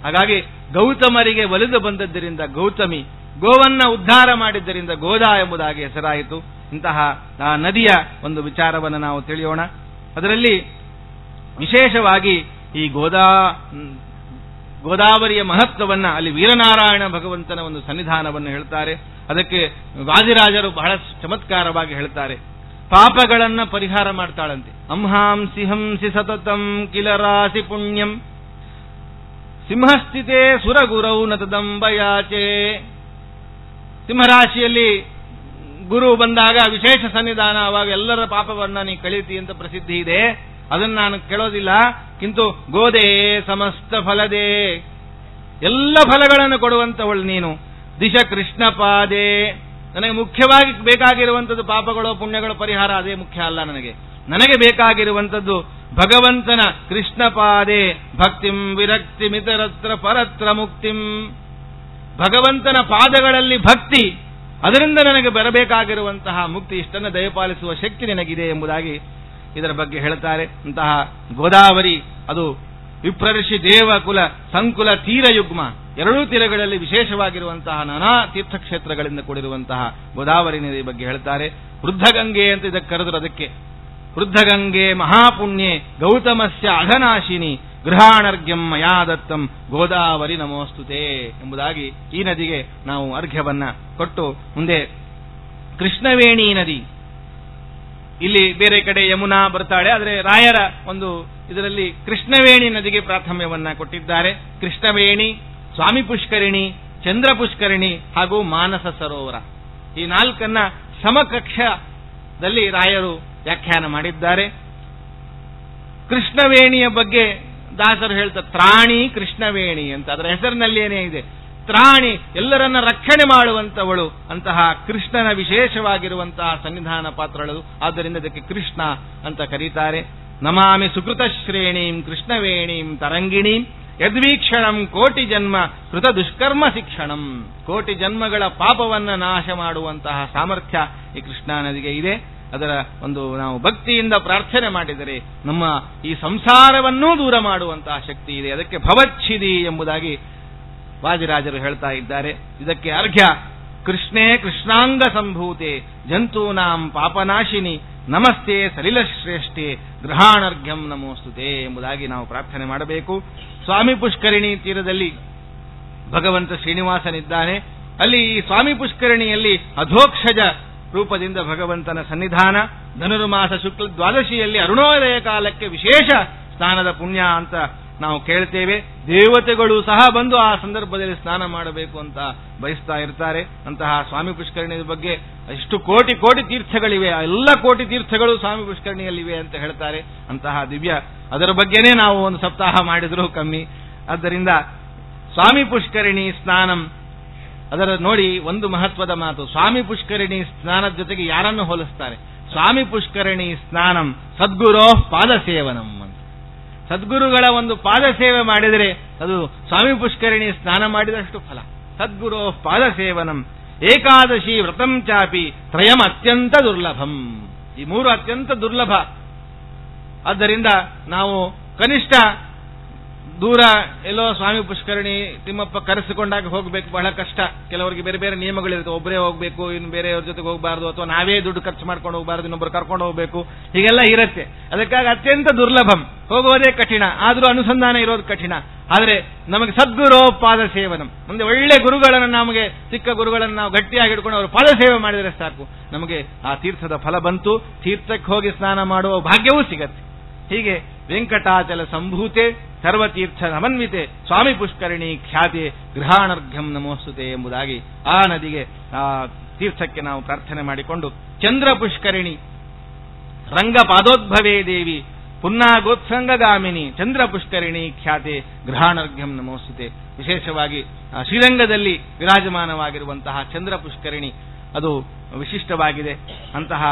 ಹಾಗಾಗಿ ಗೌತಮರಿಗೆ ಒಲಿದು ಬಂದದ್ದರಿಂದ ಗೌತಮಿ, ಗೋವನ್ನ ಉದ್ಧಾರ ಮಾಡಿದ್ದರಿಂದ ಗೋದಾ ಎಂಬುದಾಗಿ ಹೆಸರಾಯಿತು. ಇಂತಹ ಆ ನದಿಯ ಒಂದು ವಿಚಾರವನ್ನು ನಾವು ತಿಳಿಯೋಣ. ಅದರಲ್ಲಿ ವಿಶೇಷವಾಗಿ ಈ ಗೋದಾವರಿಯ ಮಹತ್ವವನ್ನ, ಅಲ್ಲಿ ವೀರನಾರಾಯಣ ಭಗವಂತನ ಒಂದು ಸನ್ನಿಧಾನವನ್ನು ಹೇಳ್ತಾರೆ. ಅದಕ್ಕೆ ವಾದಿರಾಜರು ಬಹಳ ಚಮತ್ಕಾರವಾಗಿ ಹೇಳ್ತಾರೆ. ಪಾಪಗಳನ್ನ ಪರಿಹಾರ ಮಾಡ್ತಾಳಂತೆ. ಅಂಹಾಂಸಿ ಹಂಸಿ ಸತತಂ ಕಿಲರಾಸಿ ಪುಣ್ಯಂ ಸಿಂಹಸ್ಥಿತೇ ಸುರಗುರೌ ನತದಂಬಯಾಚೆ. ಸಿಂಹರಾಶಿಯಲ್ಲಿ ಗುರು ಬಂದಾಗ ವಿಶೇಷ ಸನ್ನಿಧಾನ, ಅವಾಗ ಎಲ್ಲರ ಪಾಪವನ್ನ ನೀ ಕಳೀತಿ ಅಂತ ಪ್ರಸಿದ್ಧಿ ಇದೆ. ಅದನ್ನು ನಾನು ಕೇಳೋದಿಲ್ಲ. ಕಿಂತು ಗೋದೇ ಸಮಸ್ತ ಫಲದೇ, ಎಲ್ಲ ಫಲಗಳನ್ನು ಕೊಡುವಂತವಳು ನೀನು. ದಿಶ ಕೃಷ್ಣ ಪಾದೇ, ನನಗೆ ಮುಖ್ಯವಾಗಿ ಬೇಕಾಗಿರುವಂಥದ್ದು ಪಾಪಗಳು ಪುಣ್ಯಗಳ ಪರಿಹಾರ, ಅದೇ ಮುಖ್ಯ ಅಲ್ಲ. ನನಗೆ ಬೇಕಾಗಿರುವಂಥದ್ದು ಭಗವಂತನ ಕೃಷ್ಣ ಪಾದೇ ಭಕ್ತಿಂ ವಿರಕ್ತಿ ಮಿತರತ್ರ ಪರತ್ರ ಮುಕ್ತಿಂ. ಭಗವಂತನ ಪಾದಗಳಲ್ಲಿ ಭಕ್ತಿ, ಅದರಿಂದ ನನಗೆ ಬರಬೇಕಾಗಿರುವಂತಹ ಮುಕ್ತಿ, ಇಷ್ಟನ್ನು ದಯಪಾಲಿಸುವ ಶಕ್ತಿ ನನಗಿದೆ ಎಂಬುದಾಗಿ ಇದರ ಬಗ್ಗೆ ಹೇಳ್ತಾರೆ. ಇಂತಹ ಗೋದಾವರಿ ಅದು ವಿಪ್ರಋಷಿ ದೇವಕುಲ ಸಂಕುಲ ತೀರಯುಗ್ಮ, ಎರಡೂ ತೀರಗಳಲ್ಲಿ ವಿಶೇಷವಾಗಿರುವಂತಹ ನಾನಾ ತೀರ್ಥಕ್ಷೇತ್ರಗಳಿಂದ ಕೂಡಿರುವಂತಹ ಗೋದಾವರಿ ನದಿ ಬಗ್ಗೆ ಹೇಳ್ತಾರೆ. ವೃದ್ಧಗಂಗೆ ಅಂತ ಇದಕ್ಕೆ ಕರೆದರು. ಅದಕ್ಕೆ ವೃದ್ಧಗಂಗೆ ಮಹಾಪುಣ್ಯೆ ಗೌತಮಸ್ಯ ಅಘನಾಶಿನಿ ಗೃಹಾಣರ್ಘ್ಯಂ ಮಯಾ ದತ್ತಂ ಗೋದಾವರಿ ನಮೋಸ್ತುತೆ ಎಂಬುದಾಗಿ ಈ ನದಿಗೆ ನಾವು ಅರ್ಘ್ಯವನ್ನ ಕೊಟ್ಟು ಮುಂದೆ ಕೃಷ್ಣವೇಣಿ ನದಿ, ಇಲ್ಲಿ ಬೇರೆ ಕಡೆ ಯಮುನಾ ಬರ್ತಾಳೆ, ಆದರೆ ರಾಯರ ಒಂದು ಇದರಲ್ಲಿ ಕೃಷ್ಣವೇಣಿ ನದಿಗೆ ಪ್ರಾಥಮ್ಯವನ್ನ ಕೊಟ್ಟಿದ್ದಾರೆ. ಕೃಷ್ಣವೇಣಿ, ಸ್ವಾಮಿ ಪುಷ್ಕರಿಣಿ, ಚಂದ್ರ ಪುಷ್ಕರಿಣಿ ಹಾಗೂ ಮಾನಸ ಸರೋವರ, ಈ ನಾಲ್ಕನ್ನ ಸಮಕಕ್ಷದಲ್ಲಿ ರಾಯರು ವ್ಯಾಖ್ಯಾನ ಮಾಡಿದ್ದಾರೆ. ಕೃಷ್ಣವೇಣಿಯ ಬಗ್ಗೆ ದಾಸರು ಹೇಳ್ತಾರೆ ತ್ರಾಣಿ ಕೃಷ್ಣವೇಣಿ ಅಂತ. ಅದರ ಹೆಸರಿನಲ್ಲಿ ಏನೇ ಇದೆ, ತ್ರಾಣಿ, ಎಲ್ಲರನ್ನ ರಕ್ಷಣೆ ಮಾಡುವಂತವಳು. ಅಂತಹ ಕೃಷ್ಣನ ವಿಶೇಷವಾಗಿರುವಂತಹ ಸನ್ನಿಧಾನ ಪಾತ್ರಗಳು, ಆದ್ದರಿಂದ ಇದಕ್ಕೆ ಕೃಷ್ಣ ಅಂತ ಕರೀತಾರೆ. ನಮಾಮಿ ಸುಕೃತ ಶ್ರೇಣೀಂ ಕೃಷ್ಣವೇಣೀಂ ತರಂಗಿಣೀಂ ಯದ್ವೀಕ್ಷಣಂ ಕೋಟಿ ಜನ್ಮ ಕೃತ ದುಷ್ಕರ್ಮ ಶಿಕ್ಷಣಂ. ಕೋಟಿ ಜನ್ಮಗಳ ಪಾಪವನ್ನ ನಾಶ ಮಾಡುವಂತಹ ಸಾಮರ್ಥ್ಯ ಈ ಕೃಷ್ಣಾ ನದಿಗೆ ಇದೆ. ಅದರ ಒಂದು ನಾವು ಭಕ್ತಿಯಿಂದ ಪ್ರಾರ್ಥನೆ ಮಾಡಿದರೆ ನಮ್ಮ ಈ ಸಂಸಾರವನ್ನೂ ದೂರ ಮಾಡುವಂತಹ ಶಕ್ತಿ ಇದೆ. ಅದಕ್ಕೆ ಭವಚ್ಛಿದಿ ಎಂಬುದಾಗಿ ವಾದಿರಾಜರು ಹೇಳ್ತಾ ಇದ್ದಾರೆ. ಇದಕ್ಕೆ ಅರ್ಘ್ಯ ಕೃಷ್ಣೇ ಕೃಷ್ಣಾಂಗ ಸಂಭೂತೆ ಜಂತೂನಾಂ ಪಾಪನಾಶಿನಿ ನಮಸ್ತೆ ಸಲಿಲಶ್ರೇಷ್ಠೆ ಗೃಹಾಣರ್ಘ್ಯಂ ನಮೋಸ್ತುತೆ ಎಂಬುದಾಗಿ ನಾವು ಪ್ರಾರ್ಥನೆ ಮಾಡಬೇಕು. ಸ್ವಾಮಿ ಪುಷ್ಕರಿಣಿ ತೀರದಲ್ಲಿ ಭಗವಂತ ಶ್ರೀನಿವಾಸನಿದ್ದಾನೆ. ಅಲ್ಲಿ ಈ ಸ್ವಾಮಿ ಪುಷ್ಕರಿಣಿಯಲ್ಲಿ ಅಧೋಕ್ಷಜ ರೂಪದಿಂದ ಭಗವಂತನ ಸನ್ನಿಧಾನ. ಧನುರ್ಮಾಸ ಶುಕ್ಲ ದ್ವಾದಶಿಯಲ್ಲಿ ಅರುಣೋದಯ ಕಾಲಕ್ಕೆ ವಿಶೇಷ ಸ್ನಾನದ ಪುಣ್ಯ ಅಂತ ನಾವು ಕೇಳ್ತೇವೆ. ದೇವತೆಗಳು ಸಹ ಬಂದು ಆ ಸಂದರ್ಭದಲ್ಲಿ ಸ್ನಾನ ಮಾಡಬೇಕು ಅಂತ ಬಯಸ್ತಾ ಇರ್ತಾರೆ. ಅಂತಹ ಸ್ವಾಮಿ ಪುಷ್ಕರಣಿಯ ಬಗ್ಗೆ ಎಷ್ಟು ಕೋಟಿ ಕೋಟಿ ತೀರ್ಥಗಳಿವೆ, ಎಲ್ಲ ಕೋಟಿ ತೀರ್ಥಗಳು ಸ್ವಾಮಿ ಪುಷ್ಕರಣಿಯಲ್ಲಿವೆ ಅಂತ ಹೇಳ್ತಾರೆ. ಅಂತಹ ದಿವ್ಯ, ಅದರ ಬಗ್ಗೆನೇ ನಾವು ಒಂದು ಸಪ್ತಾಹ ಮಾಡಿದರೂ ಕಮ್ಮಿ. ಆದ್ದರಿಂದ ಸ್ವಾಮಿ ಪುಷ್ಕರಿಣಿ ಸ್ನಾನಂ, ಅದರ ನೋಡಿ ಒಂದು ಮಹತ್ವದ ಮಾತು. ಸ್ವಾಮಿ ಪುಷ್ಕರಿಣಿ ಸ್ನಾನದ ಜೊತೆಗೆ ಯಾರನ್ನು ಹೋಲಿಸ್ತಾರೆ? ಸ್ವಾಮಿ ಪುಷ್ಕರಿಣಿ ಸ್ನಾನಂ ಸದ್ಗುರೋ ಪಾದ ಸೇವನಂ ಅಂತ. ಸದ್ಗುರುಗಳ ಒಂದು ಪಾದ ಸೇವೆ ಮಾಡಿದರೆ ಅದು ಸ್ವಾಮಿ ಪುಷ್ಕರಿಣಿ ಸ್ನಾನ ಮಾಡಿದಷ್ಟು ಫಲ. ಸದ್ಗುರೋ ಪಾದ ಸೇವನಂ ಏಕಾದಶಿ ವ್ರತಂ ಚಾಪಿ ತ್ರಯಂ ಅತ್ಯಂತ ದುರ್ಲಭಂ. ಈ ಮೂರು ಅತ್ಯಂತ ದುರ್ಲಭ. ಆದ್ದರಿಂದ ನಾವು ಕನಿಷ್ಠ ದೂರ ಎಲ್ಲೋ ಸ್ವಾಮಿ ಪುಷ್ಕರಣಿ ತಿಮ್ಮಪ್ಪ ಕರೆಸಿಕೊಂಡಾಗ ಹೋಗ್ಬೇಕು, ಬಹಳ ಕಷ್ಟ. ಕೆಲವರಿಗೆ ಬೇರೆ ಬೇರೆ ನಿಯಮಗಳಿರುತ್ತೆ, ಒಬ್ಬರೇ ಹೋಗ್ಬೇಕು, ಇನ್ನು ಬೇರೆಯವ್ರ ಜೊತೆಗೆ ಹೋಗಬಾರ್ದು, ಅಥವಾ ನಾವೇ ದುಡ್ಡು ಖರ್ಚು ಮಾಡ್ಕೊಂಡು ಹೋಗಬಾರ್ದು, ಇನ್ನೊಬ್ಬರು ಕರ್ಕೊಂಡು ಹೋಗ್ಬೇಕು, ಹೀಗೆಲ್ಲ ಇರುತ್ತೆ. ಅದಕ್ಕಾಗಿ ಅತ್ಯಂತ ದುರ್ಲಭಂ, ಹೋಗೋದೇ ಕಠಿಣ, ಆದರೂ ಅನುಸಂಧಾನ ಇರೋದು ಕಠಿಣ. ಆದರೆ ನಮಗೆ ಸದ್ಗುರೋ ಪಾದ ಸೇವನಂ, ಮುಂದೆ ಒಳ್ಳೆ ಗುರುಗಳನ್ನು, ನಮಗೆ ಸಿಕ್ಕ ಗುರುಗಳನ್ನು ನಾವು ಗಟ್ಟಿಯಾಗಿ ಹಿಡ್ಕೊಂಡು ಅವರು ಪಾದ ಸೇವೆ ಮಾಡಿದರೆ ಸಾಕು, ನಮಗೆ ಆ ತೀರ್ಥದ ಫಲ ಬಂತು, ತೀರ್ಥಕ್ಕೆ ಹೋಗಿ ಸ್ನಾನ ಮಾಡುವ ಭಾಗ್ಯವೂ ಸಿಗತ್ತೆ. ಹೀಗೆ ವೆಂಕಟಾಚಲ ಸಂಭೂತೆ ಸರ್ವತೀರ್ಥ ಸಮನ್ವಿತೆ ಸ್ವಾಮಿ ಪುಷ್ಕರಣಿ ಖ್ಯಾತೆ ಗೃಹಾಣರ್ಘ್ಯಂ ನಮೋಸ್ತುತೆ ಎಂಬುದಾಗಿ ಆ ನದಿಗೆ, ಆ ತೀರ್ಥಕ್ಕೆ ನಾವು ಪ್ರಾರ್ಥನೆ ಮಾಡಿಕೊಂಡು, ಚಂದ್ರ ಪುಷ್ಕರಿಣಿ ರಂಗ ಪಾದೋದ್ಭವೇ ದೇವಿ ಪುನ್ನಾಗೋತ್ಸಂಗಗಾಮಿನಿ ಚಂದ್ರ ಪುಷ್ಕರಿಣಿ ಖ್ಯಾತೆ ಗೃಹಾಣರ್ಘ್ಯಂ ನಮೋಸ್ತುತೆ. ವಿಶೇಷವಾಗಿ ಶ್ರೀರಂಗದಲ್ಲಿ ವಿರಾಜಮಾನವಾಗಿರುವಂತಹ ಚಂದ್ರ ಪುಷ್ಕರಿಣಿ ಅದು ವಿಶಿಷ್ಟವಾಗಿದೆ. ಅಂತಹ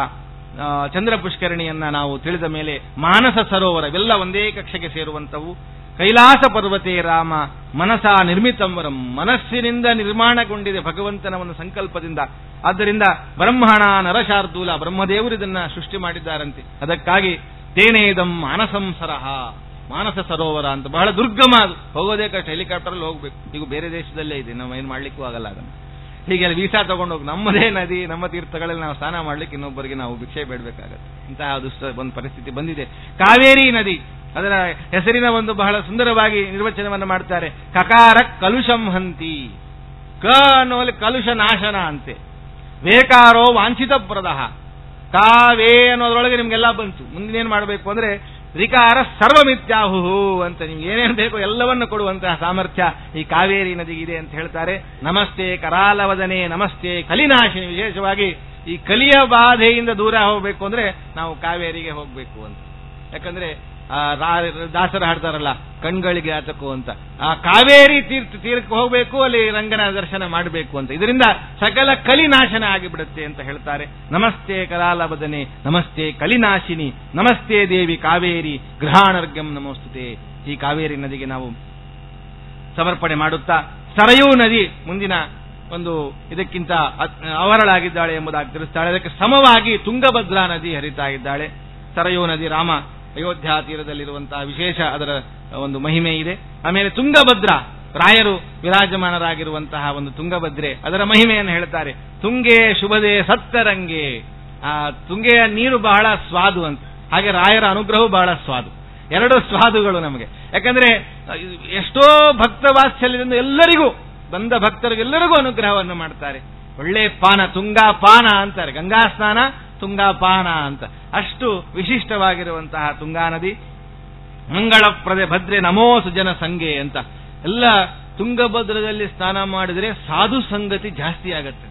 ಚಂದ್ರ ಪುಷ್ಕರಣಿಯನ್ನ ನಾವು ತಿಳಿದ ಮೇಲೆ ಮಾನಸ ಸರೋವರ ಇವೆಲ್ಲ ಒಂದೇ ಕಕ್ಷೆಗೆ ಸೇರುವಂತವು. ಕೈಲಾಸ ಪರ್ವತೆ ರಾಮ ಮನಸಾ ನಿರ್ಮಿತಂವರಂ, ಮನಸ್ಸಿನಿಂದ ನಿರ್ಮಾಣಗೊಂಡಿದೆ ಭಗವಂತನ ಒಂದು ಸಂಕಲ್ಪದಿಂದ. ಆದ್ದರಿಂದ ಬ್ರಹ್ಮಣ ನರಶಾರ್ದೂಲ, ಬ್ರಹ್ಮದೇವರು ಇದನ್ನ ಸೃಷ್ಟಿ ಮಾಡಿದ್ದಾರಂತೆ. ಅದಕ್ಕಾಗಿ ತೇನೇದಂ ಮಾನಸಂ ಸರಹ, ಮಾನಸ ಸರೋವರ ಅಂತ ಬಹಳ ದುರ್ಗಮ, ಅದು ಹೋಗೋದೇ ಕಷ್ಟ, ಹೆಲಿಕಾಪ್ಟರ್ ಹೋಗ್ಬೇಕು. ಈಗ ಬೇರೆ ದೇಶದಲ್ಲೇ ಇದೆ, ನಾವು ಏನು ಮಾಡ್ಲಿಕ್ಕೂ ಆಗಲ್ಲ ಅದನ್ನು. ಹೀಗೆ ವೀಸಾ ತಗೊಂಡೋಗಿ ನಮ್ಮದೇ ನದಿ ನಮ್ಮ ತೀರ್ಥಗಳಲ್ಲಿ ನಾವು ಸ್ನಾನ ಮಾಡ್ಲಿಕ್ಕೆ ಇನ್ನೊಬ್ಬರಿಗೆ ನಾವು ಭಿಕ್ಷೆ ಬೇಡಬೇಕಾಗತ್ತೆ. ಇಂತಹ ಒಂದು ಪರಿಸ್ಥಿತಿ ಬಂದಿದೆ. ಕಾವೇರಿ ನದಿ, ಅದರ ಹೆಸರಿನ ಒಂದು ಬಹಳ ಸುಂದರವಾಗಿ ನಿರ್ವಚನವನ್ನು ಮಾಡ್ತಾರೆ. ಕಕಾರ ಕಲುಷಂ ಹಂತಿ, ಕ ಅನ್ನೋಲ್ಲಿ ಕಲುಷ ನಾಶನ ಅಂತೆ, ವೇಕಾರೋ ವಾಂಛಿತ ಪ್ರದಹ, ಕಾವೇ ಅನ್ನೋದ್ರೊಳಗೆ ನಿಮ್ಗೆಲ್ಲ ಬಂತು. ಮುಂದಿನೇನು ಮಾಡಬೇಕು ಅಂದ್ರೆ ರಿಕಾರ ಸರ್ವಮಿತ್ಯಾಹು ಅಂತ, ನಿಮ್ಗೆ ಏನೇನು ಬೇಕೋ ಎಲ್ಲವನ್ನು ಕೊಡುವಂತಹ ಸಾಮರ್ಥ್ಯ ಈ ಕಾವೇರಿ ನದಿಗಿದೆ ಅಂತ ಹೇಳ್ತಾರೆ. ನಮಸ್ತೆ ಕರಾಲವದನೆ ನಮಸ್ತೆ ಕಲಿನಾಶಿನಿ. ವಿಶೇಷವಾಗಿ ಈ ಕಲಿಯ ಬಾಧೆಯಿಂದ ದೂರ ಹೋಗಬೇಕು ಅಂದ್ರೆ ನಾವು ಕಾವೇರಿಗೆ ಹೋಗಬೇಕು ಅಂತ. ಯಾಕಂದ್ರೆ ದಾಸರ ಹಾಡ್ತಾರಲ್ಲ, ಕಣ್ಗಳಿಗೆ ಆತಕು ಅಂತ, ಆ ಕಾವೇರಿ ತೀರ್ಥಕ್ಕೆ ಹೋಗಬೇಕು, ಅಲ್ಲಿ ರಂಗನ ದರ್ಶನ ಮಾಡಬೇಕು ಅಂತ. ಇದರಿಂದ ಸಕಲ ಕಲಿನಾಶನ ಆಗಿಬಿಡುತ್ತೆ ಅಂತ ಹೇಳ್ತಾರೆ. ನಮಸ್ತೆ ಕರಾಲಬದನೆ ನಮಸ್ತೆ ಕಲಿನಾಶಿನಿ ನಮಸ್ತೆ ದೇವಿ ಕಾವೇರಿ ಗೃಹಾಣರ್ಘ್ಯಂ ನಮೋಸ್ತುತೆ. ಈ ಕಾವೇರಿ ನದಿಗೆ ನಾವು ಸಮರ್ಪಣೆ ಮಾಡುತ್ತಾ, ಸರಯೂ ನದಿ ಮುಂದಿನ ಒಂದು ಇದಕ್ಕಿಂತ ಅವರಳಾಗಿದ್ದಾಳೆ ಎಂಬುದಾಗಿ ತಿಳಿಸ್ತಾಳೆ. ಅದಕ್ಕೆ ಸಮವಾಗಿ ತುಂಗಭದ್ರಾ ನದಿ ಹರಿತಾ ಇದ್ದಾಳೆ. ಸರಯೂ ನದಿ ರಾಮ ಅಯೋಧ್ಯ ತೀರದಲ್ಲಿರುವಂತಹ ವಿಶೇಷ ಅದರ ಒಂದು ಮಹಿಮೆ ಇದೆ. ಆಮೇಲೆ ತುಂಗಭದ್ರಾ, ರಾಯರು ವಿರಾಜಮಾನರಾಗಿರುವಂತಹ ಒಂದು ತುಂಗಭದ್ರೆ, ಅದರ ಮಹಿಮೆಯನ್ನು ಹೇಳ್ತಾರೆ. ತುಂಗೆ ಶುಭದೆ ಸತ್ತರಂಗೆ, ಆ ತುಂಗೆಯ ನೀರು ಬಹಳ ಸ್ವಾದು ಅಂತ, ಹಾಗೆ ರಾಯರ ಅನುಗ್ರಹವು ಬಹಳ ಸ್ವಾದು. ಎರಡು ಸ್ವಾದುಗಳು ನಮಗೆ. ಯಾಕಂದ್ರೆ ಎಷ್ಟೋ ಭಕ್ತ ವಾತ್ಸಲ್ಯದಿಂದ ಎಲ್ಲರಿಗೂ ಬಂದ ಭಕ್ತರಿಗೆಲ್ಲರಿಗೂ ಅನುಗ್ರಹವನ್ನು ಮಾಡ್ತಾರೆ. ಒಳ್ಳೆ ಪಾನ, ತುಂಗಾ ಪಾನ ಅಂತಾರೆ, ಗಂಗಾ ಸ್ನಾನ ತುಂಗಾಪಾನ ಅಂತ. ಅಷ್ಟು ವಿಶಿಷ್ಟವಾಗಿರುವಂತಹ ತುಂಗಾ ನದಿ. ಮಂಗಳಪ್ರದೆ ಭದ್ರೆ ನಮೋ ಸುಜನ ಸಂಗೆ ಅಂತ. ಎಲ್ಲ ತುಂಗಭದ್ರದಲ್ಲಿ ಸ್ನಾನ ಮಾಡಿದರೆ ಸಾಧು ಸಂಗತಿ ಜಾಸ್ತಿ ಆಗತ್ತೆ.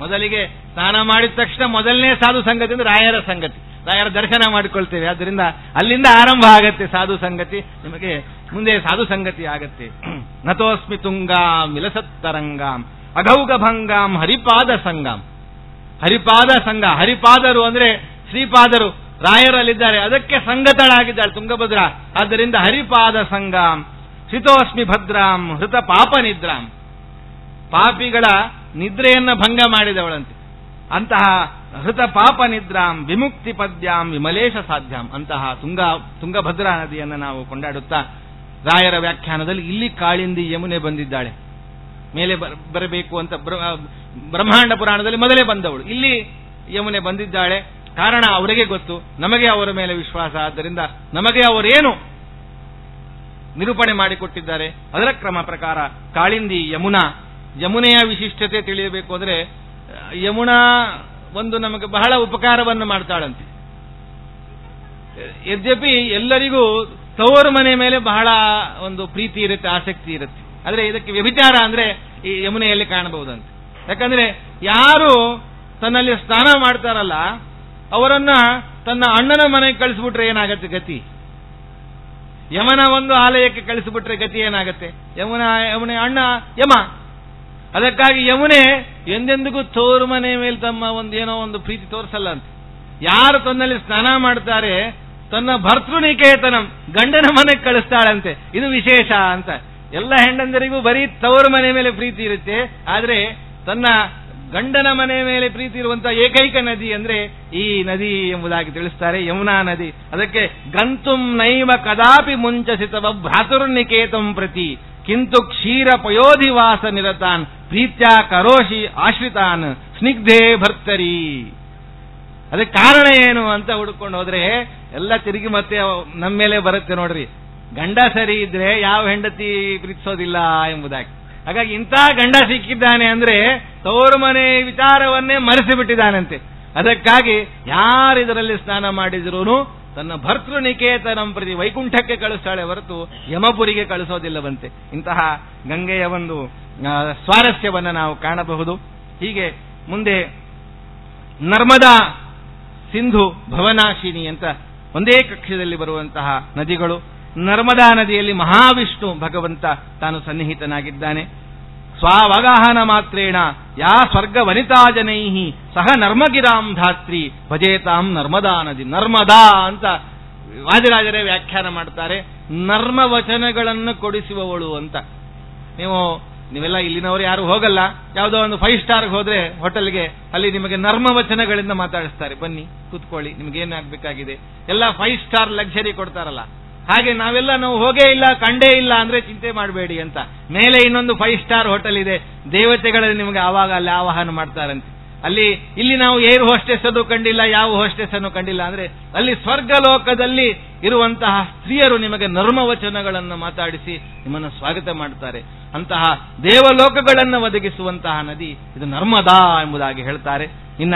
ಮೊದಲಿಗೆ ಸ್ನಾನ ಮಾಡಿದ ತಕ್ಷಣ ಮೊದಲನೇ ಸಾಧು ಸಂಗತಿ ಅಂದ್ರೆ ರಾಯರ ಸಂಗತಿ, ರಾಯರ ದರ್ಶನ ಮಾಡಿಕೊಳ್ತೇವೆ. ಆದ್ದರಿಂದ ಅಲ್ಲಿಂದ ಆರಂಭ ಆಗತ್ತೆ ಸಾಧು ಸಂಗತಿ, ನಿಮಗೆ ಮುಂದೆ ಸಾಧು ಸಂಗತಿ ಆಗತ್ತೆ. ನತೋಸ್ಮಿ ತುಂಗಾಂ ವಿಲಸತ್ತರಂಗಾಂ ಅಘೌಗ ಭಂಗಾಂ ಹರಿಪಾದ ಸಂಗಾಂ. ಹರಿಪಾದ ಸಂಘ, ಹರಿಪಾದರು ಅಂದ್ರೆ ಶ್ರೀಪಾದರು ರಾಯರಲ್ಲಿದ್ದಾರೆ, ಅದಕ್ಕೆ ಸಂಗತಳಾಗಿದ್ದಾಳೆ ತುಂಗಭದ್ರಾ. ಆದ್ದರಿಂದ ಹರಿಪಾದ ಸಂಗಾಂ ಶ್ರಿತೋಸ್ಮಿ ಭದ್ರಾಂ ಹೃತ ಪಾಪ ನಿದ್ರಾಂ, ಪಾಪಿಗಳ ನಿದ್ರೆಯನ್ನ ಭಂಗ ಮಾಡಿದವಳಂತೆ. ಅಂತಹ ಹೃತ ಪಾಪ ನಿದ್ರಾಂ ವಿಮುಕ್ತಿ ಪದ್ಯಾಂ ವಿಮಲೇಶ ಸಾಧ್ಯಾಂ. ಅಂತಹ ತುಂಗಭದ್ರಾ ನದಿಯನ್ನು ನಾವು ಕೊಂಡಾಡುತ್ತಾ, ರಾಯರ ವ್ಯಾಖ್ಯಾನದಲ್ಲಿ ಇಲ್ಲಿ ಕಾಳಿಂದಿ ಯಮುನೆ ಬಂದಿದ್ದಾಳೆ, ಮೇಲೆ ಬರಬೇಕು ಅಂತ ಬ್ರಹ್ಮಾಂಡ ಪುರಾಣದಲ್ಲಿ ಮೊದಲೇ ಬಂದವಳು. ಇಲ್ಲಿ ಯಮುನೆ ಬಂದಿದ್ದಾಳೆ. ಕಾರಣ ಅವರಿಗೆ ಗೊತ್ತು, ನಮಗೆ ಅವರ ಮೇಲೆ ವಿಶ್ವಾಸ. ಆದ್ದರಿಂದ ನಮಗೆ ಅವರೇನು ನಿರೂಪಣೆ ಮಾಡಿಕೊಟ್ಟಿದ್ದಾರೆ ಅದರ ಕ್ರಮ ಪ್ರಕಾರ ಕಾಳಿಂದಿ ಯಮುನಾ. ಯಮುನೆಯ ವಿಶಿಷ್ಟತೆ ತಿಳಿಯಬೇಕು ಅಂದ್ರೆ, ಯಮುನಾ ಒಂದು ನಮಗೆ ಬಹಳ ಉಪಕಾರವನ್ನು ಮಾಡ್ತಾಳಂತೆ. ಯದ್ಯಪಿ ಎಲ್ಲರಿಗೂ ತವರು ಮನೆ ಮೇಲೆ ಬಹಳ ಒಂದು ಪ್ರೀತಿ ಇರುತ್ತೆ, ಆಸಕ್ತಿ ಇರುತ್ತೆ. ಆದರೆ ಇದಕ್ಕೆ ವ್ಯಭಿಚಾರ ಅಂದ್ರೆ ಈ ಯಮುನೆಯಲ್ಲಿ ಕಾಣಬಹುದಂತೆ. ಯಾಕಂದ್ರೆ ಯಾರು ತನ್ನಲ್ಲಿ ಸ್ನಾನ ಮಾಡ್ತಾರಲ್ಲ ಅವರನ್ನ ತನ್ನ ಅಣ್ಣನ ಮನೆಗೆ ಕಳಿಸ್ಬಿಟ್ರೆ ಏನಾಗತ್ತೆ ಗತಿ? ಯಮನ ಒಂದು ಆಲಯಕ್ಕೆ ಕಳಿಸಿಬಿಟ್ರೆ ಗತಿ ಏನಾಗತ್ತೆ? ಯಮುನೆ ಅಣ್ಣ ಯಮ. ಅದಕ್ಕಾಗಿ ಯಮುನೆ ಎಂದೆಂದಿಗೂ ತೋರು ಮನೆ ಮೇಲೆ ತಮ್ಮ ಏನೋ ಒಂದು ಪ್ರೀತಿ ತೋರಿಸಲ್ಲ ಅಂತ. ಯಾರು ತನ್ನಲ್ಲಿ ಸ್ನಾನ ಮಾಡ್ತಾರೆ ತನ್ನ ಭರ್ತೃನಿಕೇತನಂ ಗಂಡನ ಮನೆಗೆ ಕಳಿಸ್ತಾಳಂತೆ. ಇದು ವಿಶೇಷ ಅಂತ. ಎಲ್ಲ ಹೆಂಡಂದರಿಗೂ ಬರೀ ತವರು ಮನೆ ಮೇಲೆ ಪ್ರೀತಿ ಇರುತ್ತೆ, ಆದ್ರೆ ತನ್ನ ಗಂಡನ ಮನೆ ಮೇಲೆ ಪ್ರೀತಿ ಇರುವಂತಹ ಏಕೈಕ ನದಿ ಅಂದ್ರೆ ಈ ನದಿ ಎಂಬುದಾಗಿ ತಿಳಿಸ್ತಾರೆ, ಯಮುನಾ ನದಿ. ಅದಕ್ಕೆ ಗಂತುಂ ನೈವ ಕದಾಪಿ ಮುಂಚಸಿತವ ಭ್ರಾತುರ್ನಿಕೇತಂ ಪ್ರತಿ ಕಿಂತು ಕ್ಷೀರ ಪಯೋಧಿವಾಸ ನಿರತಾನ್ ಪ್ರೀತ್ಯಾ ಕರೋಷಿ ಆಶ್ರಿತಾನ್ ಸ್ನಿಗ್ಧೇ ಭರ್ತರಿ. ಅದಕ್ಕೆ ಕಾರಣ ಏನು ಅಂತ ಹುಡುಕೊಂಡು ಹೋದ್ರೆ ಎಲ್ಲ ತಿರುಗಿ ಮತ್ತೆ ನಮ್ಮ ಮೇಲೆ ಬರುತ್ತೆ ನೋಡ್ರಿ. ಗಂಡ ಸರಿ ಇದ್ರೆ ಯಾವ ಹೆಂಡತಿ ಪ್ರೀತಿಸೋದಿಲ್ಲ ಎಂಬುದಾಗಿ. ಹಾಗಾಗಿ ಇಂಥ ಗಂಡ ಸಿಕ್ಕಿದ್ದಾನೆ ಅಂದ್ರೆ ತವರು ಮನೆ ವಿಚಾರವನ್ನೇ ಮರೆಸಿ ಬಿಟ್ಟಿದ್ದಾನಂತೆ. ಅದಕ್ಕಾಗಿ ಯಾರಿದರಲ್ಲಿ ಸ್ನಾನ ಮಾಡಿದ್ರೂ ತನ್ನ ಭರ್ತೃ ನಿಕೇತನಂ ಪ್ರತಿ ವೈಕುಂಠಕ್ಕೆ ಕಳಿಸ್ತಾಳೆ ಹೊರತು ಯಮಪುರಿಗೆ ಕಳಿಸೋದಿಲ್ಲವಂತೆ. ಇಂತಹ ಗಂಗೆಯ ಒಂದು ಸ್ವಾರಸ್ಯವನ್ನು ನಾವು ಕಾಣಬಹುದು. ಹೀಗೆ ಮುಂದೆ ನರ್ಮದಾ, ಸಿಂಧು, ಭವನಾಶಿನಿ ಅಂತ ಒಂದೇ ಕಕ್ಷದಲ್ಲಿ ಬರುವಂತಹ ನದಿಗಳು. ನರ್ಮದಾ ನದಿಯಲ್ಲಿ ಮಹಾವಿಷ್ಣು ಭಗವಂತ ತಾನು ಸನ್ನಿಹಿತನಾಗಿದ್ದಾನೆ. ಸ್ವಾವಗಾಹನ ಮಾತ್ರೇಣ ಯಾ ಸ್ವರ್ಗ ವನಿತಾ ಜನೈಹಿ ಸಹ ನರ್ಮಗಿರಾಂ ಧಾತ್ರಿ ಭಜೇತಾಂ ನರ್ಮದಾ ನದಿ. ನರ್ಮದಾ ಅಂತ ವಾದಿರಾಜರೇ ವ್ಯಾಖ್ಯಾನ ಮಾಡ್ತಾರೆ, ನರ್ಮ ವಚನಗಳನ್ನು ಕೊಡಿಸುವವಳು ಅಂತ. ನೀವೆಲ್ಲ ಇಲ್ಲಿನವರು ಯಾರು ಹೋಗಲ್ಲ, ಯಾವುದೋ ಒಂದು 5 ಸ್ಟಾರ್ಗೆ ಹೋದ್ರೆ ಹೋಟೆಲ್ಗೆ, ಅಲ್ಲಿ ನಿಮಗೆ ನರ್ಮ ವಚನಗಳಿಂದ ಮಾತಾಡಿಸ್ತಾರೆ, ಬನ್ನಿ ಕೂತ್ಕೊಳ್ಳಿ, ನಿಮ್ಗೇನಾಗಬೇಕಾಗಿದೆ, ಎಲ್ಲ 5 ಸ್ಟಾರ್ ಲಕ್ಸರಿ ಕೊಡ್ತಾರಲ್ಲ. ಹಾಗೆ ನಾವು ಹೋಗೇ ಇಲ್ಲ, ಕಂಡೇ ಇಲ್ಲ ಅಂದ್ರೆ ಚಿಂತೆ ಮಾಡಬೇಡಿ ಅಂತ. ಮೇಲೆ ಇನ್ನೊಂದು 5 ಸ್ಟಾರ್ ಹೋಟೆಲ್ ಇದೆ, ದೇವತೆಗಳಲ್ಲಿ ನಿಮಗೆ ಆವಾಗ ಅಲ್ಲಿ ಆವಾಹನ ಮಾಡ್ತಾರಂತೆ. ಇಲ್ಲಿ ನಾವು ಏರ್ ಹೋಸ್ಟೆಸ್ ಅದು ಕಂಡಿಲ್ಲ, ಯಾವ ಹೋಸ್ಟೆಸ್ ಅನ್ನು ಕಂಡಿಲ್ಲ ಅಂದ್ರೆ ಅಲ್ಲಿ ಸ್ವರ್ಗಲೋಕದಲ್ಲಿ ಇರುವಂತಹ ಸ್ತ್ರೀಯರು ನಿಮಗೆ ನರ್ಮವಚನಗಳನ್ನು ಮಾತಾಡಿಸಿ ನಿಮ್ಮನ್ನು ಸ್ವಾಗತ ಮಾಡುತ್ತಾರೆ. ಅಂತಹ ದೇವಲೋಕಗಳನ್ನು ಒದಗಿಸುವಂತಹ ನದಿ ಇದು ನರ್ಮದಾ ಎಂಬುದಾಗಿ ಹೇಳ್ತಾರೆ. ಇನ್ನ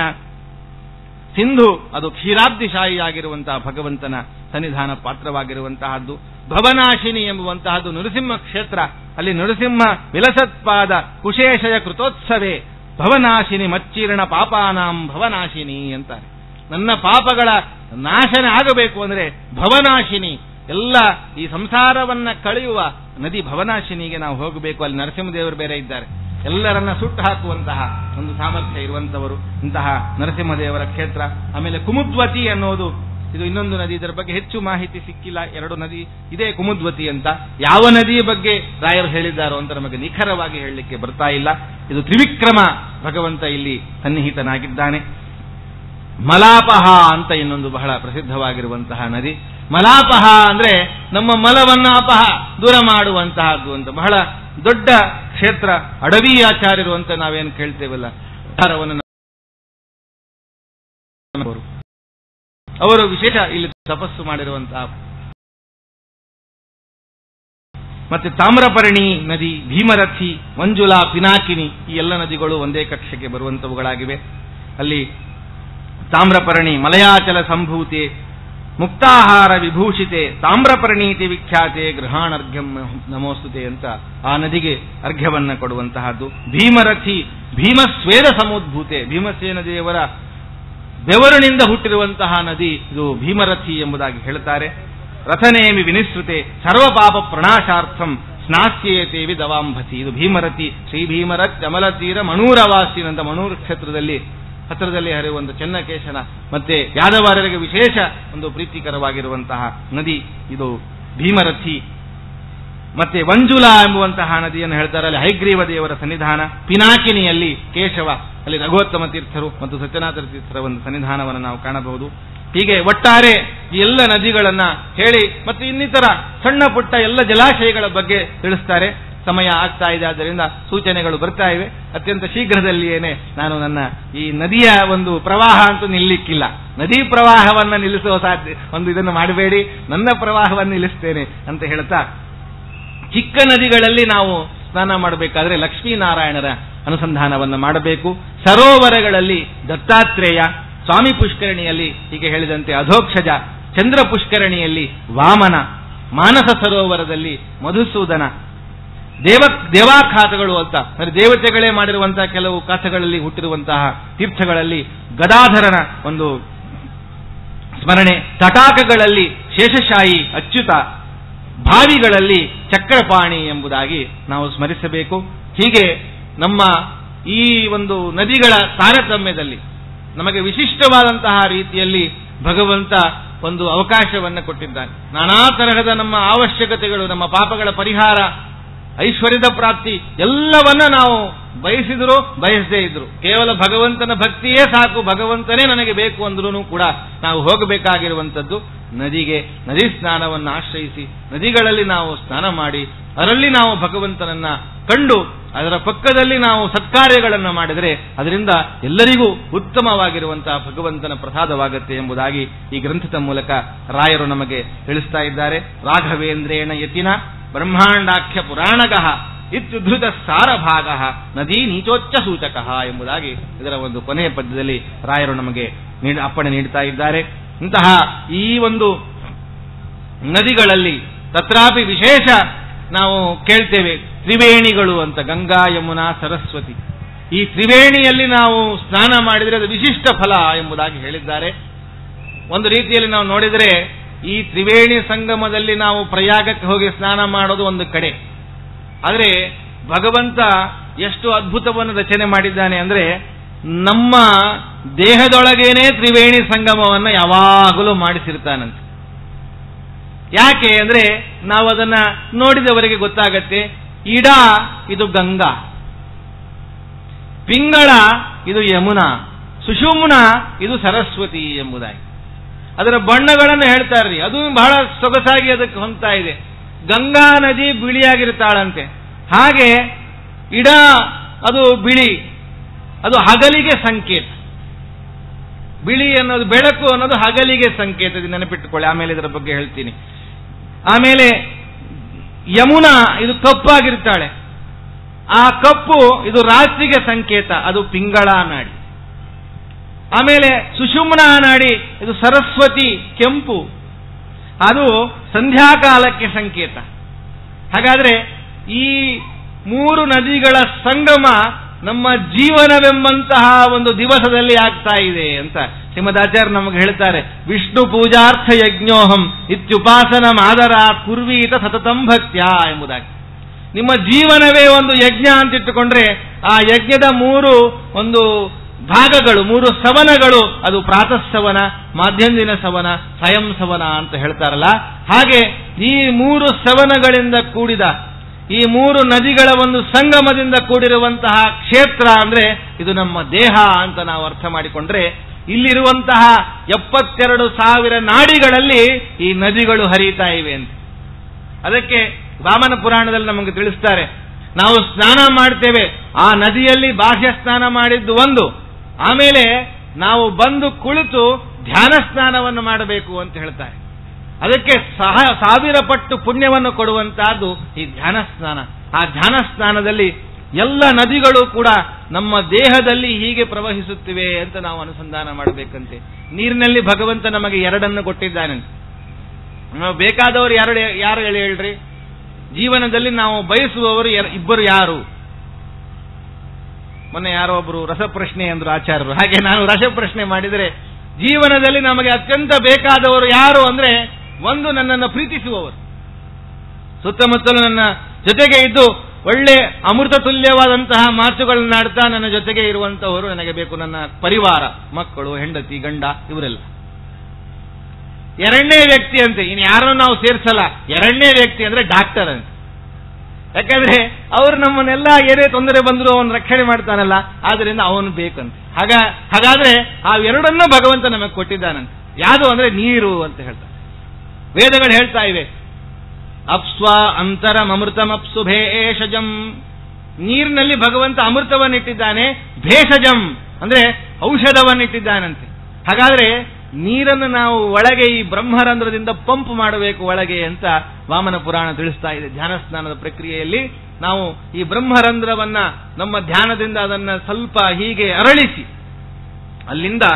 ಸಿಂಧು ಅದು ಕ್ಷೀರಾಬ್ಧಿಶಾಹಿಯಾಗಿರುವಂತಹ ಭಗವಂತನ ಸನ್ನಿಧಾನ ಪಾತ್ರವಾಗಿರುವಂತಹದ್ದು. ಭವನಾಶಿನಿ ಎಂಬುವಂತಹದ್ದು ನರಸಿಂಹ ಕ್ಷೇತ್ರ. ಅಲ್ಲಿ ನರಸಿಂಹ ವಿಲಸತ್ಪಾದ ಕುಶೇಷಯ ಕೃತೋತ್ಸವೇ ಭವನಾಶಿನಿ ಮಚ್ಚೀರ್ಣ ಪಾಪಾನಾಂ ಭವನಾಶಿನಿ ಅಂತಾರೆ. ನನ್ನ ಪಾಪಗಳ ನಾಶನ ಆಗಬೇಕು ಅಂದ್ರೆ ಭವನಾಶಿನಿ, ಎಲ್ಲ ಈ ಸಂಸಾರವನ್ನ ಕಳೆಯುವ ನದಿ ಭವನಾಶಿನಿಗೆ ನಾವು ಹೋಗಬೇಕು. ಅಲ್ಲಿ ನರಸಿಂಹದೇವರು ಬೇರೆ ಇದ್ದಾರೆ, ಎಲ್ಲರನ್ನ ಸುಟ್ಟು ಹಾಕುವಂತಹ ಒಂದು ಸಾಮರ್ಥ್ಯ ಇರುವಂತವರು ಇಂತಹ ನರಸಿಂಹದೇವರ ಕ್ಷೇತ್ರ. ಆಮೇಲೆ ಕುಮುದ್ವತಿ ಅನ್ನೋದು ಇದು ಇನ್ನೊಂದು ನದಿ, ಇದರ ಬಗ್ಗೆ ಹೆಚ್ಚು ಮಾಹಿತಿ ಸಿಕ್ಕಿಲ್ಲ. 2 ನದಿ ಇದೆ ಕುಮುದ್ವತಿ ಅಂತ. ಯಾವ ನದಿಯ ಬಗ್ಗೆ ರಾಯರು ಹೇಳಿದ್ದಾರೋ ಅಂತ ನಮಗೆ ನಿಖರವಾಗಿ ಹೇಳಲಿಕ್ಕೆ ಬರ್ತಾ ಇಲ್ಲ. ಇದು ತ್ರಿವಿಕ್ರಮ ಭಗವಂತ ಇಲ್ಲಿ ಸನ್ನಿಹಿತನಾಗಿದ್ದಾನೆ. ಮಲಾಪಹ ಅಂತ ಇನ್ನೊಂದು ಬಹಳ ಪ್ರಸಿದ್ಧವಾಗಿರುವಂತಹ ನದಿ. ಮಲಾಪಹ ಅಂದ್ರೆ ನಮ್ಮ ಮಲವನ್ನ ದೂರ ಮಾಡುವಂತಹದ್ದು ಅಂತ. ಬಹಳ ದೊಡ್ಡ ಕ್ಷೇತ್ರ, ಅಡವಿ ಆಚಾರ್ಯರು ಅಂತ ನಾವೇನು ಕೇಳ್ತೇವಲ್ಲ, ಅವರು ವಿಶೇಷ ಇಲ್ಲಿ ತಪಸ್ಸು ಮಾಡಿರುವಂತಹ. ಮತ್ತೆ ತಾಮ್ರಪರ್ಣಿ ನದಿ, ಭೀಮರಥಿ, ಮಂಜುಳಾ, ಪಿನಾಕಿನಿ ಈ ಎಲ್ಲ ನದಿಗಳು ಒಂದೇ ಕಕ್ಷೆಗೆ ಬರುವಂತವುಗಳಾಗಿವೆ. ಅಲ್ಲಿ ತಾಮ್ರಪರ್ಣಿ ಮಲಯಾಚಲ ಸಂಭೂತೆ ಮುಕ್ತಾಹಾರ ವಿಭೂಷಿತೆ ತಾಮ್ರಪರ್ಣೀತಿ ವಿಖ್ಯಾತೆ ಗೃಹಾಣರ್ಘ್ಯಂ ನಮೋಸ್ತುತೆ ಅಂತ ಆ ನದಿಗೆ ಅರ್ಘ್ಯವನ್ನ ಕೊಡುವಂತಹದ್ದು. ಭೀಮರಥಿ ಭೀಮಸ್ವೇದ ಸಮುದ್ಭೂತೆ, ಭೀಮಸೇನ ದೇವರ ಬೆವರಿನಿಂದ ಹುಟ್ಟಿರುವಂತಹ ನದಿ ಇದು ಭೀಮರಥಿ ಎಂಬುದಾಗಿ ಹೇಳ್ತಾರೆ. ರಥನೇಮಿ ವಿನಿಸೃತೆ ಸರ್ವಪಾಪ ಪ್ರಣಾಶಾರ್ಥಂ ಸ್ನಾಸ್ಯೇತೇವಿ ದವಾಂಭಸಿ. ಇದು ಭೀಮರಥಿ. ಶ್ರೀ ಭೀಮರಥ್ ಅಮಲತೀರ ಮಣೂರವಾಸಿನಂತ ಮಣೂರು ಕ್ಷೇತ್ರದಲ್ಲಿ ಹತ್ತಿರದಲ್ಲಿ ಹರಿಯುವಂತ ಚೆನ್ನಕೇಶನ ಮತ್ತೆ ಯಾದವಾರರಿಗೆ ವಿಶೇಷ ಒಂದು ಪ್ರೀತಿಕರವಾಗಿರುವಂತಹ ನದಿ ಇದು ಭೀಮರಥಿ. ಮತ್ತೆ ವಂಜುಲಾ ಎಂಬುವಂತಹ ನದಿಯನ್ನು ಹೇಳ್ತಾರೆ, ಅಲ್ಲಿ ಹೈಗ್ರೀವ ದೇವರ ಸನ್ನಿಧಾನ. ಪಿನಾಕಿನಿಯಲ್ಲಿ ಕೇಶವ, ಅಲ್ಲಿ ರಘುವತ್ತಮ ತೀರ್ಥರು ಮತ್ತು ಸತ್ಯನಾಥ ತೀರ್ಥರ ಒಂದು ಸನ್ನಿಧಾನವನ್ನು ನಾವು ಕಾಣಬಹುದು. ಹೀಗೆ ಒಟ್ಟಾರೆ ಈ ಎಲ್ಲ ನದಿಗಳನ್ನ ಹೇಳಿ ಮತ್ತೆ ಇನ್ನಿತರ ಸಣ್ಣ ಪುಟ್ಟ ಎಲ್ಲ ಜಲಾಶಯಗಳ ಬಗ್ಗೆ ತಿಳಿಸ್ತಾರೆ. ಸಮಯ ಆಗ್ತಾ ಇದೆ, ಆದ್ದರಿಂದ ಸೂಚನೆಗಳು ಬರ್ತಾ ಇವೆ. ಅತ್ಯಂತ ಶೀಘ್ರದಲ್ಲಿಯೇನೆ ನಾನು ನನ್ನ ಈ ನದಿಯ ಒಂದು ಪ್ರವಾಹ ಅಂತೂ ನಿಲ್ಲಿಕ್ಕಿಲ್ಲ, ನದಿ ಪ್ರವಾಹವನ್ನ ನಿಲ್ಲಿಸುವ ಒಂದು ಇದನ್ನು ಮಾಡಬೇಡಿ, ನನ್ನ ಪ್ರವಾಹವನ್ನು ನಿಲ್ಲಿಸ್ತೇನೆ ಅಂತ ಹೇಳ್ತಾ, ಚಿಕ್ಕ ನದಿಗಳಲ್ಲಿ ನಾವು ಸ್ನಾನ ಮಾಡಬೇಕಾದ್ರೆ ಲಕ್ಷ್ಮೀನಾರಾಯಣರ ಅನುಸಂಧಾನವನ್ನು ಮಾಡಬೇಕು. ಸರೋವರಗಳಲ್ಲಿ ದತ್ತಾತ್ರೇಯ, ಸ್ವಾಮಿ ಪುಷ್ಕರಣಿಯಲ್ಲಿ ಹೀಗೆ ಹೇಳಿದಂತೆ ಅಧೋಕ್ಷಜ, ಚಂದ್ರ ಪುಷ್ಕರಣಿಯಲ್ಲಿ ವಾಮನ, ಮಾನಸ ಸರೋವರದಲ್ಲಿ ಮಧುಸೂದನ, ದೇವಾಖಾತಗಳು ಅಂತ ಅಂದರೆ ದೇವತೆಗಳೇ ಮಾಡಿರುವಂತಹ ಕೆಲವು ಖಾತಗಳಲ್ಲಿ ಹುಟ್ಟಿರುವಂತಹ ತೀರ್ಥಗಳಲ್ಲಿ ಗದಾಧರನ ಒಂದು ಸ್ಮರಣೆ, ತಟಾಕಗಳಲ್ಲಿ ಶೇಷಶಾಹಿ ಅಚ್ಯುತ, ಭಾವಿಗಳಲ್ಲಿ ಚಕ್ರಪಾಣಿ ಎಂಬುದಾಗಿ ನಾವು ಸ್ಮರಿಸಬೇಕು. ಹೀಗೆ ನಮ್ಮ ಈ ಒಂದು ನದಿಗಳ ತಾರತಮ್ಯದಲ್ಲಿ ನಮಗೆ ವಿಶಿಷ್ಟವಾದಂತಹ ರೀತಿಯಲ್ಲಿ ಭಗವಂತ ಒಂದು ಅವಕಾಶವನ್ನು ಕೊಟ್ಟಿದ್ದಾನೆ. ನಾನಾ ತರಹದ ನಮ್ಮ ಅವಶ್ಯಕತೆಗಳು, ನಮ್ಮ ಪಾಪಗಳ ಪರಿಹಾರ ಐಶ್ವರ್ಯದ ಪ್ರಾಪ್ತಿ ಎಲ್ಲವನ್ನ ನಾವು ಬಯಸಿದ್ರು ಬಯಸದೇ ಇದ್ರು ಕೇವಲ ಭಗವಂತನ ಭಕ್ತಿಯೇ ಸಾಕು, ಭಗವಂತನೇ ನನಗೆ ಬೇಕು ಅಂದ್ರೂ ಕೂಡ ನಾವು ಹೋಗಬೇಕಾಗಿರುವಂಥದ್ದು ನದಿಗೆ, ನದಿ ಸ್ನಾನವನ್ನು ಆಶ್ರಯಿಸಿ ನದಿಗಳಲ್ಲಿ ನಾವು ಸ್ನಾನ ಮಾಡಿ ಅದರಲ್ಲಿ ನಾವು ಭಗವಂತನನ್ನ ಕಂಡು ಅದರ ಪಕ್ಕದಲ್ಲಿ ನಾವು ಸತ್ಕಾರ್ಯಗಳನ್ನು ಮಾಡಿದರೆ ಅದರಿಂದ ಎಲ್ಲರಿಗೂ ಉತ್ತಮವಾಗಿರುವಂತಹ ಭಗವಂತನ ಪ್ರಸಾದವಾಗುತ್ತೆ ಎಂಬುದಾಗಿ ಈ ಗ್ರಂಥದ ಮೂಲಕ ರಾಯರು ನಮಗೆ ತಿಳಿಸ್ತಾ ಇದ್ದಾರೆ. ರಾಘವೇಂದ್ರೇಣ ಯತಿನ ಬ್ರಹ್ಮಾಂಡಾಖ್ಯ ಪುರಾಣಗಃ ಇತ್ಯುದ್ಧೃತ ಸಾರಭಾಗ ನದಿ ನೀಚೋಚ್ಚ ಸೂಚಕ ಎಂಬುದಾಗಿ ಇದರ ಒಂದು ಕೊನೆಯ ಪದ್ಯದಲ್ಲಿ ರಾಯರು ನಮಗೆ ಅಪ್ಪಣೆ ನೀಡುತ್ತಾ ಇದ್ದಾರೆ. ಇಂತಹ ಈ ಒಂದು ನದಿಗಳಲ್ಲಿ ತತ್ರಾಪಿ ವಿಶೇಷ ನಾವು ಕೇಳ್ತೇವೆ ತ್ರಿವೇಣಿಗಳು ಅಂತ, ಗಂಗಾ ಯಮುನಾ ಸರಸ್ವತಿ. ಈ ತ್ರಿವೇಣಿಯಲ್ಲಿ ನಾವು ಸ್ನಾನ ಮಾಡಿದರೆ ಅದು ವಿಶಿಷ್ಟ ಫಲ ಎಂಬುದಾಗಿ ಹೇಳಿದ್ದಾರೆ. ಒಂದು ರೀತಿಯಲ್ಲಿ ನಾವು ನೋಡಿದರೆ ಈ ತ್ರಿವೇಣಿ ಸಂಗಮದಲ್ಲಿ ನಾವು ಪ್ರಯಾಗಕ್ಕೆ ಹೋಗಿ ಸ್ನಾನ ಮಾಡೋದು ಒಂದು ಕಡೆ, ಆದರೆ ಭಗವಂತ ಎಷ್ಟು ಅದ್ಭುತವನ್ನು ರಚನೆ ಮಾಡಿದ್ದಾನೆ ಅಂದ್ರೆ ನಮ್ಮ ದೇಹದೊಳಗೇನೆ ತ್ರಿವೇಣಿ ಸಂಗಮವನ್ನು ಯಾವಾಗಲೂ ಮಾಡಿಸಿರ್ತಾನಂತೆ. ಯಾಕೆ ಅಂದ್ರೆ ನಾವು ಅದನ್ನ ನೋಡಿದವರಿಗೆ ಗೊತ್ತಾಗತ್ತೆ. ಇಡ ಇದು ಗಂಗಾ, ಪಿಂಗಳ ಇದು ಯಮುನಾ, ಸುಷುಮ್ನ ಇದು ಸರಸ್ವತಿ ಎಂಬುದಾಗಿ ಅದರ ಬಣ್ಣಗಳನ್ನು ಹೇಳ್ತಾರ್ರಿ. ಅದು ಬಹಳ ಸೊಗಸಾಗಿ ಅದಕ್ಕೆ ಹೊಂದ್ತಾ ಇದೆ. ಗಂಗಾ ನದಿ ಬಿಳಿಯಾಗಿರ್ತಾಳಂತೆ, ಹಾಗೆ ಇಡ ಅದು ಬಿಳಿ, ಅದು ಹಗಲಿಗೆ ಸಂಕೇತ. ಬಿಳಿ ಅನ್ನೋದು ಬೆಳಕು ಅನ್ನೋದು ಹಗಲಿಗೆ ಸಂಕೇತ, ನೆನಪಿಟ್ಟುಕೊಳ್ಳಿ, ಆಮೇಲೆ ಇದರ ಬಗ್ಗೆ ಹೇಳ್ತೀನಿ. ಆಮೇಲೆ ಯಮುನಾ ಇದು ಕಪ್ಪಾಗಿರ್ತಾಳೆ, ಆ ಕಪ್ಪು ಇದು ರಾತ್ರಿಗೆ ಸಂಕೇತ, ಅದು ಪಿಂಗಳ ನಾಡಿ. ಆಮೇಲೆ ಸುಷುಮ್ನಾ ನಾಡಿ ಇದು ಸರಸ್ವತಿ ಕೆಂಪು, ಅದು ಸಂಧ್ಯಾಕಾಲಕ್ಕೆ ಸಂಕೇತ. ಹಾಗಾದ್ರೆ ಈ ಮೂರು ನದಿಗಳ ಸಂಗಮ ನಮ್ಮ ಜೀವನವೆಂಬಂತಹ ಒಂದು ದಿವಸದಲ್ಲಿ ಆಗ್ತಾ ಇದೆ ಅಂತ ಶ್ರೀಮದಾಚಾರ್ಯ ನಮಗೆ ಹೇಳ್ತಾರೆ. ವಿಷ್ಣು ಪೂಜಾರ್ಥ ಯಜ್ಞೋಹಂ ಇತ್ಯುಪಾಸನ ಮಾದರ ಕುರ್ವೀತ ಸತತಂ ಭಕ್ತ್ಯ ಎಂಬುದಾಗಿ. ನಿಮ್ಮ ಜೀವನವೇ ಒಂದು ಯಜ್ಞ ಅಂತಿಟ್ಟುಕೊಂಡ್ರೆ ಆ ಯಜ್ಞದ ಮೂರು ಒಂದು ಭಾಗಗಳು, ಮೂರು ಸವನಗಳು, ಅದು ಪ್ರಾತಃ ಸವನ, ಮಾಧ್ಯಂದಿನ ಸವನ, ಸ್ವಯಂ ಸವನ ಅಂತ ಹೇಳ್ತಾರಲ್ಲ, ಹಾಗೆ ಈ ಮೂರು ಸವನಗಳಿಂದ ಕೂಡಿದ ಈ ಮೂರು ನದಿಗಳ ಒಂದು ಸಂಗಮದಿಂದ ಕೂಡಿರುವಂತಹ ಕ್ಷೇತ್ರ ಅಂದ್ರೆ ಇದು ನಮ್ಮ ದೇಹ ಅಂತ ನಾವು ಅರ್ಥ ಮಾಡಿಕೊಂಡ್ರೆ, ಇಲ್ಲಿರುವಂತಹ 72,000 ನಾಡಿಗಳಲ್ಲಿ ಈ ನದಿಗಳು ಹರಿಯುತ್ತಾ ಇವೆ ಅಂತ. ಅದಕ್ಕೆ ವಾಮನ ಪುರಾಣದಲ್ಲಿ ನಮಗೆ ತಿಳಿಸ್ತಾರೆ, ನಾವು ಸ್ನಾನ ಮಾಡ್ತೇವೆ, ಆ ನದಿಯಲ್ಲಿ ಬಾಹ್ಯ ಸ್ನಾನ ಮಾಡಿದ್ದು ಒಂದು, ಆಮೇಲೆ ನಾವು ಬಂದು ಕುಳಿತು ಧ್ಯಾನ ಸ್ನಾನವನ್ನು ಮಾಡಬೇಕು ಅಂತ ಹೇಳ್ತಾರೆ. ಅದಕ್ಕೆ 1000 ಪಟ್ಟು ಪುಣ್ಯವನ್ನು ಕೊಡುವಂತಹದ್ದು ಈ ಧ್ಯಾನ ಸ್ನಾನ. ಆ ಧ್ಯಾನ ಸ್ನಾನದಲ್ಲಿ ಎಲ್ಲ ನದಿಗಳು ಕೂಡ ನಮ್ಮ ದೇಹದಲ್ಲಿ ಹೀಗೆ ಪ್ರವಹಿಸುತ್ತಿವೆ ಅಂತ ನಾವು ಅನುಸಂಧಾನ ಮಾಡಬೇಕಂತೆ. ನೀರಿನಲ್ಲಿ ಭಗವಂತ ನಮಗೆ 2 ಕೊಟ್ಟಿದ್ದಾನಂತೆ. ನಾವು ಬೇಕಾದವರು ಯಾರು ಹೇಳ್ರಿ, ಜೀವನದಲ್ಲಿ ನಾವು ಬಯಸುವವರು ಇಬ್ಬರು ಯಾರು? ಮೊನ್ನೆ ಯಾರೋ ಒಬ್ರು ರಸಪ್ರಶ್ನೆ ಅಂದ್ರು ಆಚಾರ್ಯರು, ಹಾಗೆ ನಾನು ರಸಪ್ರಶ್ನೆ ಮಾಡಿದರೆ ಜೀವನದಲ್ಲಿ ನಮಗೆ ಅತ್ಯಂತ ಬೇಕಾದವರು ಯಾರು ಅಂದ್ರೆ, ಒಂದು ನನ್ನನ್ನು ಪ್ರೀತಿಸುವವರು, ಸುತ್ತಮುತ್ತಲು ನನ್ನ ಜೊತೆಗೆ ಇದ್ದು ಒಳ್ಳೆ ಅಮೃತ ತುಲ್ಯವಾದಂತಹ ಮಾತುಗಳನ್ನಾಡ್ತಾ ನನ್ನ ಜೊತೆಗೆ ಇರುವಂತಹವರು ನನಗೆ ಬೇಕು, ನನ್ನ ಪರಿವಾರ, ಮಕ್ಕಳು, ಹೆಂಡತಿ, ಗಂಡ, ಇವರೆಲ್ಲ. 2ನೇ ವ್ಯಕ್ತಿ ಅಂತೆ, ಇನ್ನು ಯಾರನ್ನು ನಾವು ಸೇರಿಸಲ್ಲ, 2ನೇ ವ್ಯಕ್ತಿ ಅಂದ್ರೆ ಡಾಕ್ಟರ್ ಅಂತ. ಯಾಕಂದ್ರೆ ಅವರು ನಮ್ಮನ್ನೆಲ್ಲ ಏನೇ ತೊಂದರೆ ಬಂದರೂ ಅವನು ರಕ್ಷಣೆ ಮಾಡ್ತಾನಲ್ಲ, ಆದ್ರಿಂದ ಅವನು ಬೇಕಂತೆ. ಹಾಗಾದ್ರೆ ಆ 2ನ್ನೂ ಭಗವಂತ ನಮಗೆ ಕೊಟ್ಟಿದ್ದಾನಂತೆ. ಯಾವುದು ಅಂದ್ರೆ ನೀರು ಅಂತ ಹೇಳ್ತಾರೆ. ವೇದಗಳು ಹೇಳ್ತಾ ಇವೆ, ಅಪ್ಸ್ವ ಅಂತರಂ ಅಮೃತಮಪ್ಸು ಭೇಷಜಂ. ನೀರಿನಲ್ಲಿ ಭಗವಂತ ಅಮೃತವನ್ನಿಟ್ಟಿದ್ದಾನೆ, ಭೇಷಜಂ ಅಂದ್ರೆ ಔಷಧವನ್ನಿಟ್ಟಿದ್ದಾನಂತೆ. ಹಾಗಾದ್ರೆ ನೀರನ್ನು ನಾವು ಒಳಗೆ ಈ ಬ್ರಹ್ಮರಂಧ್ರದಿಂದ ಪಂಪ್ ಮಾಡಬೇಕು ಒಳಗೆ ಅಂತ ವಾಮನ ಪುರಾಣ ತಿಳಿಸ್ತಾ ಇದೆ. ಧ್ಯಾನ ಸ್ನಾನದ ಪ್ರಕ್ರಿಯೆಯಲ್ಲಿ ನಾವು ಈ ಬ್ರಹ್ಮರಂಧ್ರವನ್ನ ನಮ್ಮ ಧ್ಯಾನದಿಂದ ಅದನ್ನ ಸ್ವಲ್ಪ ಹೀಗೆ ಅರಳಿಸಿ ಅಲ್ಲಿಂದ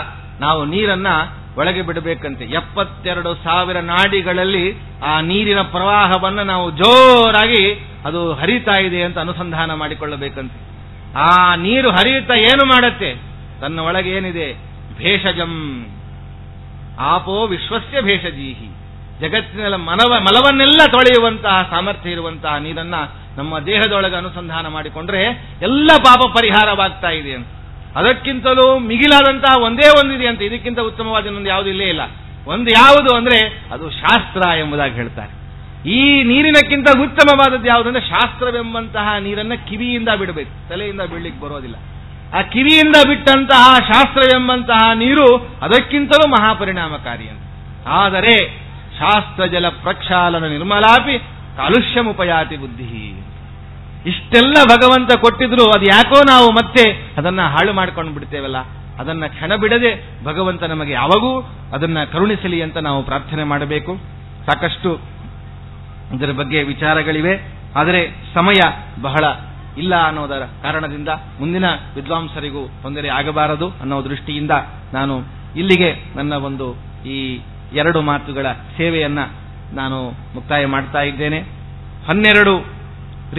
ನಾವು ನೀರನ್ನ ಒಳಗೆ ಬಿಡಬೇಕಂತೆ. 72,000 ನಾಡಿಗಳಲ್ಲಿ ಆ ನೀರಿನ ಪ್ರವಾಹವನ್ನು ನಾವು ಜೋರಾಗಿ ಅದು ಹರಿತಾ ಇದೆ ಅಂತ ಅನುಸಂಧಾನ ಮಾಡಿಕೊಳ್ಳಬೇಕಂತೆ. ಆ ನೀರು ಹರಿಯುತ್ತಾ ಏನು ಮಾಡತ್ತೆ, ತನ್ನ ಒಳಗೆ ಏನಿದೆ, ಭೇಷಜಂ ಆಪೋ ವಿಶ್ವಸ್ಯ ಭೇಷಜೀಹಿ, ಜಗತ್ತಿನ ಮಲವನ್ನೆಲ್ಲ ತೊಳೆಯುವಂತಹ ಸಾಮರ್ಥ್ಯ ಇರುವಂತಹ ನೀರನ್ನ ನಮ್ಮ ದೇಹದೊಳಗೆ ಅನುಸಂಧಾನ ಮಾಡಿಕೊಂಡ್ರೆ ಎಲ್ಲ ಪಾಪ ಪರಿಹಾರವಾಗ್ತಾ ಇದೆ ಅಂತ. ಅದಕ್ಕಿಂತಲೂ ಮಿಗಿಲಾದಂತಹ ಒಂದೇ ಒಂದಿದೆ ಅಂತ, ಇದಕ್ಕಿಂತ ಉತ್ತಮವಾದ ಇನ್ನೊಂದು ಯಾವುದು ಇಲ್ಲೇ ಇಲ್ಲ. ಒಂದು ಯಾವುದು ಅಂದ್ರೆ ಅದು ಶಾಸ್ತ್ರ ಎಂಬುದಾಗಿ ಹೇಳ್ತಾರೆ. ಈ ನೀರಿನಕ್ಕಿಂತ ಉತ್ತಮವಾದದ್ದು ಯಾವುದಂದ್ರೆ ಶಾಸ್ತ್ರವೆಂಬಂತಹ ನೀರನ್ನ ಕಿವಿಯಿಂದ ಬಿಡಬೇಕು, ತಲೆಯಿಂದ ಬೀಳಲಿಕ್ಕೆ ಬರೋದಿಲ್ಲ. ಆ ಕಿವಿಯಿಂದ ಬಿಟ್ಟಂತಹ ಶಾಸ್ತ್ರವೆಂಬಂತಹ ನೀರು ಅದಕ್ಕಿಂತಲೂ ಮಹಾಪರಿಣಾಮಕಾರಿ ಅಂತ. ಆದರೆ ಶಾಸ್ತ್ರ ಜಲ ಪ್ರಕ್ಷಾಲನ ನಿರ್ಮಲಾಪಿ ಕಾಲುಷ್ಯಮುಪಯಾತಿ ಬುದ್ಧಿ. ಇಷ್ಟೆಲ್ಲ ಭಗವಂತ ಕೊಟ್ಟಿದ್ರು ಅದು ಯಾಕೋ ನಾವು ಮತ್ತೆ ಅದನ್ನ ಹಾಳು ಮಾಡ್ಕೊಂಡು ಬಿಡ್ತೇವಲ್ಲ. ಅದನ್ನ ಕ್ಷಣ ಬಿಡದೆ ಭಗವಂತ ನಮಗೆ ಯಾವಾಗೂ ಅದನ್ನ ಕರುಣಿಸಲಿ ಅಂತ ನಾವು ಪ್ರಾರ್ಥನೆ ಮಾಡಬೇಕು. ಸಾಕಷ್ಟು ಇದರ ಬಗ್ಗೆ ವಿಚಾರಗಳಿವೆ, ಆದರೆ ಸಮಯ ಬಹಳ ಇಲ್ಲ ಅನ್ನೋದರ ಕಾರಣದಿಂದ ಮುಂದಿನ ವಿದ್ವಾಂಸರಿಗೂ ತೊಂದರೆ ಆಗಬಾರದು ಅನ್ನೋ ದೃಷ್ಟಿಯಿಂದ ನಾನು ಇಲ್ಲಿಗೆ ನನ್ನ ಒಂದು ಈ 2 ಮಾತುಗಳ ಸೇವೆಯನ್ನ ನಾನು ಮುಕ್ತಾಯ ಮಾಡ್ತಾ ಇದ್ದೇನೆ. 12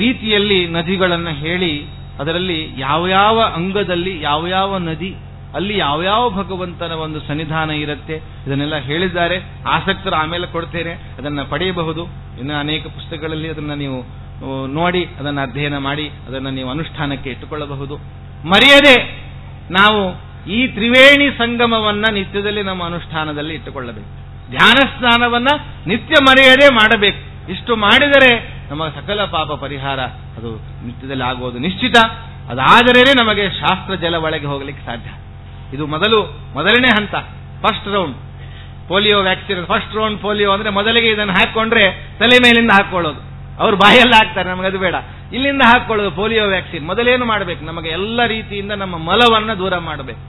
ರೀತಿಯಲ್ಲಿ ನದಿಗಳನ್ನು ಹೇಳಿ ಅದರಲ್ಲಿ ಯಾವ ಅಂಗದಲ್ಲಿ ಯಾವ ನದಿ ಅಲ್ಲಿ ಯಾವ ಭಗವಂತನ ಒಂದು ಸನ್ನಿಧಾನ ಇರುತ್ತೆ ಇದನ್ನೆಲ್ಲ ಹೇಳಿದ್ದಾರೆ. ಆಸಕ್ತರು ಆಮೇಲೆ ಕೊಡ್ತೇನೆ, ಅದನ್ನ ಪಡೆಯಬಹುದು. ಇನ್ನು ಅನೇಕ ಪುಸ್ತಕಗಳಲ್ಲಿ ಅದನ್ನ ನೀವು ನೋಡಿ ಅದನ್ನು ಅಧ್ಯಯನ ಮಾಡಿ ಅದನ್ನು ನೀವು ಅನುಷ್ಠಾನಕ್ಕೆ ಇಟ್ಟುಕೊಳ್ಳಬಹುದು. ಮರೆಯದೆ ನಾವು ಈ ತ್ರಿವೇಣಿ ಸಂಗಮವನ್ನ ನಿತ್ಯದಲ್ಲಿ ನಮ್ಮ ಅನುಷ್ಠಾನದಲ್ಲಿ ಇಟ್ಟುಕೊಳ್ಳಬೇಕು. ಧ್ಯಾನ ಸ್ನಾನವನ್ನ ನಿತ್ಯ ಮರೆಯದೆ ಮಾಡಬೇಕು. ಇಷ್ಟು ಮಾಡಿದರೆ ನಮ್ಮ ಸಕಲ ಪಾಪ ಪರಿಹಾರ ಅದು ನಿತ್ಯದಲ್ಲಿ ಆಗುವುದು ನಿಶ್ಚಿತ. ಅದಾದರೆ ನಮಗೆ ಶಾಸ್ತ್ರ ಜಲ ಒಳಗೆ ಹೋಗಲಿಕ್ಕೆ ಸಾಧ್ಯ. ಇದು ಮೊದಲನೇ ಹಂತ, first round polio vaccine. First round polio ಅಂದ್ರೆ ಮೊದಲಿಗೆ ಇದನ್ನು ಹಾಕೊಂಡ್ರೆ ತಲೆ ಮೇಲಿಂದ ಹಾಕೊಳ್ಳೋದು, ಅವ್ರು ಬಾಯೆಲ್ಲ ಹಾಕ್ತಾರೆ, ನಮಗದು ಬೇಡ. ಇಲ್ಲಿಂದ ಹಾಕೊಳ್ಳೋದು ಪೋಲಿಯೋ ವ್ಯಾಕ್ಸಿನ್. ಮೊದಲೇನು ಮಾಡಬೇಕು, ನಮಗೆ ಎಲ್ಲ ರೀತಿಯಿಂದ ನಮ್ಮ ಮಲವನ್ನ ದೂರ ಮಾಡಬೇಕು.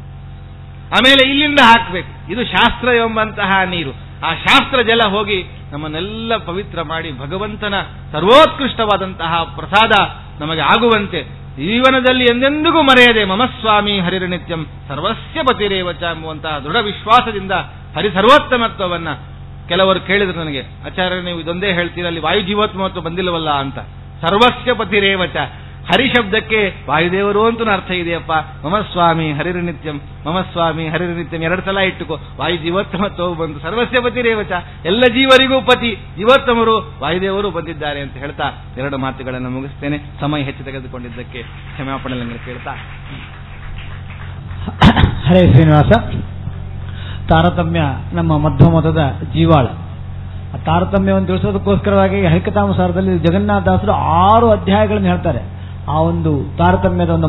ಆಮೇಲೆ ಇಲ್ಲಿಂದ ಹಾಕಬೇಕು. ಇದು ಶಾಸ್ತ್ರ ಎಂಬಂತಹ ನೀರು. ಆ ಶಾಸ್ತ್ರ ಜಲ ಹೋಗಿ ನಮ್ಮನ್ನೆಲ್ಲ ಪವಿತ್ರ ಮಾಡಿ ಭಗವಂತನ ಸರ್ವೋತ್ಕೃಷ್ಟವಾದಂತಹ ಪ್ರಸಾದ ನಮಗೆ ಆಗುವಂತೆ ಜೀವನದಲ್ಲಿ ಎಂದೆಂದಿಗೂ ಮರೆಯದೆ ಮಮಸ್ವಾಮಿ ಹರಿರ್ನಿತ್ಯಂ ಸರ್ವಸ್ಯ ಪತಿರೇವಚ ಎಂಬುವಂತಹ ದೃಢ ವಿಶ್ವಾಸದಿಂದ ಹರಿಸರ್ವೋತ್ತಮತ್ವವನ್ನ. ಕೆಲವರು ಕೇಳಿದ್ರು ನನಗೆ, ಆಚಾರ್ಯ ನೀವು ಇದೊಂದೇ ಹೇಳ್ತೀರ, ಅಲ್ಲಿ ವಾಯು ಜೀವೋತ್ತಮತ್ವ ಬಂದಿಲ್ಲವಲ್ಲ ಅಂತ. ಸರ್ವಸ್ಯ ಪತಿರೇವಚ, ಹರಿ ಶಬ್ದಕ್ಕೆ ವಾಯುದೇವರು ಅಂತೂ ಅರ್ಥ ಇದೆಯಪ್ಪ. ಮಮಸ್ವಾಮಿ ಹರಿರ್ನಿತ್ಯಂ, ಮಮಸ್ವಾಮಿ ಹರಿರ್ನಿತ್ಯಂ 2 ಸಲ ಇಟ್ಟುಕೋ, ವಾಯು ಜೀವೋತ್ತಮತ್ವ ಬಂತು. ಸರ್ವಸ್ಯ ಪತಿರೇವಚ, ಎಲ್ಲ ಜೀವರಿಗೂ ಪತಿ, ಜೀವೋತ್ತಮರು ವಾಯುದೇವರು ಬಂದಿದ್ದಾರೆ ಅಂತ ಹೇಳ್ತಾ 2 ಮಾತುಗಳನ್ನು ಮುಗಿಸ್ತೇನೆ. ಸಮಯ ಹೆಚ್ಚು ತೆಗೆದುಕೊಂಡಿದ್ದಕ್ಕೆ ಕ್ಷಮಾಪಣೆ ಕೇಳ್ತಾ. ಹರೇ ಶ್ರೀನಿವಾಸ. ತಾರತಮ್ಯ ನಮ್ಮ ಮಧ್ವಮತದ ಜೀವಾಳ. ಆ ತಾರತಮ್ಯವನ್ನು ತಿಳಿಸೋದಕ್ಕೋಸ್ಕರವಾಗಿ ಹರಿಕಥಾಮಸಾರದಲ್ಲಿ ಜಗನ್ನಾಥದಾಸರು 6 ಅಧ್ಯಾಯಗಳನ್ನು ಹೇಳ್ತಾರೆ. ಆ ಒಂದು ತಾರತಮ್ಯದ ಒಂದು